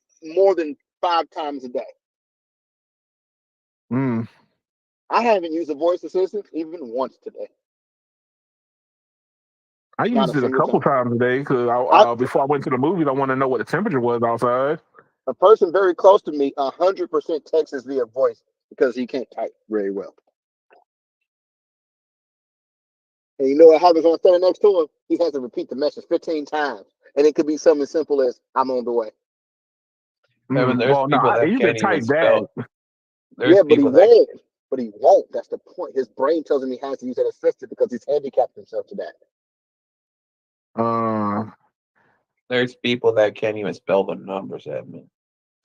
5 times a day. Mm. I haven't used a voice assistant even once today. I Not used a it a single couple time. times a day because before I went to the movies, I wanted to know what the temperature was outside. A person very close to me 100% texts via voice because he can't type very well. And you know what happens when I'm standing next to him? He has to repeat the message 15 times. And it could be something as simple as, I'm on the way. I mean, there's Well, no, people that you can can't even type that. spell. There's Yeah, but he people that won't. But he won't. That's the point. His brain tells him he has to use that assistant because he's handicapped himself to that. there's people that can't even spell the numbers at me.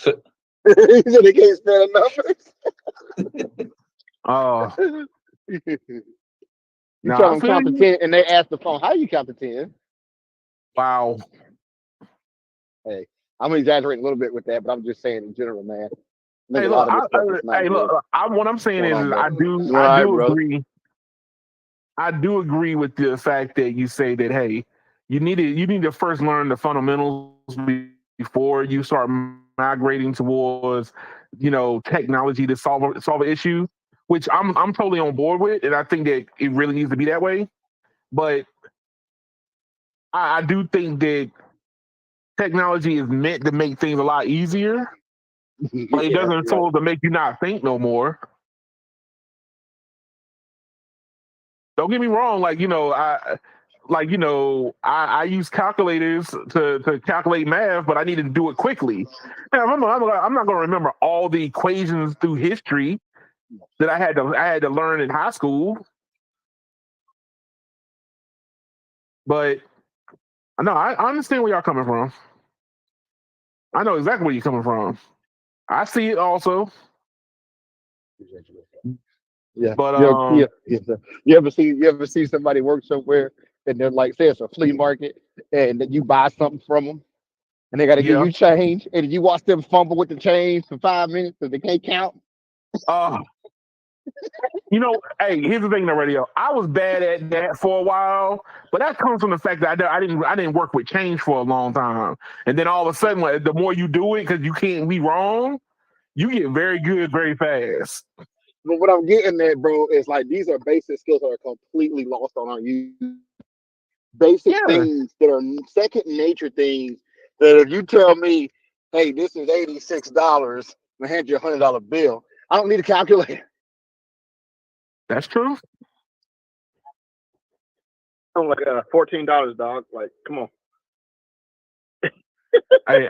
He said he can't spell the numbers. You No, tell I them feel count to you. 10, and they ask the phone, how you count to 10? Wow. Hey, I'm exaggerating a little bit with that, but I'm just saying in general, man. I think Hey, a lot look. of this stuff is not good. What I'm saying What's is, going on, bro? I All right, do brother. agree. I do agree with the fact that you say that, hey, you need to first learn the fundamentals before you start migrating towards, technology to solve an issue, which I'm totally on board with, and I think that it really needs to be that way. But I do think that technology is meant to make things a lot easier, but it doesn't Right. solve to make you not think no more. Don't get me wrong, I use calculators to calculate math, but I need to do it quickly. And I'm not going to remember all the equations through history that I had to learn in high school. But no, I understand where y'all coming from. I know exactly where you're coming from. I see it also. Yeah. But You ever see somebody work somewhere and they're like, say it's a flea market, and then you buy something from them and they got to give yeah. you change, and you watch them fumble with the change for 5 minutes because they can't count. Hey, here's the thing, the radio. I was bad at that for a while, but that comes from the fact that I didn't work with change for a long time, and then all of a sudden, the more you do it, because you can't be wrong, you get very good very fast. But what I'm getting at, bro, is like these are basic skills that are completely lost on our youth. Basic Yeah, things that are second nature things that if you tell me, hey, this is $86, I hand you $100 bill, I don't need a calculator. that's true. I'm like $14, dog. Like, come on. Hey,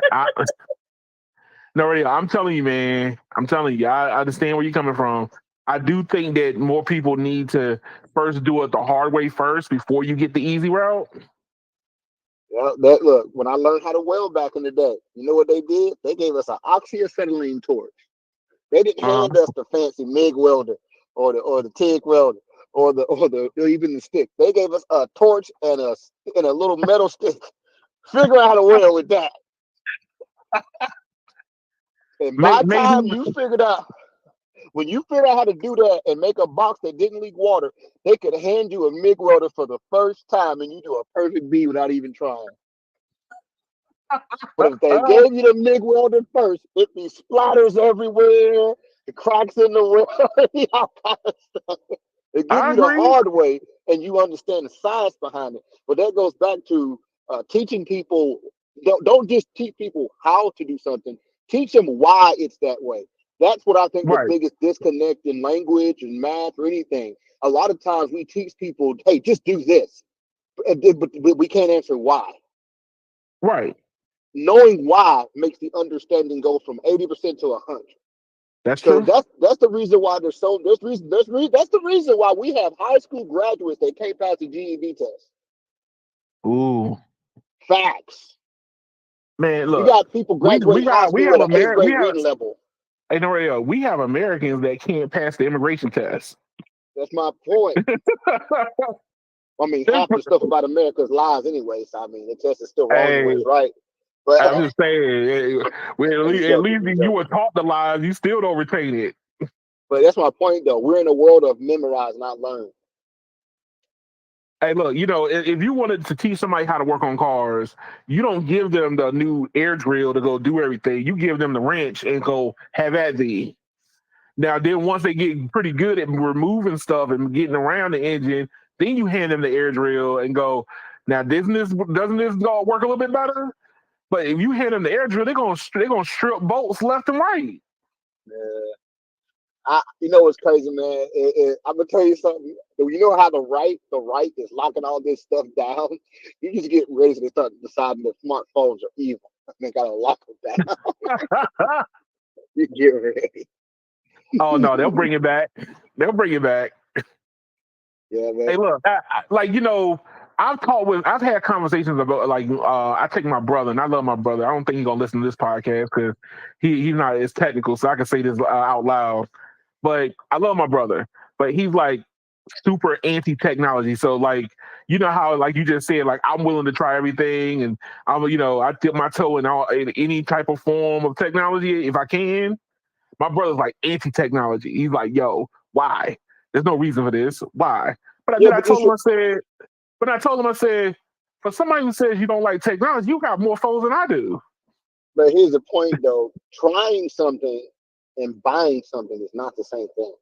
no, radio. I'm telling you, man. I'm telling you. I understand where you're coming from. I do think that more people need to first do it the hard way first before you get the easy route. Yeah, look, when I learned how to weld back in the day, you know what they did? They gave us an oxyacetylene torch. They didn't hand us the fancy MIG welder or the TIG welder or even the stick. They gave us a torch and a little metal stick. Figure out how to weld with that. And by the time you figured out, when you figured out how to do that and make a box that didn't leak water, they could hand you a MIG welder for the first time and you do a perfect bead without even trying. But if they gave you the MIG welder first, it'd be splatters everywhere, the cracks in the weld, all kind of stuff. They give I you the agree. hard way and you understand the science behind it. But that goes back to teaching people, don't just teach people how to do something, teach them why it's that way. That's what I think the Right. biggest disconnect in language and math or anything. A lot of times we teach people, hey, just do this, but we can't answer why. Right. Knowing why makes the understanding go from 80% to 100. That's So true. that's the reason why that's the reason why we have high school graduates that can't pass the GED test. Ooh, Facts. man, You look, got people we graduating high we school have at an eighth we grade have reading level. hey, no, we have Americans that can't pass the immigration test. That's my point. I mean, half the stuff about America is lies anyway. So I mean, the test is still wrong Hey, when it's right. But I'm just saying, I'm at joking. least I'm if you were joking. taught the lies, you still don't retain it. But that's my point, though. We're in a world of memorize, not learn. Hey, look, if you wanted to teach somebody how to work on cars, you don't give them the new air drill to go do everything. You give them the wrench and go have at thee. Now, then once they get pretty good at removing stuff and getting around the engine, then you hand them the air drill and go, now doesn't this go work a little bit better? But if you hand them the air drill, they're gonna strip bolts left and right. You know what's crazy, man? I'm gonna tell you something. You know how the right is locking all this stuff down. You just get ready to start deciding that smartphones are evil. They gotta lock them down. You get ready. Oh no, they'll bring it back. They'll bring it back. Yeah, man. Hey, look, I've had conversations about I take my brother, and I love my brother. I don't think he's gonna listen to this podcast because he's not as technical, so I can say this out loud. But I love my brother, but he's like super anti-technology. So like, you know how like you just said, like I'm willing to try everything, and I dip my toe in any type of form of technology if I can. My brother's like anti-technology. He's like, yo, why? There's no reason for this. Why? But Yeah, then I but told him, I said, for somebody who says you don't like technology, you got more phones than I do. but here's the point, though. Trying something and buying something is not the same thing.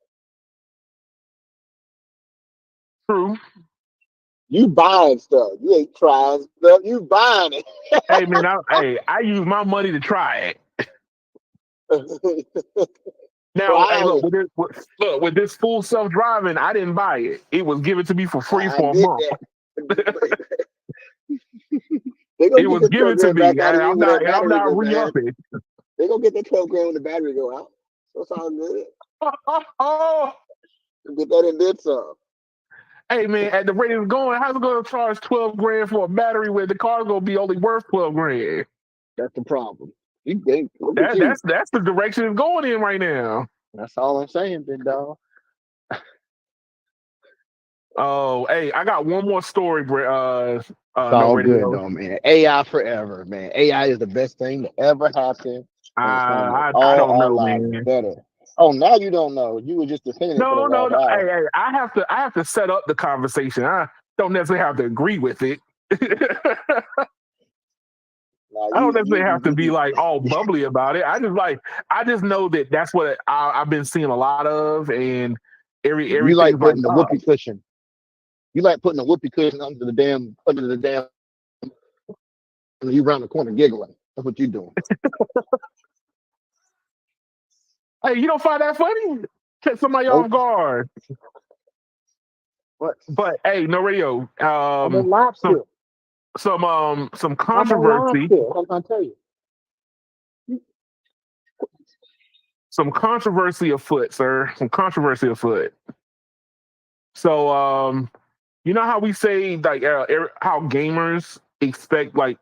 True. You buying stuff. You ain't trying stuff. You buying it. Hey man, I use my money to try it. Now, hey, Trying look, it. with this full self-driving, I didn't buy it. It was given to me for free I for a get month. that. They gonna It get was the 12 given to grand me, back and out of you when that I'm battery not go bad. re-upping. They gonna get that 12 grand when the battery go out. So it's all good. Oh, Get that and then some. hey man, at the rate it's going, how's it going to charge 12 grand for a battery when the car's gonna be only worth 12 grand? That's the problem. Look at you. That's the direction it's going in right now. That's all I'm saying, big dog. Oh, hey, I got one more story, It's no all good radio. though, man. AI forever, man. AI is the best thing to ever happen, and it's gonna make I all don't our know, lives man. better. Oh, now you don't know. You were just defending it for the No, no, last no. hour. Hey, I have to set up the conversation. I don't necessarily have to agree with it. Now I don't necessarily have to be like all bubbly about it. I just know that that's what I've been seeing a lot of, and you like everything's like, putting the oh, whoopee cushion. You like putting a whoopee cushion under the damn. And you round the corner giggling. That's what you doing. hey, you don't find that funny? Catch somebody Nope. off guard. What? But hey, no radio. I'm on lobster. Some I'm on controversy. lobster. I'm gonna tell you. Some controversy afoot, sir. Some controversy afoot. So, you know how we say like how gamers expect like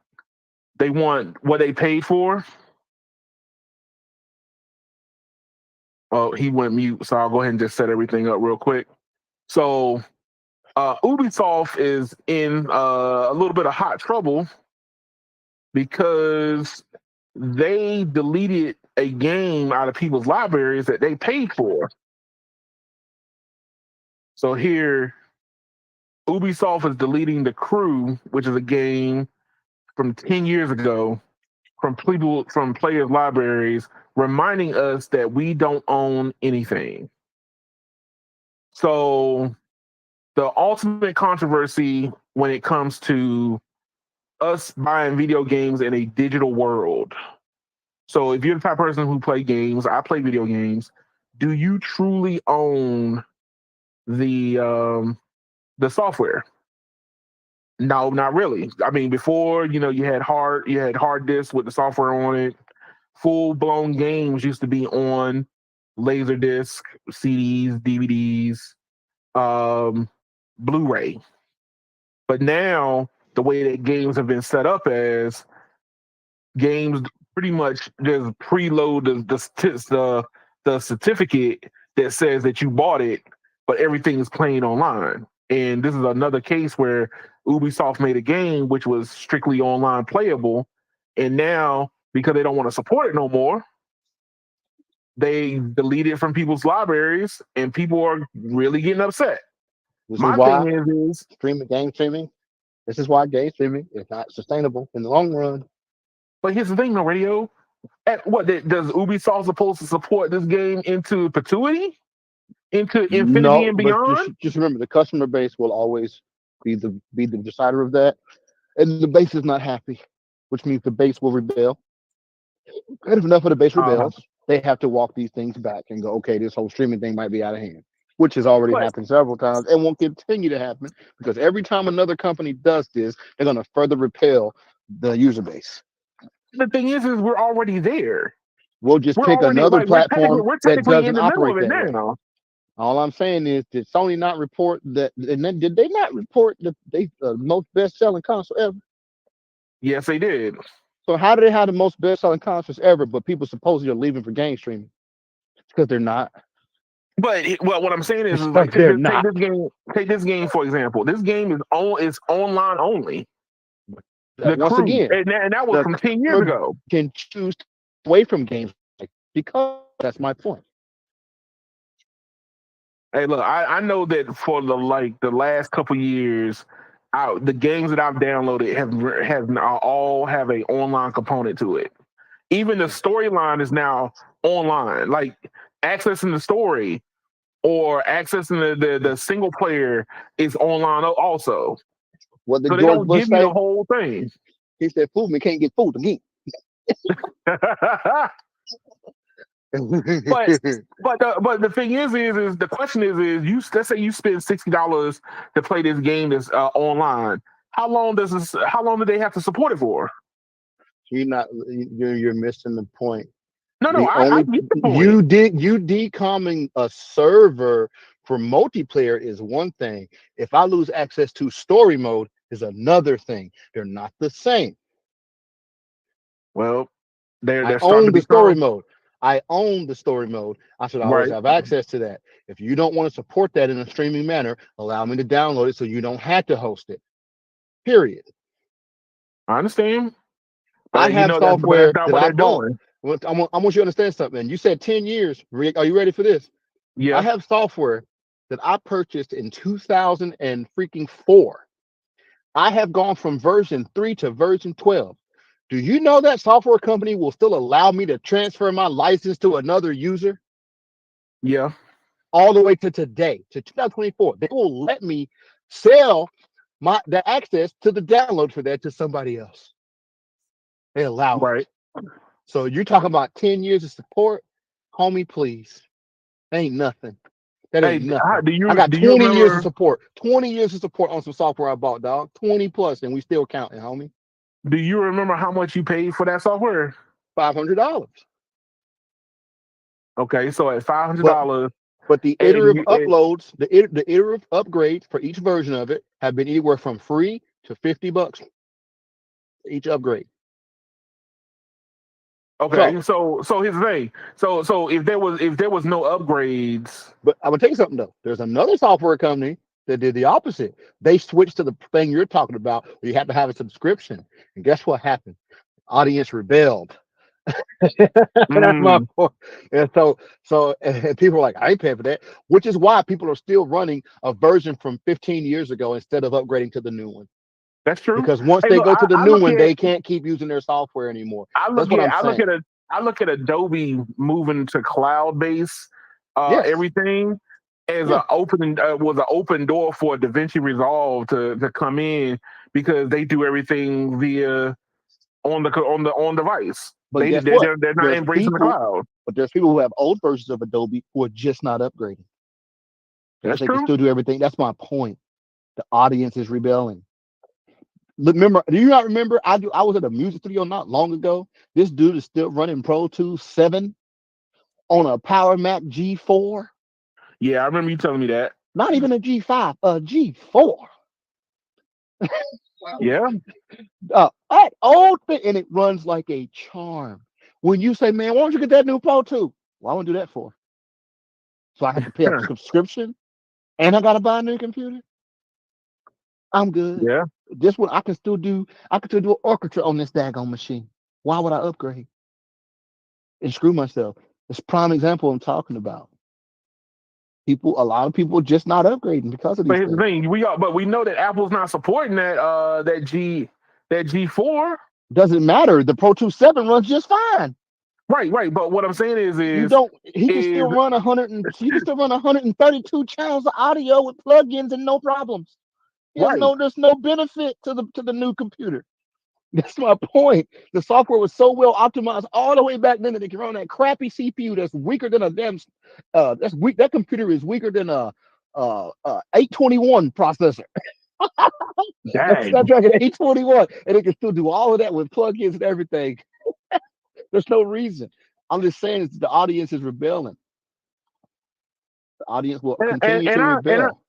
they want what they paid for? Oh, he went mute, so I'll go ahead and just set everything up real quick. So, Ubisoft is in a little bit of hot trouble because they deleted a game out of people's libraries that they paid for. So here, Ubisoft is deleting The Crew, which is a game from 10 years ago from players' libraries, reminding us that we don't own anything. So the ultimate controversy when it comes to us buying video games in a digital world. So if you're the type of person who play games, I play video games. Do you truly own the software? No, not really. I mean, before you had hard disks with the software on it. Full blown games used to be on Laserdisc, CDs, DVDs, Blu-ray. But now the way that games have been set up as games pretty much just preload the certificate that says that you bought it, but everything is playing online. And this is another case where Ubisoft made a game which was strictly online playable, and now because they don't want to support it no more, they delete it from people's libraries, and people are really getting upset. This is My why thing is game streaming. This is why game streaming is not sustainable in the long run. but here's the thing, no radio. Does Ubisoft supposed to support this game into perpetuity, into infinity No, and but beyond? just remember the customer base will always be the decider of that, and the base is not happy, which means the base will rebel. And if enough of the base rebels, they have to walk these things back and go, okay, this whole streaming thing might be out of hand, which has already But- happened several times and will continue to happen because every time another company does this, they're going to further repel the user base. The thing is we're already there. We'll just We're pick already another platform we're that technically in doesn't the middle operate of it that way. now. All I'm saying is, did Sony not report that? And then, did they not report that they most best-selling console ever? Yes, they did. So how do they have the most best-selling consoles ever, but people supposedly are leaving for game streaming? Because they're not. But what I'm saying is Because like they're take not. this game for example. This game is online only. The Once Crew, again, and that was the from 10 years customer ago. can choose away from games because that's my point. Hey, look, I know that for the last couple years, the games that I've downloaded have all have a online component to it. Even the storyline is now online. Like accessing the story or accessing the single player is online also. What did So they George don't Bush give you say? the whole thing. He said, "Food me can't get food again." But the thing is the question is you let's say you spend $60 to play this game that's online. How long do they have to support it for? You're missing the point. No, I get the point. You decomming a server for multiplayer is one thing. If I lose access to story mode is another thing. They're not the same. Well, I they're starting to own the become story mode. I own the story mode. I should always Right. have access to that. If you don't want to support that in a streaming manner, allow me to download it so you don't have to host it. Period. I understand. I But have that's software not that what I they're bought. doing. I want you to understand something. You said 10 years. Rick, are you ready for this? Yeah. I have software that I purchased in 2004. I have gone from version 3 to version 12. Do you know that software company will still allow me to transfer my license to another user? Yeah. All the way to today, to 2024. They will let me sell the access to the download for that to somebody else. They allow Right. it. So you're talking about 10 years of support, homie, please. That ain't nothing. That ain't nothing. I got 20 years of support. 20 years of support on some software I bought, dog. 20 plus, and we still counting, homie. Do you remember how much you paid for that software? $500. Okay, so at $500. But the iterative uploads, the iterative upgrades for each version of it have been anywhere from free to $50 each upgrade. Okay, so here's the thing. So if there was no upgrades, but I'm gonna tell you something though. There's another software company that did the opposite. They switched to the thing you're talking about, where you have to have a subscription. And guess what happened? Audience rebelled. That's my point. And so and people are like, I ain't paying for that, which is why people are still running a version from 15 years ago instead of upgrading to the new one. That's true. Because once they go to the new one, they can't keep using their software anymore. I look at Adobe moving to cloud-based everything as an open door for DaVinci Resolve to come in, because they do everything via on device. But guess what? They're not There's embracing the people, cloud. but there's people who have old versions of Adobe who are just not upgrading. That's They can true. still do everything. That's my point. The audience is rebelling. Remember? Do you not remember? I was at a music studio not long ago. This dude is still running Pro Tools 7 on a Power Mac G4. Yeah, I remember you telling me that. Not even a G5, a G4. Yeah. That old thing, and it runs like a charm. When you say, "Man, why don't you get that new Pro Tools?" Well, I want to do that for. So I have to pay a subscription, and I got to buy a new computer. I'm good. Yeah. This one I can still do. I can still do an orchestra on this daggone machine. Why would I upgrade and screw myself? It's a prime example I'm talking about. A lot of people just not upgrading because of these But here's the things. thing, but we know that Apple's not supporting that G4. Doesn't matter. The Pro Tools 7 runs just fine. Right. But what I'm saying He can still run 132 channels of audio with plugins and no problems. There's no benefit to the new computer. That's my point. The software was so well optimized all the way back then that it can run that crappy CPU that's weaker than a damn that's weak. That computer is weaker than a 821 processor. That's dang. Snapdragon 821, and it can still do all of that with plugins and everything. There's no reason. I'm just saying the audience is rebelling. The audience will continue to rebel.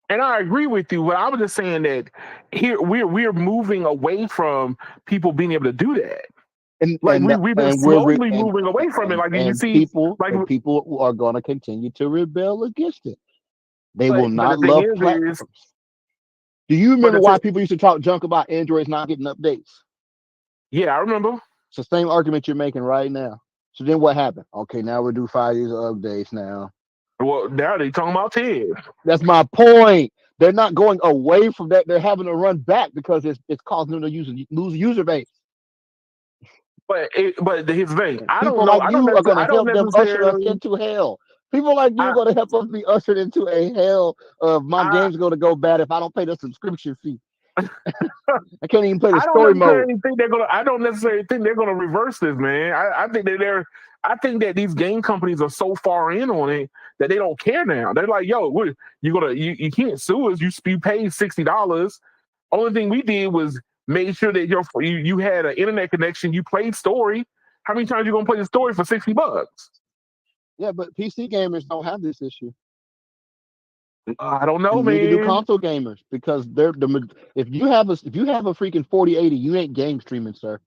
And I agree with you, but I was just saying that here we're moving away from people being able to do that. We've been slowly moving away from it. Like you see, people are going to continue to rebel against it. They will not the thing love is, platforms. Do you remember why people used to talk junk about Androids not getting updates? Yeah, I remember. It's the same argument you're making right now. So then what happened? Okay, now we're due 5 years of updates now. Well, now they're talking about 10. That's my point. They're not going away from that. They're having to run back because it's causing them to lose user base. But here's the thing. I People don't know. like you are going to help them usher us necessarily. into hell. People like you are going to help us be ushered into a hell of my game's going to go bad if I don't pay the subscription fee. I can't even play the story mode. I don't necessarily think they're gonna reverse this, man. I think that these game companies are so far in on it that they don't care now. They're like, yo, you can't sue us. You paid $60. Only thing we did was made sure that you had an internet connection. You played story. How many times you gonna play the story for $60? Yeah, but PC gamers don't have this issue. I don't know, man. Neither do console gamers because if you have a freaking 4080, you ain't game streaming, sir.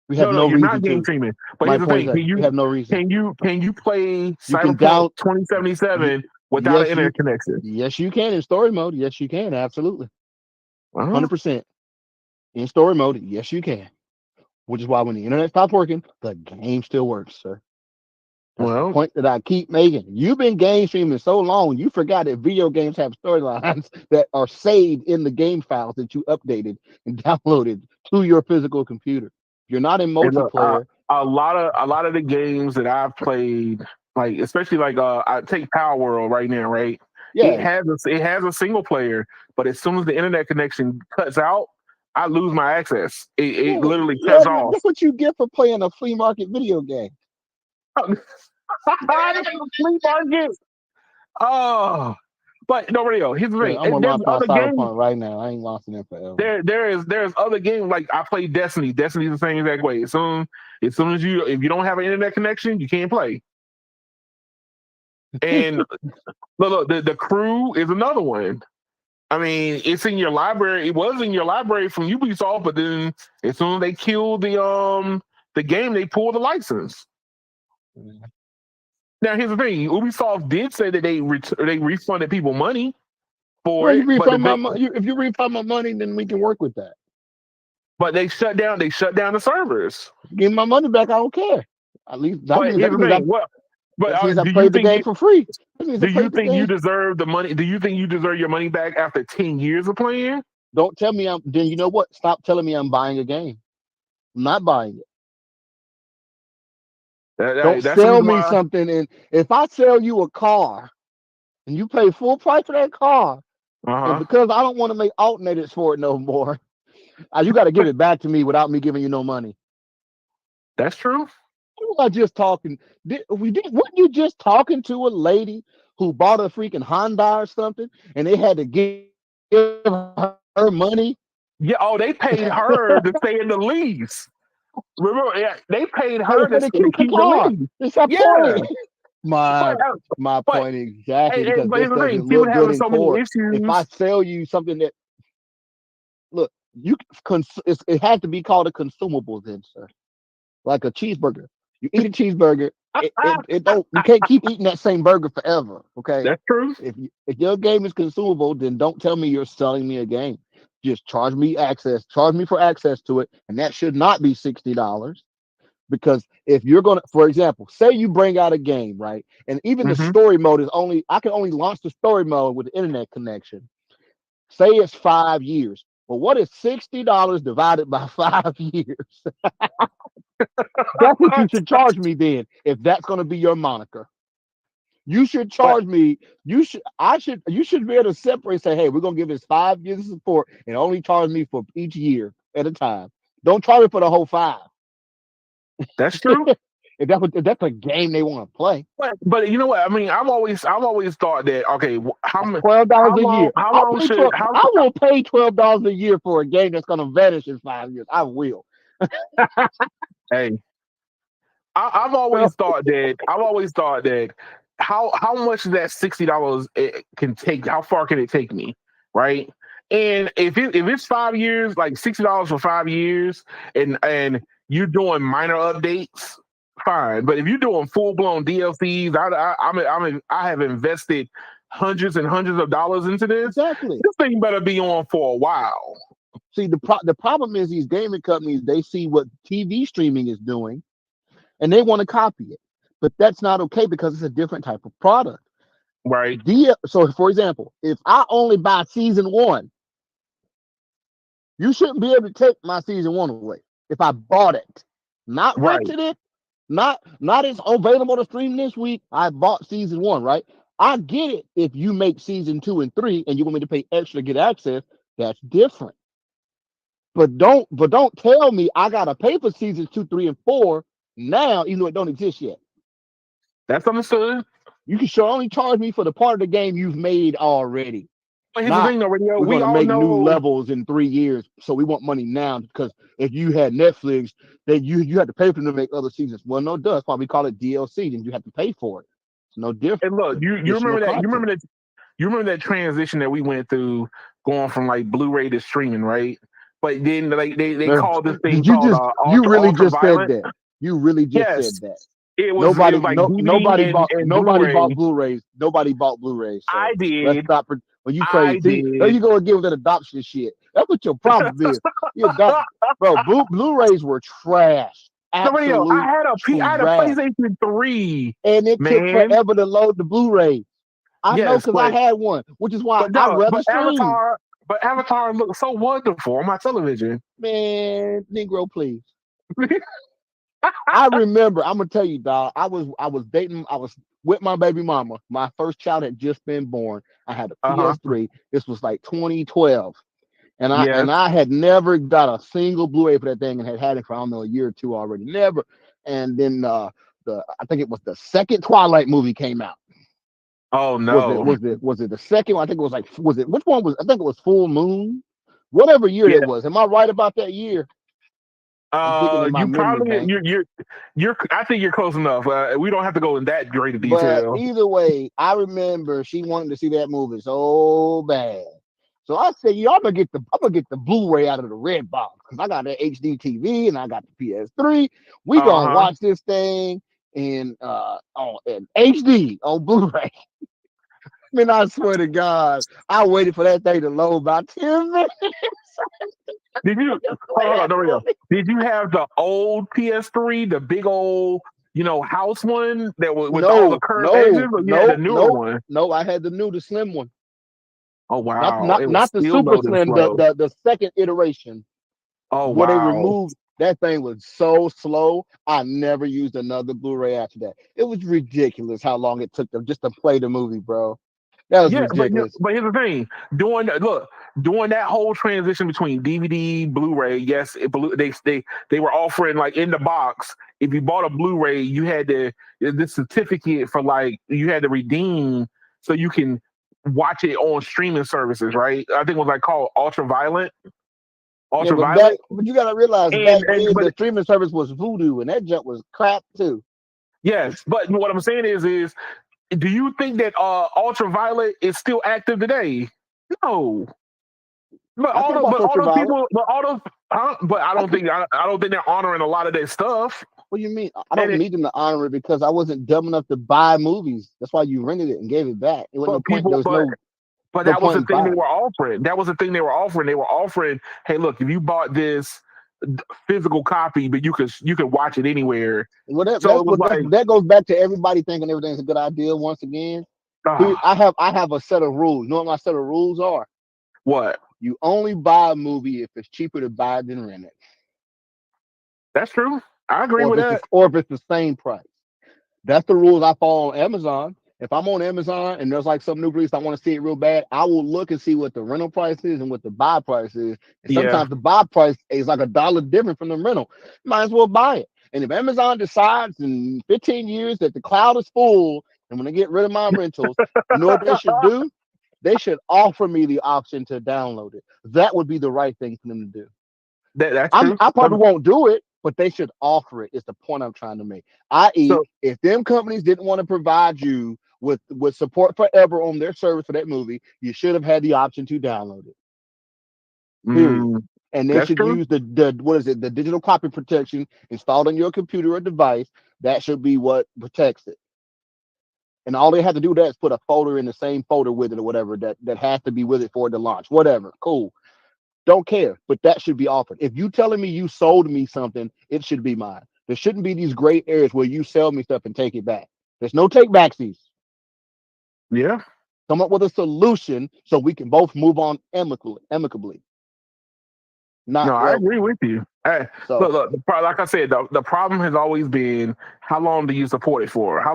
We have no you're reason not game to. streaming. But My here's the point thing: is you have no reason. Can you play Cyberpunk 2077 without an internet connection? Yes, you can in story mode. Yes, you can. Absolutely, 100% in story mode. Yes, you can. Which is why when the internet stops working, the game still works, sir. That's the point that I keep making. You've been game streaming so long, you forgot that video games have storylines that are saved in the game files that you updated and downloaded to your physical computer. You're not in multiplayer. A lot of the games that I've played, like especially like I take Power World right now, right? Yeah. It has a single player, but as soon as the internet connection cuts out, I lose my access. It literally cuts off. That's what you get for playing a flea market video game. Flea market. Oh, but no, radio. Here's the thing. I'm gonna launch my Cyberpunk right now. I ain't launching it forever. There's other games like I play Destiny. Destiny's the same exact way. As soon as if you don't have an internet connection, you can't play. And look, the Crew is another one. I mean, it's in your library. It was in your library from Ubisoft, but then as soon as they killed the game, they pulled the license. Now here's the thing: Ubisoft did say that they refunded people money for it. If you refund my money, then we can work with that. But they shut down the servers. Give me my money back. I don't care. At least that means I played the game for free. Do you think you deserve the money? Do you think you deserve your money back after 10 years of playing? Don't tell me then you know what? Stop telling me I'm buying a game. I'm not buying it. Don't sell me something, and if I sell you a car and you pay full price for that car, And because I don't want to make alternators for it no more, you got to give it back to me without me giving you no money. That's true. You are just talking. Weren't you just talking to a lady who bought a freaking Honda or something, and they had to give her money? Yeah. Oh, they paid her to stay in the lease. Remember, yeah, they paid her Her to to keep the keep the car. lease. It's her Yeah. point. My But, but, point exactly, because but this here's the thing: doesn't she was look good having in so many court. If I issues. sell you something that look, it has to be called a consumable then, sir. Like a cheeseburger. You eat a cheeseburger, it don't you can't keep eating that same burger forever. Okay. That's true. If your game is consumable, then don't tell me you're selling me a game. Just charge me for access to it, and that should not be $60. Because if you're gonna, for example, say you bring out a game, right? And even the story mode is I can only launch the story mode with the internet connection. Say it's 5 years. Well, what is $60 divided by 5 years? That's what you should charge me then, if that's gonna be your moniker. You should But charge me. You should be able to separate. Say, hey, we're gonna give this 5 years of support, and only charge me for each year at a time. Don't charge me for the whole 5. that's true. If that's a game they want to play. But you know what? I mean, I've always thought that okay, $12 a year. how long should how I will pay $12 a year for a game that's gonna vanish in 5 years. I will. hey I've always thought that how much that $60 can take, how far can it take me, right? And if it's 5 years, like $60 for 5 years, and you're doing minor updates, fine. But if you're doing full blown DLCs, I have invested hundreds and hundreds of dollars into this. Exactly. This thing better be on for a while. See, the problem is these gaming companies, they see what TV streaming is doing, and they want to copy it. But that's not okay because it's a different type of product. Right. So, for example, if I only buy season 1, you shouldn't be able to take my season 1 away. If I bought it, not Right. rented it, not it's available to stream this week. I bought season 1, right? I get it if you make season 2 and 3 and you want me to pay extra to get access. That's different. But don't tell me I gotta pay for seasons 2, 3, and 4 now, even though it don't exist yet. That's understood. You can sure only charge me for the part of the game you've made already. But here's the thing, though, Radio. We're We gonna all make know new levels in 3 years, so we want money now. Because if you had Netflix, then you had to pay for them to make other seasons. Well, no, that's why we call it DLC. Then you have to pay for it. It's no different. And look, you remember that? You remember that transition that we went through, going from like Blu-ray to streaming, right? But then like they called this thing called you really ultra just said violent. that. You really just Yes. said that. It was like DVD nobody and, bought and nobody Blu-ray. bought Blu-rays. Nobody bought Blu-rays. So I did. let's stop. When you I crazy, did. there you go again with that adoption shit. That's what your problem is. Bro, Blu-rays were trash. Absolute I had a trash. PlayStation 3, and it took forever to load the Blu-ray. I know because I had one, which is why I rather stream. But Avatar looked so wonderful on my television. Man, Negro, please. I remember. I'm gonna tell you, dog. I was with my baby mama. My first child had just been born. I had a PS3. This was like 2012, and I had never got a single Blu-ray for that thing, and had it for I don't know a year or two already. Never. And then I think it was the second Twilight movie came out. Oh no! Was it the second one? I think it was which one was? I think it was Full Moon. Whatever year it was. Am I right about that year? You probably you're. I think you're close enough. We don't have to go in that great detail. But either way, I remember she wanted to see that movie so bad. So I said, "I'm gonna get the Blu-ray out of the red box because I got that HD TV and I got the PS3. We gonna watch this thing in HD on Blu-ray." I mean, I swear to God, I waited for that thing to load about 10 minutes. Did you? Did you have the old PS3, the big old, house one that was with all the curved edges? Or you had the newer one? No, I had the slim one. Oh wow! Not the super slim, the second iteration. Oh where wow! They removed that thing was so slow. I never used another Blu-ray after that. It was ridiculous how long it took them just to play the movie, bro. That was Yeah, ridiculous. but here's the thing: during that whole transition between DVD, Blu-ray, yes, they were offering like in the box. If you bought a Blu-ray, you had this certificate for like you had to redeem so you can watch it on streaming services, right? I think it was like called Yeah, Ultraviolet, but you gotta realize and back then but the streaming service was Voodoo, and that junk was crap too. yes, but what I'm saying is, do you think that Ultraviolet is still active today? No. But I all can those, watch but all those Ultraviolet. people, but all those, huh? But I I don't can. think I don't think they're honoring a lot of their stuff. What do you mean? I And don't need them to honor it because I wasn't dumb enough to buy movies. That's why you rented it and gave it back. It wasn't no but point. There people, was but no that was point the in thing they buying it. were offering. That was the thing they were offering. They were offering, hey, look, if you bought this physical copy, but you could watch it anywhere. Well, So it was like, that goes back to everybody thinking everything's a good idea. Once again, here ah, I have a set of rules. You know what my set of rules are? what? You only buy a movie if it's cheaper to buy it than rent it, That's true. I agree with that. or if it's the same price. That's the rules I follow on Amazon. If I'm on Amazon and there's like some new release, I want to see it real bad, I will look and see what the rental price is and what the buy price is. And Yeah, sometimes the buy price is like $1 different from the rental. Might as well buy it. And if Amazon decides in 15 years that the cloud is full and when they get rid of my rentals, you know what they should do? They should offer me the option to download it. That would be the right thing for them to do. that's true. I probably won't do it, but they should offer it. Is the point I'm trying to make. I.e., So, if them companies didn't want to provide you with support forever on their service for that movie, you should have had the option to download it. Period. mm, And they that's should true. use the what is it? The digital copy protection installed on your computer or device. That should be what protects it. And all they have to do is put a folder in the same folder with it or whatever that has to be with it for it to launch. Whatever. Cool. Don't care, but that should be offered. If you telling me you sold me something, it should be mine. There shouldn't be these gray areas where you sell me stuff and take it back. There's no take backsies. Yeah. Come up with a solution so we can both move on amicably. Not No, I well. agree with you. Hey, So look, like I said, the problem has always been how long do you support it for? How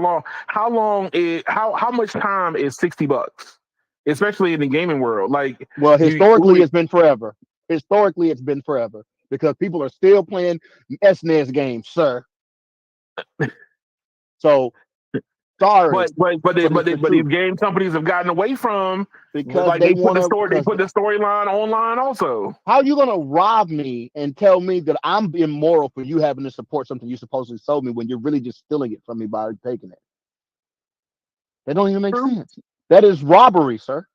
much time is $60? Especially in the gaming world. Like well, you historically it's been forever. Historically it's been forever because people are still playing SNES games, sir. So sorry, but these game companies have gotten away from because like they they put want to. they put the storyline online also. How are you gonna rob me and tell me that I'm immoral for you having to support something you supposedly sold me when you're really just stealing it from me by taking it? That don't even make True. sense. That is robbery, sir.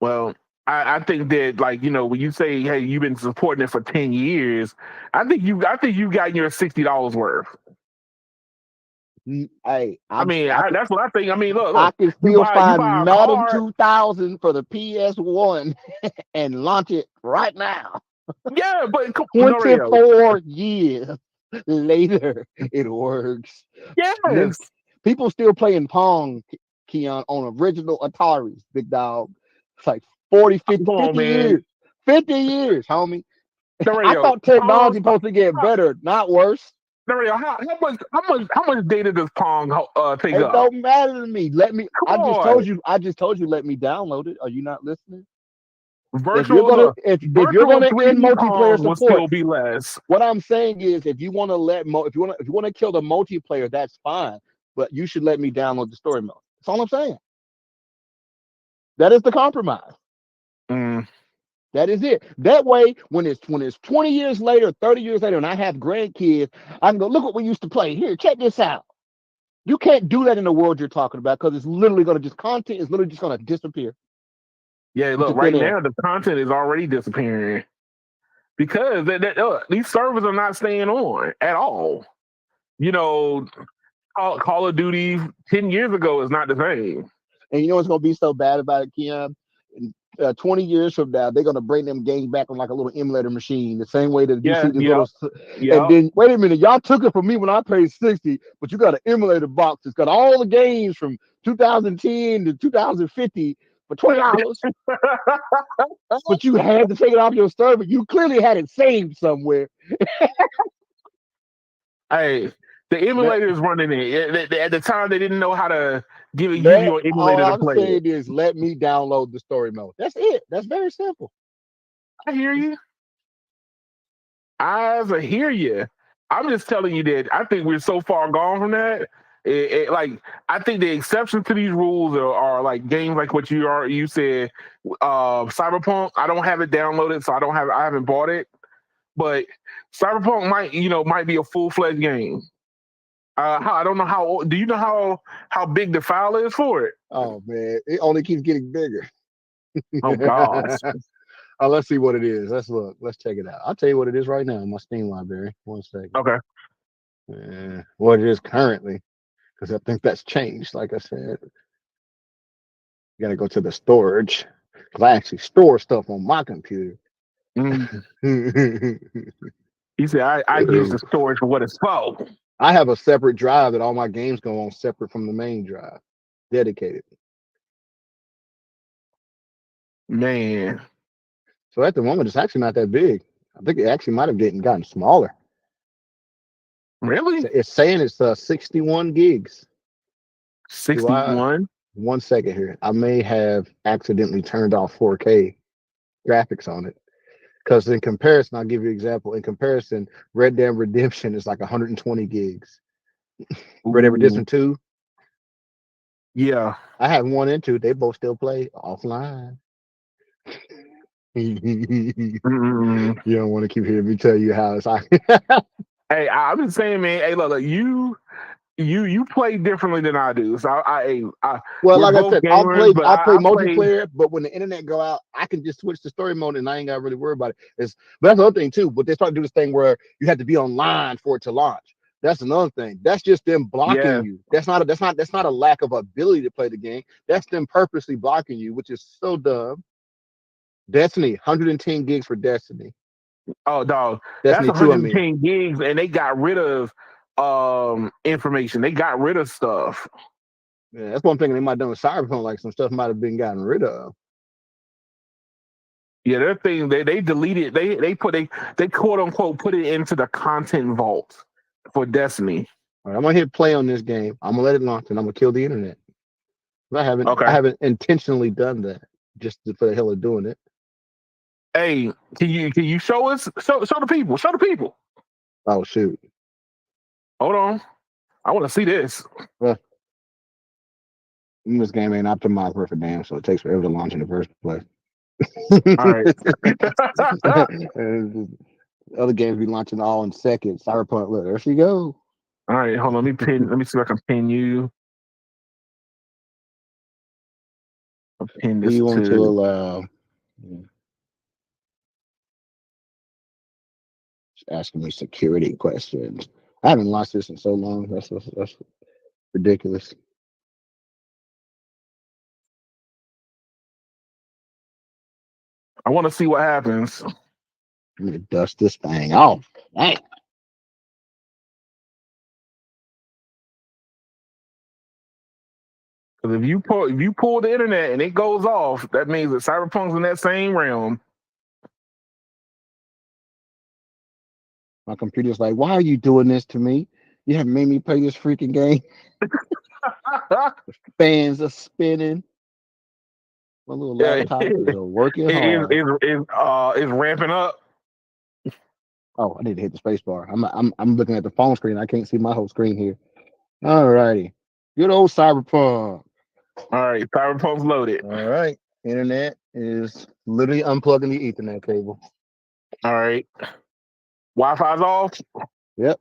Well, I think that like when you say hey you've been supporting it for 10 years, I think you got your $60 worth. Hey, That's what I think. I mean, I look, can you still buy find a Madden car. 2000 for the PS1 and launch it right now. Yeah, but 24 years later, it works. yes, People still playing Pong, Keon, on original Ataris, big dog. It's like 40, 50, come on, 50 man. years. 50 years, homie. I Dario, thought technology supposed to get better, not worse. Dario, how much data does Pong take It up? don't matter to me. Come on. I just told you let me download it. Are you not listening? Virtual If you're gonna end 3D multiplayer Pong will support, still be less. what I'm saying is if you want to kill the multiplayer, that's fine. But you should let me download the story mode. That's all I'm saying. That is the compromise. Mm. That is it. That way, when it's 20 years later, 30 years later, and I have grandkids, I can go, look what we used to play. Here, check this out. You can't do that in the world you're talking about because it's literally going to content is literally just going to disappear. Yeah, look, right now the content is already disappearing because these servers are not staying on at all. Call of Duty 10 years ago is not the same. And you know what's going to be so bad about it, Keon? 20 years from now, they're going to bring them games back on like a little emulator machine, the same way that you see these little. And then, wait a minute, y'all took it from me when I paid 60, but you got an emulator box. It's got all the games from 2010 to 2050 for $20. But you had to take it off your server. You clearly had it saved somewhere. Hey, The emulator is running it. At the time, they didn't know how to give you an All emulator to I'm play saying it. is let me download the story mode. That's it. That's very simple. I hear you. I hear you. I'm just telling you that I think we're so far gone from that. Like I think the exceptions to these rules are like games like what you said, Cyberpunk. I don't have it downloaded, so I haven't bought it. But Cyberpunk might be a full-fledged game. I don't know how. Do you know how big the file is for it? Oh man, it only keeps getting bigger. Oh gosh. Let's see what it is. Let's look. Let's check it out. I'll tell you what it is right now in my Steam library. 1 second. Okay. What it is currently, because I think that's changed. Like I said, you got to go to the storage because I actually store stuff on my computer. Mm. He said, I use the storage for what it's for. I have a separate drive that all my games go on, separate from the main drive, dedicated. Man. So at the moment, it's actually not that big. I think it actually might have gotten smaller. Really? It's saying it's 61 gigs. 61? 1 second here. I may have accidentally turned off 4K graphics on it. Because in comparison, I'll give you an example. In comparison, Red Dead Redemption is like 120 gigs. Red Dead Redemption 2. Yeah. I have 1 and 2. They both still play offline. You don't want to keep hearing me tell you how it's. Hey, I've been saying, man. Hey, look, you play differently than I do. So well, like I said, I'll play multiplayer, but when the internet go out, I can just switch to story mode, and I ain't got to really worry about it. But that's another thing too. But they start to do this thing where you have to be online for it to launch. That's another thing. That's just them blocking you. That's not a lack of ability to play the game. That's them purposely blocking you, which is so dumb. Destiny, 110 gigs for Destiny. Oh, dog, Destiny that's 110 gigs, and they got rid of information. They got rid of stuff. Yeah, that's one thing they might have done with Cyberpunk. Like some stuff might have been gotten rid of. Yeah, their thing they deleted. They quote unquote put it into the content vault for Destiny. All right, I'm gonna hit play on this game. I'm gonna let it launch, and I'm gonna kill the internet. I haven't intentionally done that just for the hell of doing it. Hey, can you show us show the people? Show the people. Oh shoot! Hold on, I want to see this. Well, this game ain't optimized worth a damn, so it takes forever to launch in the first place. All right. Other games be launching all in seconds. Cyberpunk, look, there she go. All right, hold on. Let me see if I can pin you. I'll pin this You want to allow? Just asking me security questions. I haven't launched this in so long. That's ridiculous. I want to see what happens. I'm gonna dust this thing off. Dang. Because if you pull the internet and it goes off, that means that Cyberpunk's in that same realm. My computer's like, why are you doing this to me? You haven't made me play this freaking game. Fans are spinning. My little laptop is working hard. It's ramping up. Oh, I need to hit the space bar. I'm looking at the phone screen. I can't see my whole screen here. All righty. Good old Cyberpunk. All right, Cyberpunk's loaded. All right. Internet is literally unplugging the Ethernet cable. All right. Wi-Fi's off? Yep.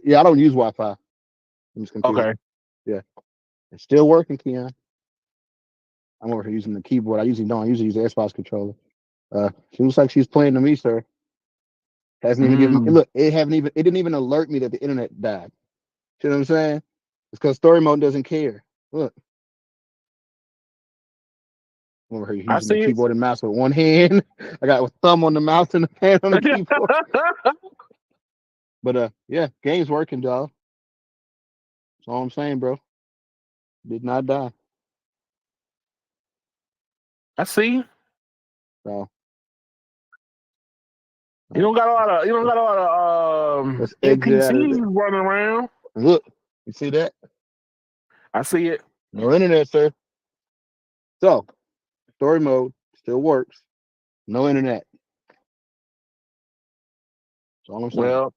Yeah, I don't use Wi-Fi. I'm just computer. Okay. Yeah. It's still working, Keon. I'm over here using the keyboard. I usually use the Xbox controller. She looks like she's playing to me, sir. Hasn't even given me look, it didn't even alert me that the internet died. See what I'm saying? It's because story mode doesn't care. Look. I'm over here using the keyboard and mouse with one hand. I got a thumb on the mouse and a hand on the keyboard. But yeah, game's working, dog. That's all I'm saying, bro. Did not die. I see. So You don't got a lot of Let's exit out of NPCs it. running around. Look, you see that? I see it. No internet, sir. So, story mode still works. No internet. That's all I'm saying. Well,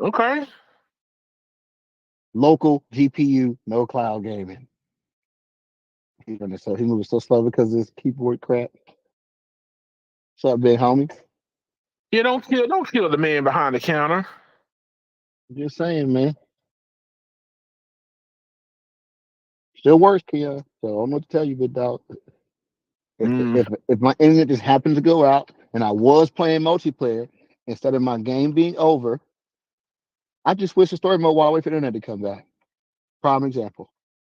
okay. Local GPU, no cloud gaming. He moving so slow because of this keyboard crap. What's up, big homie? Yeah, don't kill the man behind the counter. Just saying, man. Still works, Kia. So I don't know what to tell you, big dog. If my internet just happened to go out and I was playing multiplayer, instead of my game being over, I just switch to story mode while I wait for the internet to come back. Prime example.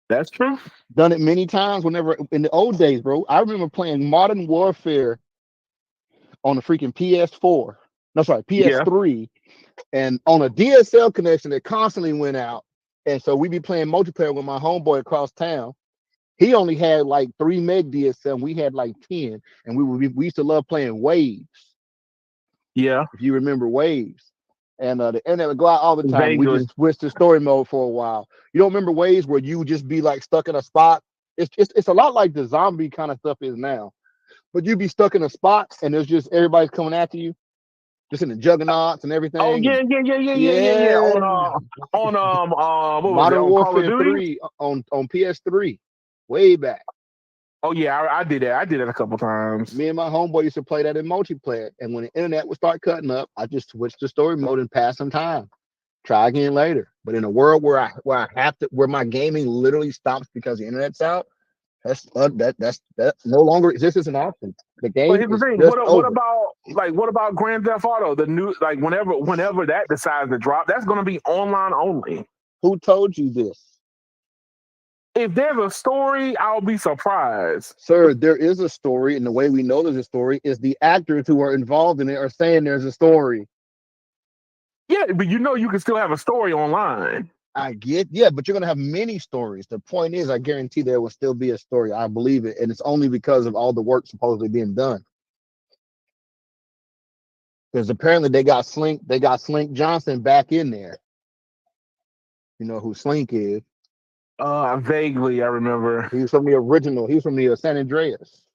That's true. Done it many times whenever in the old days, bro. I remember playing Modern Warfare on the freaking PS4. No, sorry, PS3. And on a DSL connection that constantly went out. And so we'd be playing multiplayer with my homeboy across town. He only had like 3 meg DSL, and we had like 10. And we used to love playing Waves. Yeah. If you remember Waves. And the internet would go out all the time. Vaguely. We just switched to story mode for a while. You don't remember Waves where you would just be like stuck in a spot? It's a lot like the zombie kind of stuff is now. But you'd be stuck in a spot and there's just everybody's coming after you. Just in the juggernauts and everything. Oh yeah. On what was Modern it? On Call of Warfare Duty? 3 on PS3. Way back. Oh yeah, I did that. I did it a couple times. Me and my homeboy used to play that in multiplayer. And when the internet would start cutting up, I just switched to story mode and pass some time. Try again later. But in a world where my gaming literally stops because the internet's out, that no longer exists as an option. The game But here's the is thing. just What over. about Grand Theft Auto? The new whenever that decides to drop, that's gonna be online only. Who told you this? If there's a story, I'll be surprised. Sir, there is a story, and the way we know there's a story is the actors who are involved in it are saying there's a story. Yeah, but you can still have a story online. But you're gonna have many stories. The point is, I guarantee there will still be a story. I believe it, and it's only because of all the work supposedly being done. Because apparently they got Slink Johnson back in there. You know who Slink is? Vaguely, I remember. He was from the original. He was from the San Andreas.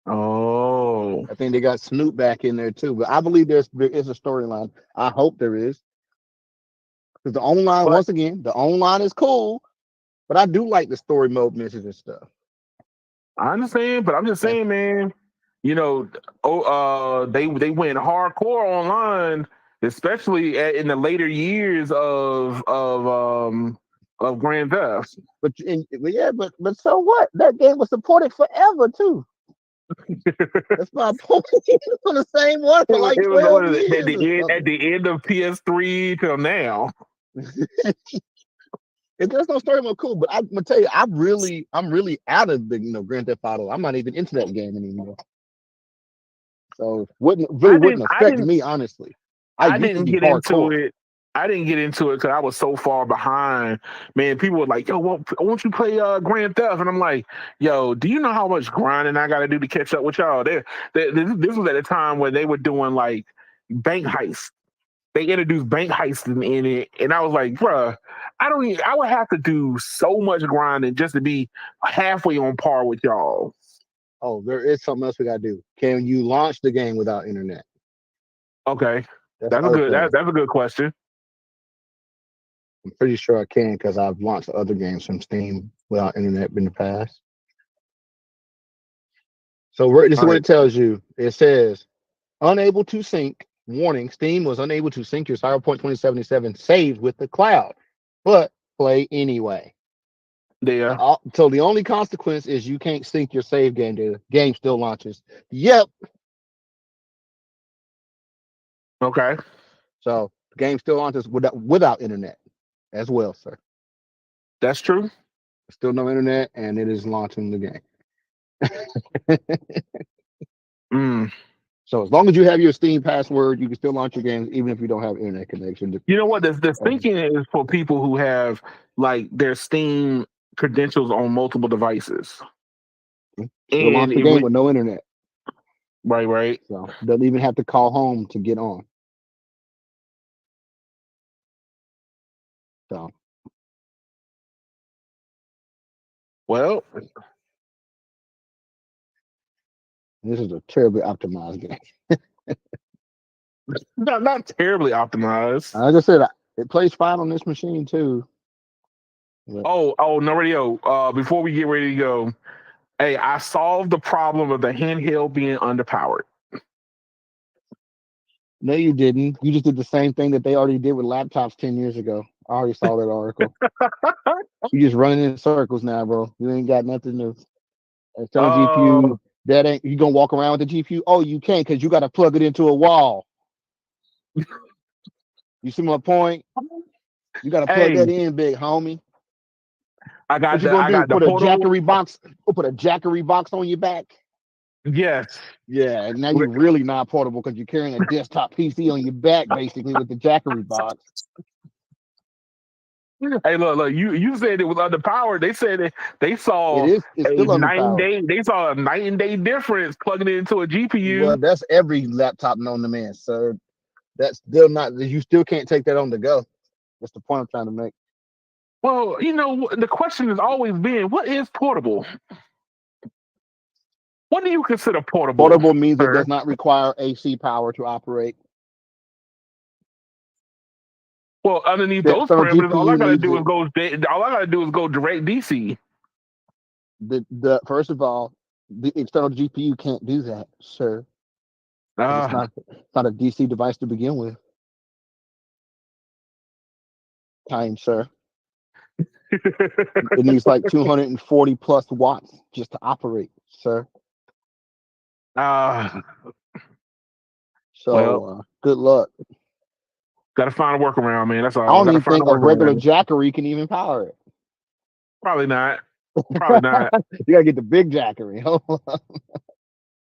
Oh, I think they got Snoop back in there too. But I believe there is a storyline. I hope there is. Because the online, once again, the online is cool, but I do like the story mode missions and stuff. I understand, but I'm just saying, man. They went hardcore online, especially in the later years of Grand Theft. But so what? That game was supported forever too. That's my point. It's on the same one for like 12 years. At the end of PS3 till now. If there's no story mode, cool. But I'm gonna tell you, I'm really out of the Grand Theft Auto. I'm not even into that game anymore. So wouldn't affect me, honestly. I didn't get into it. I didn't get into it because I was so far behind. Man, people were like, "Yo, won't you play Grand Theft?" And I'm like, "Yo, do you know how much grinding I got to do to catch up with y'all?" This was at a time when they were doing like bank heists. They introduced bank heists in it, and I was like, "Bruh, I would have to do so much grinding just to be halfway on par with y'all." Oh, there is something else we gotta do. Can you launch the game without internet? Okay, that's a good question. I'm pretty sure I can because I've launched other games from Steam without internet in the past. So this is what it tells you. It says, unable to sync. Warning, Steam was unable to sync your Cyberpunk 2077 saves with the cloud, but play anyway. Yeah. So the only consequence is you can't sync your save game data. Game still launches. Yep. Okay. So the game still launches without internet as well, sir. That's true. Still no internet, and it is launching the game. So as long as you have your Steam password, you can still launch your games even if you don't have internet connection. You know what? The thinking is for people who have like their Steam credentials on multiple devices. She'll launch and the game with no internet, right. so doesn't even have to call home to get on. So Well, this is a terribly optimized game. not terribly optimized. Like I said, it plays fine on this machine too. But Oh, no radio. Before we get ready to go, hey, I solved the problem of the handheld being underpowered. no, you didn't. You just did the same thing that they already did with laptops 10 years ago. I already saw that article. You just running in circles now, bro. You ain't got nothing new. External GPU, that ain't you gonna walk around with the GPU? Oh, you can't because you got to plug it into a wall. You see my point? You got to plug Hey, that in, big homie. I got What you the gonna do? Put a portal. jackery box? Put a jackery box on your back? Yes. Yeah, and now you're really not portable because you're carrying a desktop PC on your back, basically with the jackery box. Hey, look, you said it was underpowered. They said they saw It's still underpowered. they saw a night and day difference plugging it into a GPU. Well, that's every laptop known to man, sir. That's still not. You still can't take that on the go. That's the point I'm trying to make. Well, the question has always been, what is portable? What do you consider portable? Portable means sir? it does not require AC power to operate. Well, underneath The those external parameters, all I GPU gotta needs do it. is go direct DC. The first of all, the external GPU can't do that, sir. 'Cause it's not a DC device to begin with. Time, sir. It needs like 240 plus watts just to operate, sir. So good luck. Gotta find a workaround, man. That's all. I don't Gotta even find think a a regular workaround. jackery can even power it. Probably not. Probably not. You gotta get the big jackery.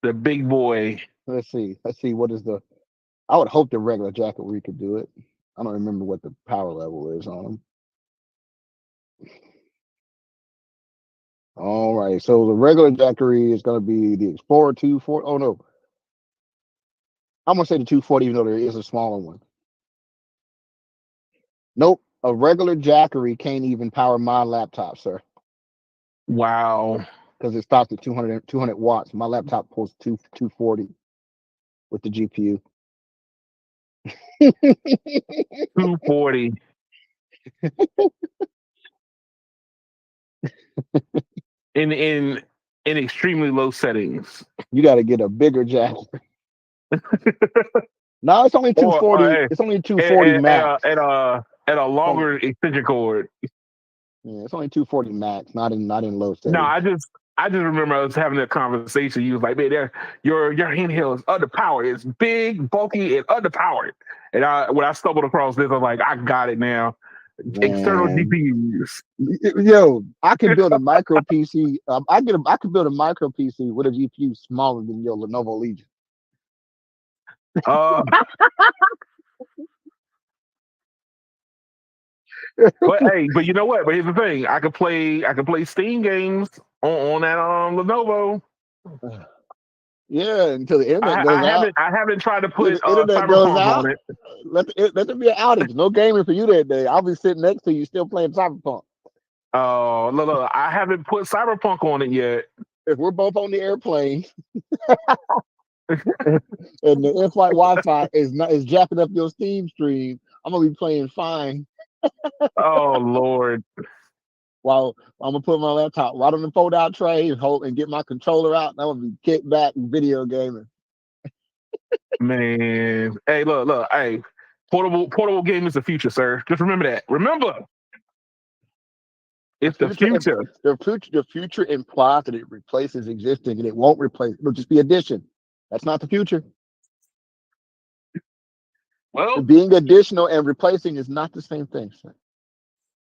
The big boy. Let's see. What is the? I would hope the regular jackery could do it. I don't remember what the power level is on them. All right. So the regular jackery is going to be the Explorer 240. Oh no. I'm gonna say the 240, even though there is a smaller one. Nope. A regular jackery can't even power my laptop, sir. Wow. Because it stops at 200 watts. My laptop pulls 240 with the GPU. 240. in extremely low settings. You got to get a bigger jackery. No, it's only 240. It's only 240 max. At a longer extension cord. Yeah, it's only 240 max, not in low settings. No, I just remember I was having a conversation. You was like, man, your handheld is underpowered. It's big, bulky, and underpowered. And when I stumbled across this, I was like, I got it now. Man. External GPUs. Yo, I can build a micro PC. I could build a micro PC with a GPU smaller than your Lenovo Legion. But you know what? But here's the thing: I could play Steam games on that Lenovo. Yeah, until the internet goes out. I haven't tried to put internet goes out on it. Let there be an outage. No gaming for you that day. I'll be sitting next to you, still playing Cyberpunk. Oh, look, I haven't put Cyberpunk on it yet. If we're both on the airplane, and the in-flight Wi-Fi is jacking up your Steam stream, I'm gonna be playing fine. Oh Lord! While I'm gonna put my laptop right on the fold-out tray and get my controller out, and I'm gonna be kicked back and video gaming. Man, hey, look, hey, portable game is the future, sir. Just remember that. Remember, it's the future. The future implies that it replaces existing, and it won't replace. It'll just be addition. That's not the future. Well, being additional and replacing is not the same thing, sir.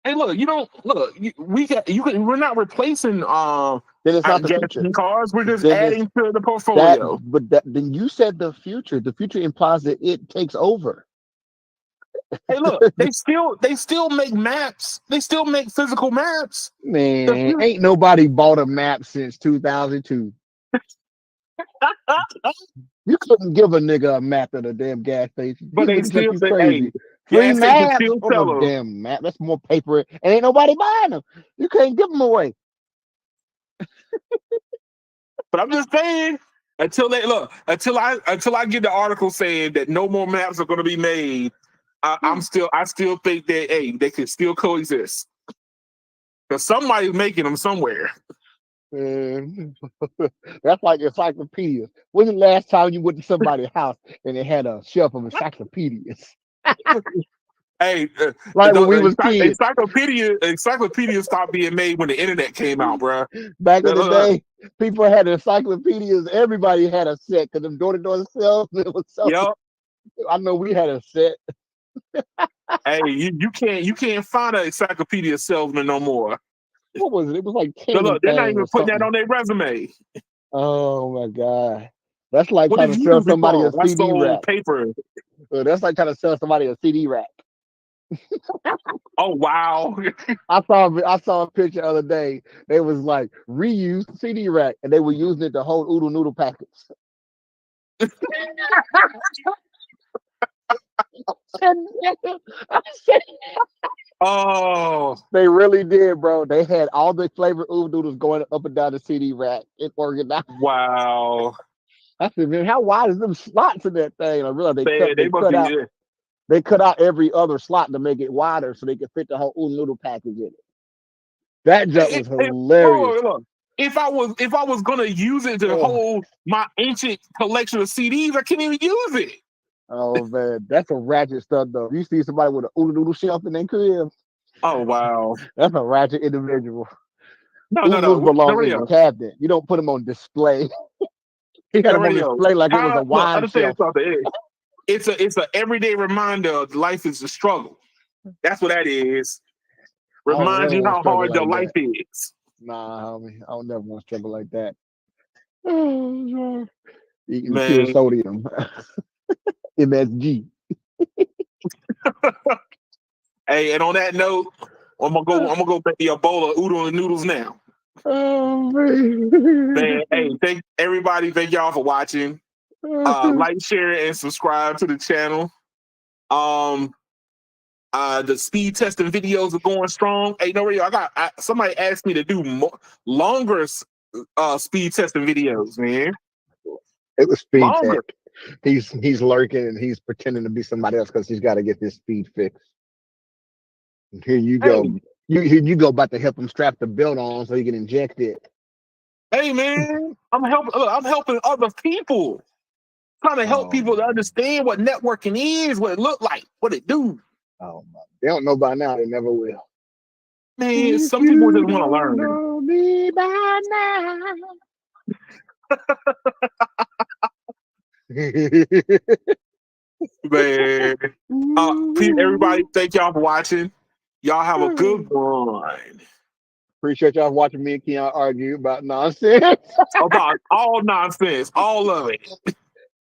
Hey, look, we're not replacing then it's not the future. cars. We're just adding to the portfolio. Then you said the future. The future implies that it takes over. Hey, look, they still make maps. They still make physical maps. Man, ain't nobody bought a map since 2002. You couldn't give a nigga a map at a damn gas station. But they These niggas think still you say, crazy. hey, Free gas stations maps still for sell a 'em. damn map. That's more paper, and ain't nobody buying them. You can't give them away. But I'm just saying, until I get the article saying that no more maps are going to be made, I still think that they can still coexist because somebody's making them somewhere. That's like encyclopedias. When's the last time you went to somebody's house and they had a shelf of encyclopedias? Hey, Like when we was kids. encyclopedias stopped being made when the internet came out, bro. Back in the day, people had encyclopedias. Everybody had a set because them door-to-door salesmen was so. Yep. I know we had a set. Hey, you can't find an encyclopedia salesman no more. What was it? It was like So 10 look, they're not thing even or putting that something. on their resume. Oh my god, that's like What trying did to you sell do somebody before? a I CD sold rack. paper. That's like trying to sell somebody a CD rack. Oh wow. I saw a picture the other day. They was like reused CD rack, and they were using it to hold oodle noodle packets. Oh They really did, bro. They had all the flavored oodle noodles going up and down the CD rack. It organized. wow. I said, man, how wide is them slots in that thing? I realized They must be. they cut out every other slot to make it wider so they could fit the whole oodle noodle package in it. That jump was hilarious. Look, if I was gonna use it to hold my ancient collection of CDs, I can't even use it. Oh man, that's some ratchet stuff though. You see somebody with an oodle noodle shelf in their crib. Oh wow. That's a ratchet individual. No. Oodle noodles belong in the cabinet. You don't put them on display. He had them on display like it was a wine understand shelf. something. It's a everyday reminder of life is a struggle. That's what that is. Remind you how hard your life is. Nah, homie, I don't never want to struggle like that. Oh, eating pure Man. sodium. MSG. Hey, and on that note, I'm gonna go make me a bowl of oodle and noodles now. Oh man. Hey, thank y'all for watching. Like, share, and subscribe to the channel. The speed testing videos are going strong. Hey, no, somebody asked me to do longer speed testing videos, man. It was speed Longer. tech. He's lurking and he's pretending to be somebody else because he's got to get this speed fix. And here you go. You go about to help him strap the belt on so he can inject it. Hey man, I'm helping other people. Trying to help people to understand what networking is, what it look like, what it do. Oh my! They don't know by now. They never will. Man, some people just want to learn. Know me by Man, everybody, thank y'all for watching. Y'all have a good one. Appreciate y'all watching me and Keon argue about nonsense. About all nonsense, all of it.